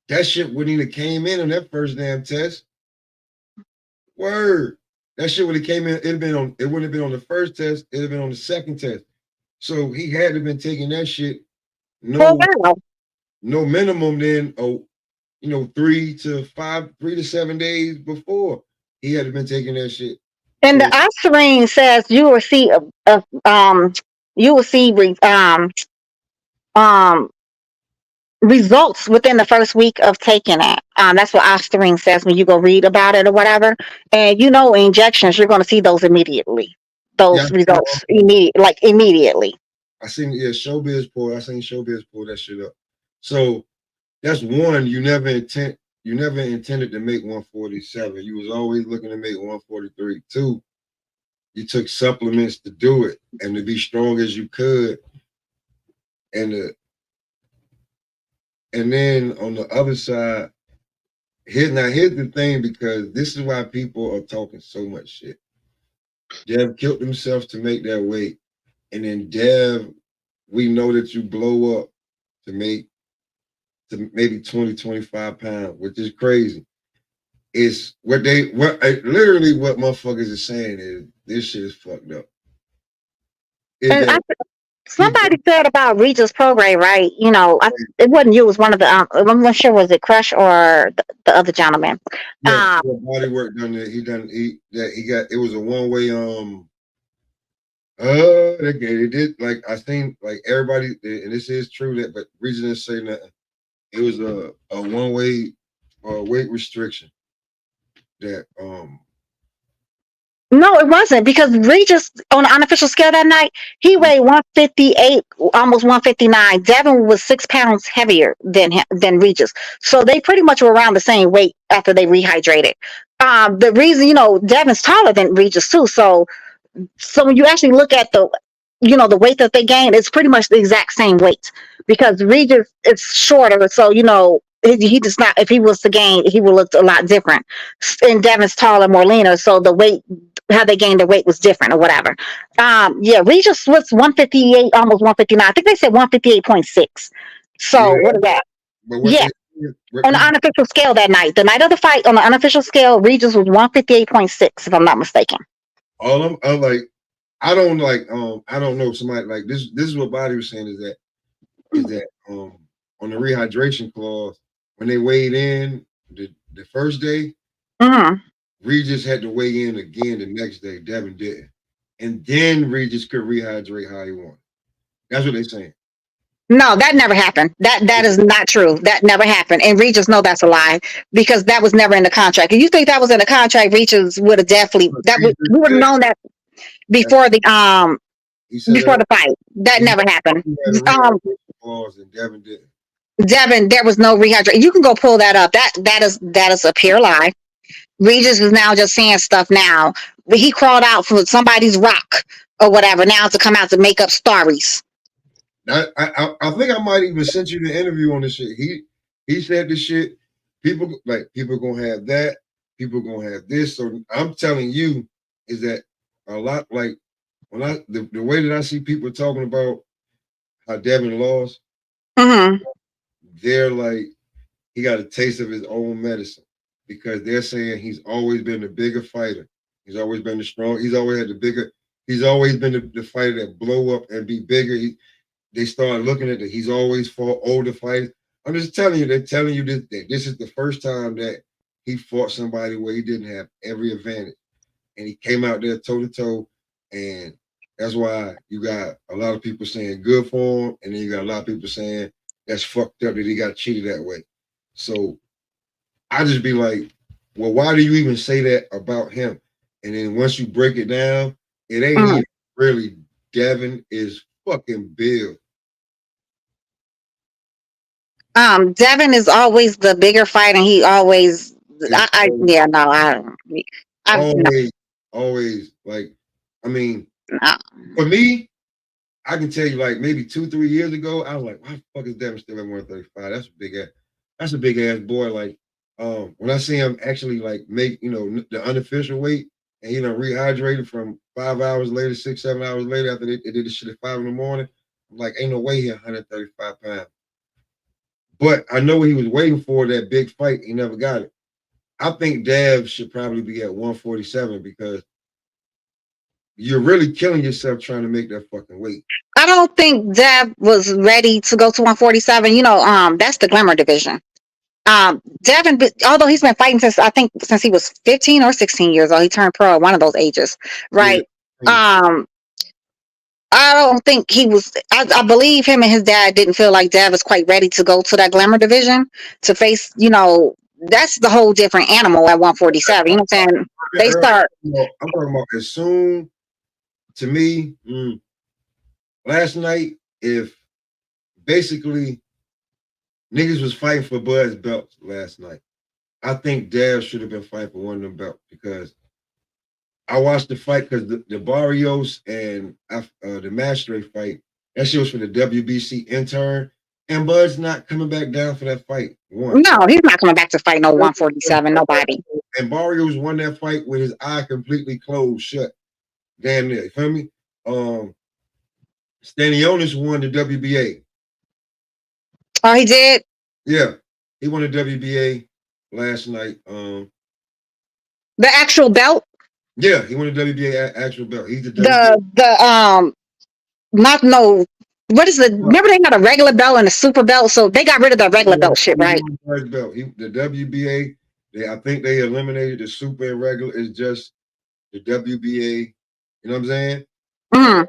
that shit wouldn't even came in on that first damn test. Word. That shit would have came in, it wouldn't have been on the first test, it'd have been on the second test. So he had to have been taking that shit no minimum than 3 to 7 days before. He had to have been taking that shit. And the Ostarine says you will see results within the first week of taking it. That's what Ostarine says when you go read about it or whatever. And injections, you're going to see those immediately. Those results immediately. I seen Showbiz pull that shit up. So that's one, you never intended to make 147. You was always looking to make 143. Two, you took supplements to do it and to be strong as you could. And then on the other side, here's the thing, because this is why people are talking so much shit. Dev killed himself to make that weight. And then Dev, we know that you blow up to maybe 20, 25 pounds, which is crazy. It's literally what motherfuckers are saying is this shit is fucked up. Somebody said about Regis Prograde, right? It wasn't you, it was one of the I'm not sure, was it Crush or the other gentleman? Yeah, body work done that he got, it was a one-way they did, like, I think, like, everybody, and this is true, that, but Regis didn't say nothing. It was a one-way weight restriction that No, it wasn't, because Regis on the unofficial scale that night, he weighed 158, almost 159. Devin was 6 pounds heavier than Regis, so they pretty much were around the same weight after they rehydrated. The reason, Devin's taller than Regis too, so when you actually look at the weight that they gained, it's pretty much the exact same weight, because Regis is shorter, so he does not. If he was to gain, he would look a lot different. And Devin's taller, more leaner, so the weight, how they gained their weight was different or whatever. Regis was 158, almost 159. I think they said 158.6. So what is that? On the unofficial scale that night, the night of the fight, on the unofficial scale, Regis was 158.6, if I'm not mistaken. I'm like, I don't know, somebody like this is what Body was saying, is that on the rehydration clause, when they weighed in the first day, Regis had to weigh in again the next day. Devin didn't. And then Regis could rehydrate how he wanted. That's what they're saying. No, that never happened. That is not true. That never happened. And Regis know that's a lie, because that was never in the contract. If you think that was in the contract, Regis would have definitely, we would have known that before the fight. That never happened. Devin, there was no rehydration. You can go pull that up. That is a pure lie. Regis is now just saying stuff now. He crawled out from somebody's rock or whatever now to come out to make up stories. I think I might even sent you the interview on this shit. He said this shit. People gonna have that. People gonna have this. So I'm telling you, is that a lot like when the way that I see people talking about how Devin lost, they're like he got a taste of his own medicine because they're saying he's always been the bigger fighter. He's always been the strong. He's always had the bigger. He's always been the fighter that blow up and be bigger. They start looking at it. He's always fought older fighters. I'm just telling you, they're telling you that this is the first time that he fought somebody where he didn't have every advantage. And he came out there toe to toe. And that's why you got a lot of people saying good for him. And then you got a lot of people saying that's fucked up that he got cheated that way. So I just be like, well, why do you even say that about him? And then once you break it down, it ain't even really Devin is fucking Bill. Devin is always the bigger fighter, and he always always like, I mean, for me, I can tell you like maybe 2-3 years ago, I was like, why the fuck is Devin still at 135? That's a big ass boy. Like, when I see him actually like make, the unofficial weight and he done rehydrated from 5 hours later, 6-7 hours later after they did this shit at 5 in the morning, I'm like, ain't no way he 135 pounds. But I know he was waiting for that big fight. He never got it. I think Dev should probably be at 147 because you're really killing yourself trying to make that fucking weight. I don't think Dev was ready to go to 147. That's the glamour division. Devin, although he's been fighting since he was 15 or 16 years old, he turned pro at one of those ages, right? Yeah. I don't think he was. I believe him and his dad didn't feel like Dev was quite ready to go to that glamour division to face. That's the whole different animal at 147. You know what I'm saying? They start. I'm talking about as soon. To me, last night, if basically niggas was fighting for Bud's belts last night, I think Dev should have been fighting for one of them belts because I watched the fight because the Barrios and the Mastre fight, that shit was for the WBC intern, and Bud's not coming back down for that fight. No, he's not coming back to fight no 147, nobody. And Barrios won that fight with his eye completely closed shut. Damn near, you feel me? Stanionis won the WBA. Oh, he did? Yeah, he won the WBA last night. The actual belt? Yeah, he won the WBA actual belt. He's remember they had a regular belt and a super belt, so they got rid of the regular belt shit, right? The WBA, I think they eliminated the super and regular. It's just the WBA. You know what I'm saying?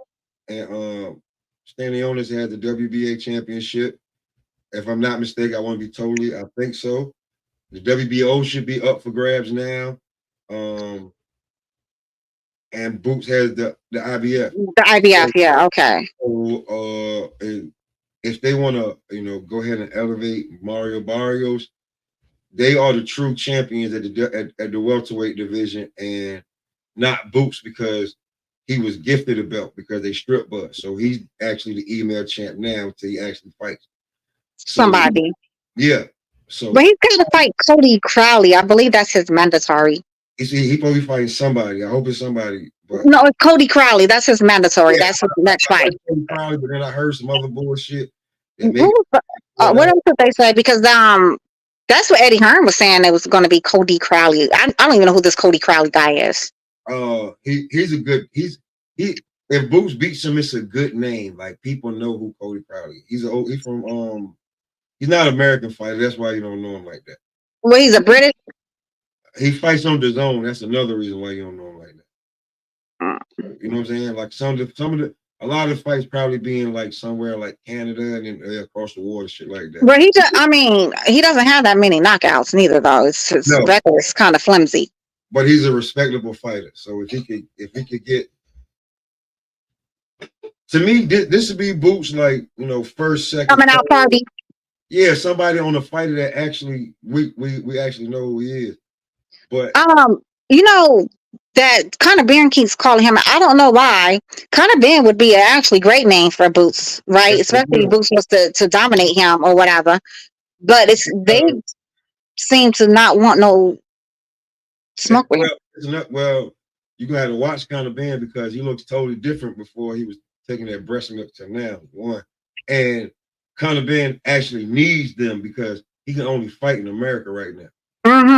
And Stanionis had the WBA championship. If I'm not mistaken, I want to be I think so. The WBO should be up for grabs now. And Boots has the IBF. The IBF, yeah, okay. So, if they want to, go ahead and elevate Mario Barrios, they are the true champions at the welterweight division, and not Boots because he was gifted a belt because they strip Bud. So he's actually the email champ now until he actually fights somebody. Yeah. So, but he's going to fight Cody Crowley. I believe that's his mandatory. He probably fighting somebody. I hope it's somebody. But no, it's Cody Crowley. That's his mandatory. Yeah, that's his next fight. Cody Crowley, but then I heard some other bullshit. What else did they say? Because that's what Eddie Hearn was saying. It was going to be Cody Crowley. I don't even know who this Cody Crowley guy is. He's a good. If Boots beats him, it's a good name. Like people know who Cody Crowley. He's from he's not an American fighter. That's why you don't know him like that. Well, he's a British. He fights on the zone. That's another reason why you don't know him like that. You know what I'm saying? Like a lot of the fights probably being like somewhere like Canada and then across the water, shit like that. But he doesn't have that many knockouts neither, though. His record is kind of flimsy. But he's a respectable fighter. So if he could get, to me, this would be Boots like first, second coming out party. Yeah, somebody on a fighter that actually we actually know who he is. But that Conor Ben keeps calling him. I don't know why. Conor Ben would be an actually great name for Boots, right? Especially if Boots was to dominate him or whatever. But they seem to not want no smoke with him. Well, it's not, well, you gonna have to watch Conor Ben because he looks totally different before he was taking that breast milk to now. One, and Conor Ben actually needs them because he can only fight in America right now.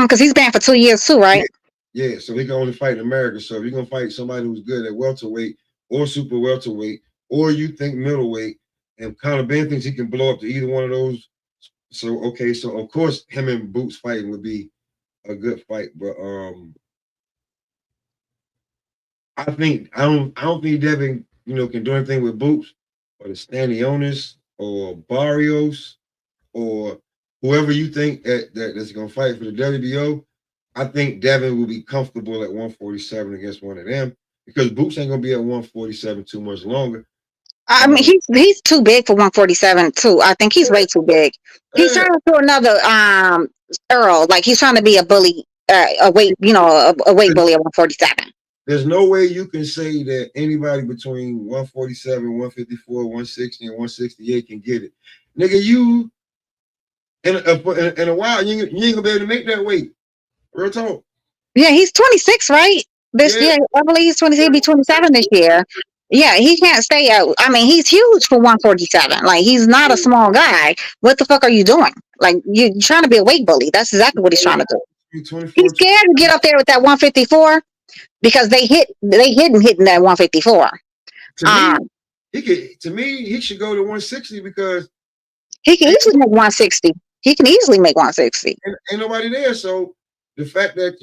Because he's banned for 2 years too, right? Yeah, so he can only fight in America. So if you're gonna fight somebody who's good at welterweight or super welterweight, or you think middleweight, and Conor Ben thinks he can blow up to either one of those. So okay, so of course him and Boots fighting would be a good fight, but I don't think Devin, can do anything with Boots or the Stanionis or Barrios or whoever you think that's gonna fight for the WBO. I think Devin will be comfortable at 147 against one of them because Boots ain't gonna be at 147 too much longer. I mean, he's too big for 147 too. I think he's way too big. He's trying to do another Earl, like he's trying to be a bully, a weight bully at 147. There's no way you can say that anybody between 147, 154, 160, and 168 can get it. Nigga, you in a while, you ain't gonna be able to make that weight. Real talk. Yeah, he's 26, right? This year, I believe he's 26. He'll be 27 this year. Yeah, he can't stay out. I mean, he's huge for 147. Like, he's not a small guy. What the fuck are you doing? Like, you're trying to be a weight bully. That's exactly what he's trying to do. He's scared to get up there with that 154 because they hit him hitting that 154. To me, he should go to 160 because he can easily make 160. He can easily make 160. Ain't nobody there. So the fact that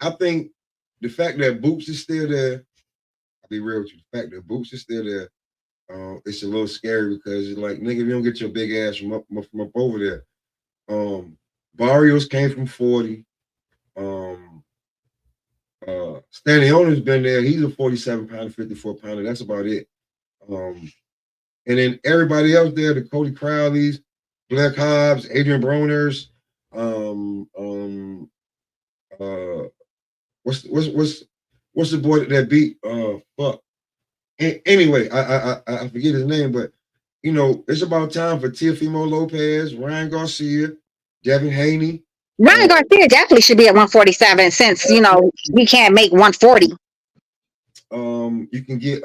I think the fact that Boots is still there. I'll be real with you. The fact that Boots is still there, it's a little scary because it's like, nigga, if you don't get your big ass from up over there. Barrios came from 40. Stanione's been there. He's a 47 pounder, 54 pounder. That's about it. And then everybody else there, the Cody Crowleys, Black Hobbs, Adrian Broners, what's the boy that beat fuck? Anyway, I forget his name, but it's about time for Teofimo Lopez, Ryan Garcia, Devin Haney. Ryan Garcia definitely should be at 147 since we can't make 140. You can get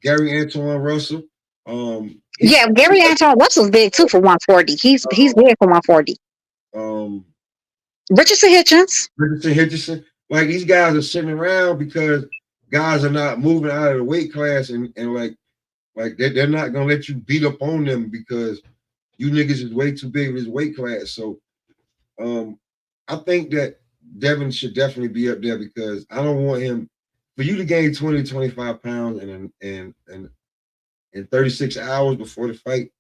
Gary Antoine Russell. Gary Antoine Russell's big too for 140. He's big for 140. Richardson Hitchens. Like, these guys are sitting around because guys are not moving out of the weight class and like they're not gonna let you beat up on them because you niggas is way too big for this weight class. So I think that Devin should definitely be up there because I don't want him for you to gain 20 to 25 pounds in 36 hours before the fight.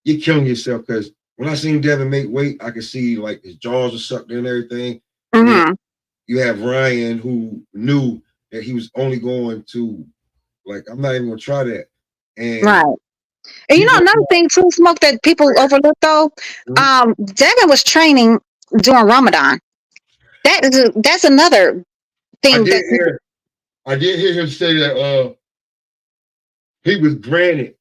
You're killing yourself because when I seen Devin make weight, I could see like his jaws are sucked in and everything. Mm-hmm. You have Ryan who knew that he was only going to, like, I'm not even gonna try that. And right. And another thing too, Smoke, that people overlook though, Devin was training during Ramadan. That's another thing. I did hear him say that he was granted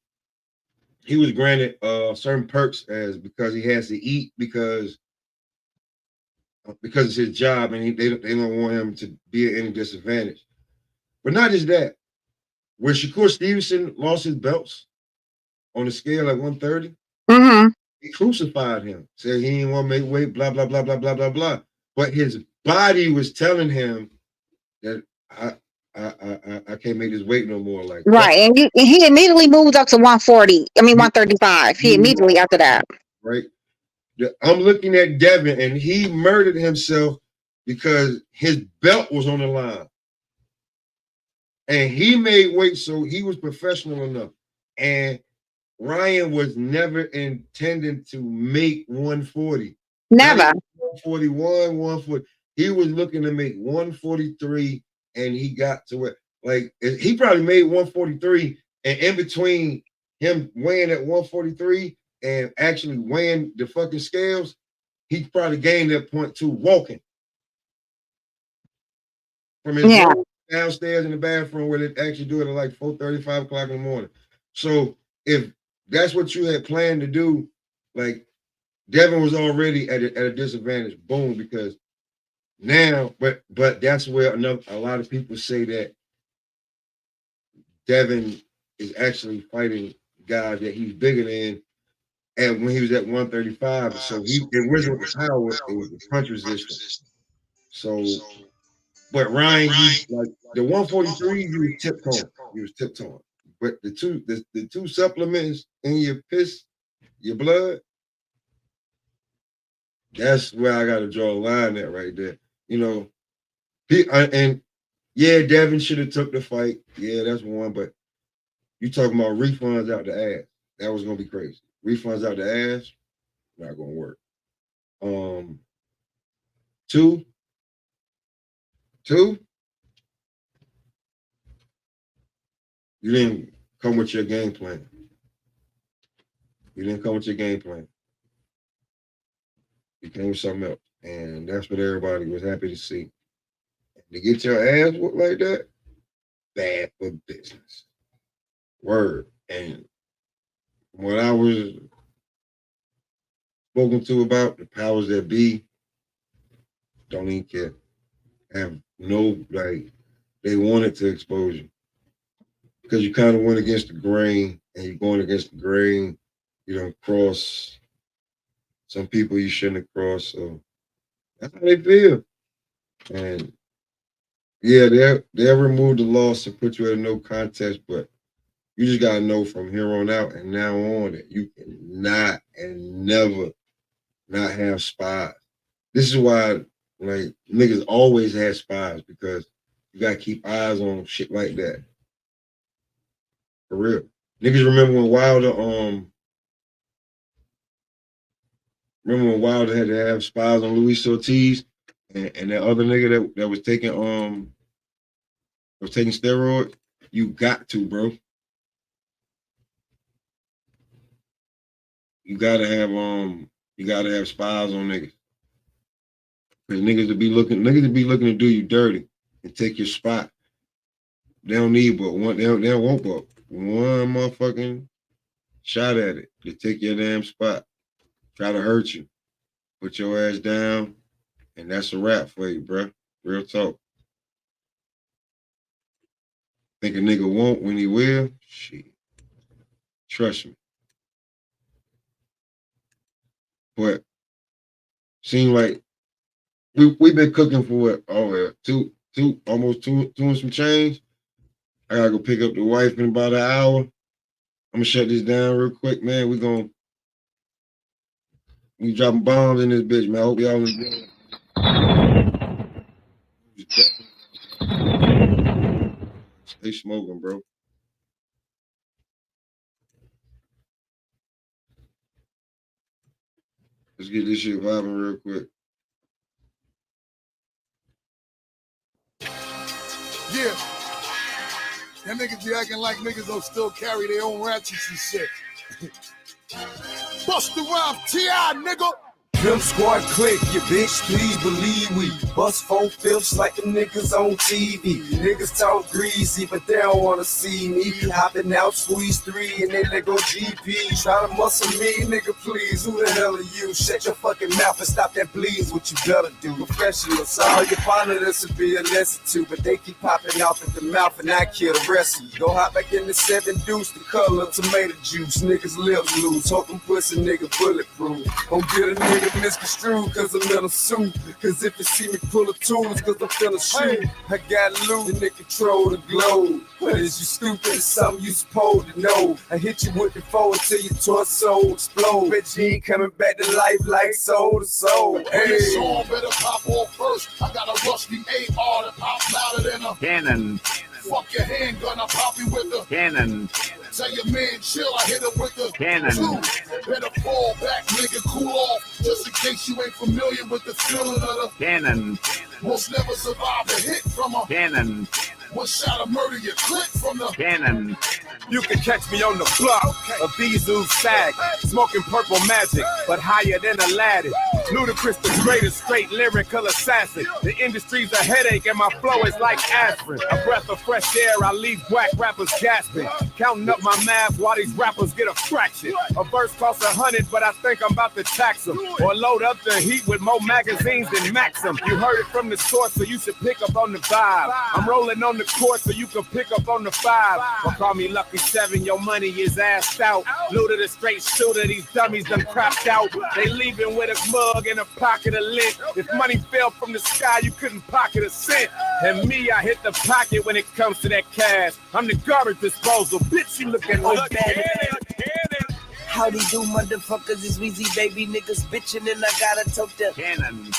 certain perks because he has to eat because it's his job and they don't want him to be at any disadvantage. But not just that. When Shakur Stevenson lost his belts on the scale at 130, he crucified him. Said he didn't want to make weight, blah, blah, blah, blah, blah, blah, blah. But his body was telling him that I can't make this weight no more. Like, right. And he immediately moved up to 135. He immediately after that. Right. I'm looking at Devin and he murdered himself because his belt was on the line. And he made weight, so he was professional enough. And Ryan was never intending to make 140. Never. 141, 140. He was looking to make 143, and he got to it. Like, he probably made 143, and in between him weighing at 143 and actually weighing the fucking scales, he probably gained that point too walking. from his room downstairs in the bathroom where they actually do it at like 4:30, 5 o'clock in the morning. So if that's what you had planned to do, like Devin was already at a disadvantage. Boom, because now, but that's where a lot of people say that Devin is actually fighting guys that he's bigger than. And when he was at 135, so it wasn't the power, it was the punch resistance. So, but Ryan, like the 143, you was tiptoeing. But the two supplements in your piss, your blood, that's where I got to draw a line at right there. You know, and yeah, Devin should have took the fight. Yeah, that's one. But you talking about refunds out the ass? That was gonna be crazy. Refunds out the ass, not gonna work. Two, you didn't come with your game plan. You came with something else. And that's what everybody was happy to see. To get your ass whooped like that, bad for business. Word. And what I was spoken to about the powers that be, don't even care. Have no, like, they wanted to expose you. Because you kind of went against the grain, and you're going against the grain, you don't cross some people you shouldn't have crossed. So that's how they feel. And yeah, they'll remove the loss and put you at a no contest, but you just gotta know from here on out and now on that you cannot and never not have spies. This is why, like, niggas always had spies, because you gotta keep eyes on shit like that. For real. Niggas remember when Wilder had to have spies on Luis Ortiz and that other nigga that was taking steroids? You got to, bro. You gotta have spies on niggas. Because niggas will be looking to do you dirty and take your spot. They don't need but one, they don't want but one motherfucking shot at it to take your damn spot. Try to hurt you. Put your ass down, and that's a wrap for you, bro. Real talk. Think a nigga won't when he will? Shit. Trust me. But seem like we've been cooking for what? Oh yeah, almost two and some change. I gotta go pick up the wife in about an hour. I'm gonna shut this down real quick, man. We dropping bombs in this bitch, man. I hope y'all enjoy. Stay smoking, bro. Let's get this shit vibing real quick. Yeah. Them niggas be acting like niggas don't still carry their own ratchets and shit. Bust around T.I., nigga. Pimp Squad click, you bitch, please believe we bust 4/5 like the niggas on TV. Niggas talk greasy, but they don't wanna see me hopping out, squeeze 3, and then they go GP. Try to muscle me, nigga, please. Who the hell are you? Shut your fucking mouth and stop that bleeds. What you better do? Professional, sorry, your partner, this would be a lesson too, but they keep popping off at the mouth and I kill the rest of you. Go hop back in the 7 deuce, the color of tomato juice. Niggas lips loose, hope them pussy nigga bulletproof. Don't get a nigga misconstrued cause I'm in a suit. Cause if you see me pull a tool, it's cause I'm finna shoot. I got loot and they control the globe. But is you stupid? It's something you supposed to know. I hit you with the foe until your torso explode. Bet you ain't coming back to life like soul to soul. Hey, this song better pop off first. I got a rusty AR that pops louder than a cannon. Fuck your handgun, I pop you with the cannon. Tell your man chill, I hit him with the cannon. 2. Better fall back, nigga, cool off. Just in case you ain't familiar with the feeling of the cannon. Most never survive a hit from a cannon. One shot of murder, you click from the cannon. You can catch me on the block, a Bizu sag, smoking purple magic, but higher than Aladdin. Ludacris the greatest, straight lyrical assassin. The industry's a headache and my flow is like aspirin. A breath of fresh air, I leave whack rappers gasping. Counting up my math while these rappers get a fraction. A verse costs 100, but I think I'm about to tax them. Or load up the heat with more magazines than Maxim. You heard it from the source, so you should pick up on the vibe. I'm rolling on the court, so you can pick up on the 5. Or call me Lucky 7, your money is assed out. Luda the straight shooter, these dummies done crapped out. They leaving with a mug and a pocket of lint. If money fell from the sky, you couldn't pocket a cent. And me, I hit the pocket when it comes to that cash. I'm the garbage disposal. Bitch, you looking like Howdy do, motherfuckers, it's Weezy baby niggas bitching and I gotta talk them. Cannon.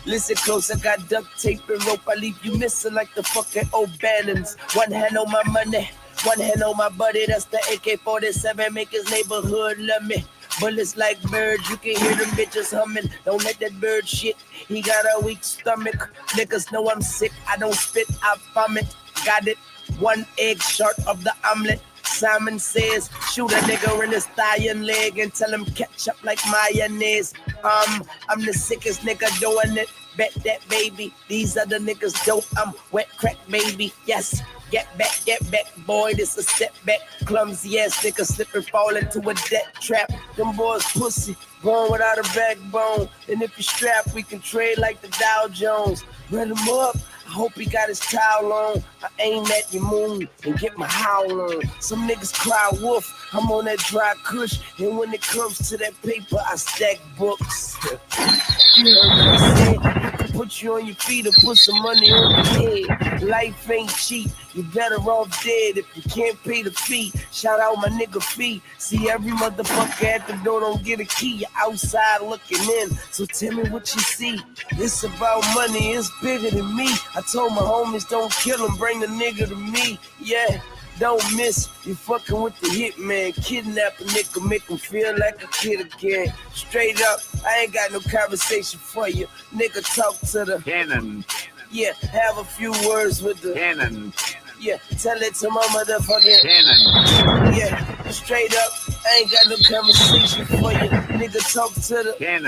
Listen close, I got duct tape and rope. I leave you missing like the fucking O'Bannons. One hand on my money, one hand on my buddy. That's the AK-47, make his neighborhood love me. Bullets like birds, you can hear them bitches humming. Don't let that bird shit, he got a weak stomach. Niggas know I'm sick, I don't spit, I vomit. Got it, 1 egg short of the omelet. Simon says, shoot a nigga in his thigh and leg and tell him catch up like mayonnaise. I'm the sickest nigga doing it. Bet that baby, these other niggas dope. I'm wet crack baby, yes. Get back, boy, this a setback. Clumsy ass nigga slip and fall into a debt trap. Them boys pussy, born without a backbone. And if you strap, we can trade like the Dow Jones. Run him up, I hope he got his towel on. I aim at your moon and get my howl on. Some niggas cry wolf, I'm on that dry kush. And when it comes to that paper, I stack books. You heard what I said? Put you on your feet or put some money on your head. Life ain't cheap, you better off dead if you can't pay the fee. Shout out my nigga Fee. See every motherfucker at the door don't get a key. You're outside looking in, so tell me what you see. It's about money, it's bigger than me. I told my homies don't kill him, bring the nigga to me. Yeah, don't miss, you fucking with the hitman. Kidnap a nigga, make him feel like a kid again. Straight up, I ain't got no conversation for you. Nigga, talk to the Cannon. Yeah, have a few words with the Cannon. Yeah, tell it to my motherfucking Cannon. Yeah, straight up, I ain't got no conversation for you. Nigga, talk to the Cannon.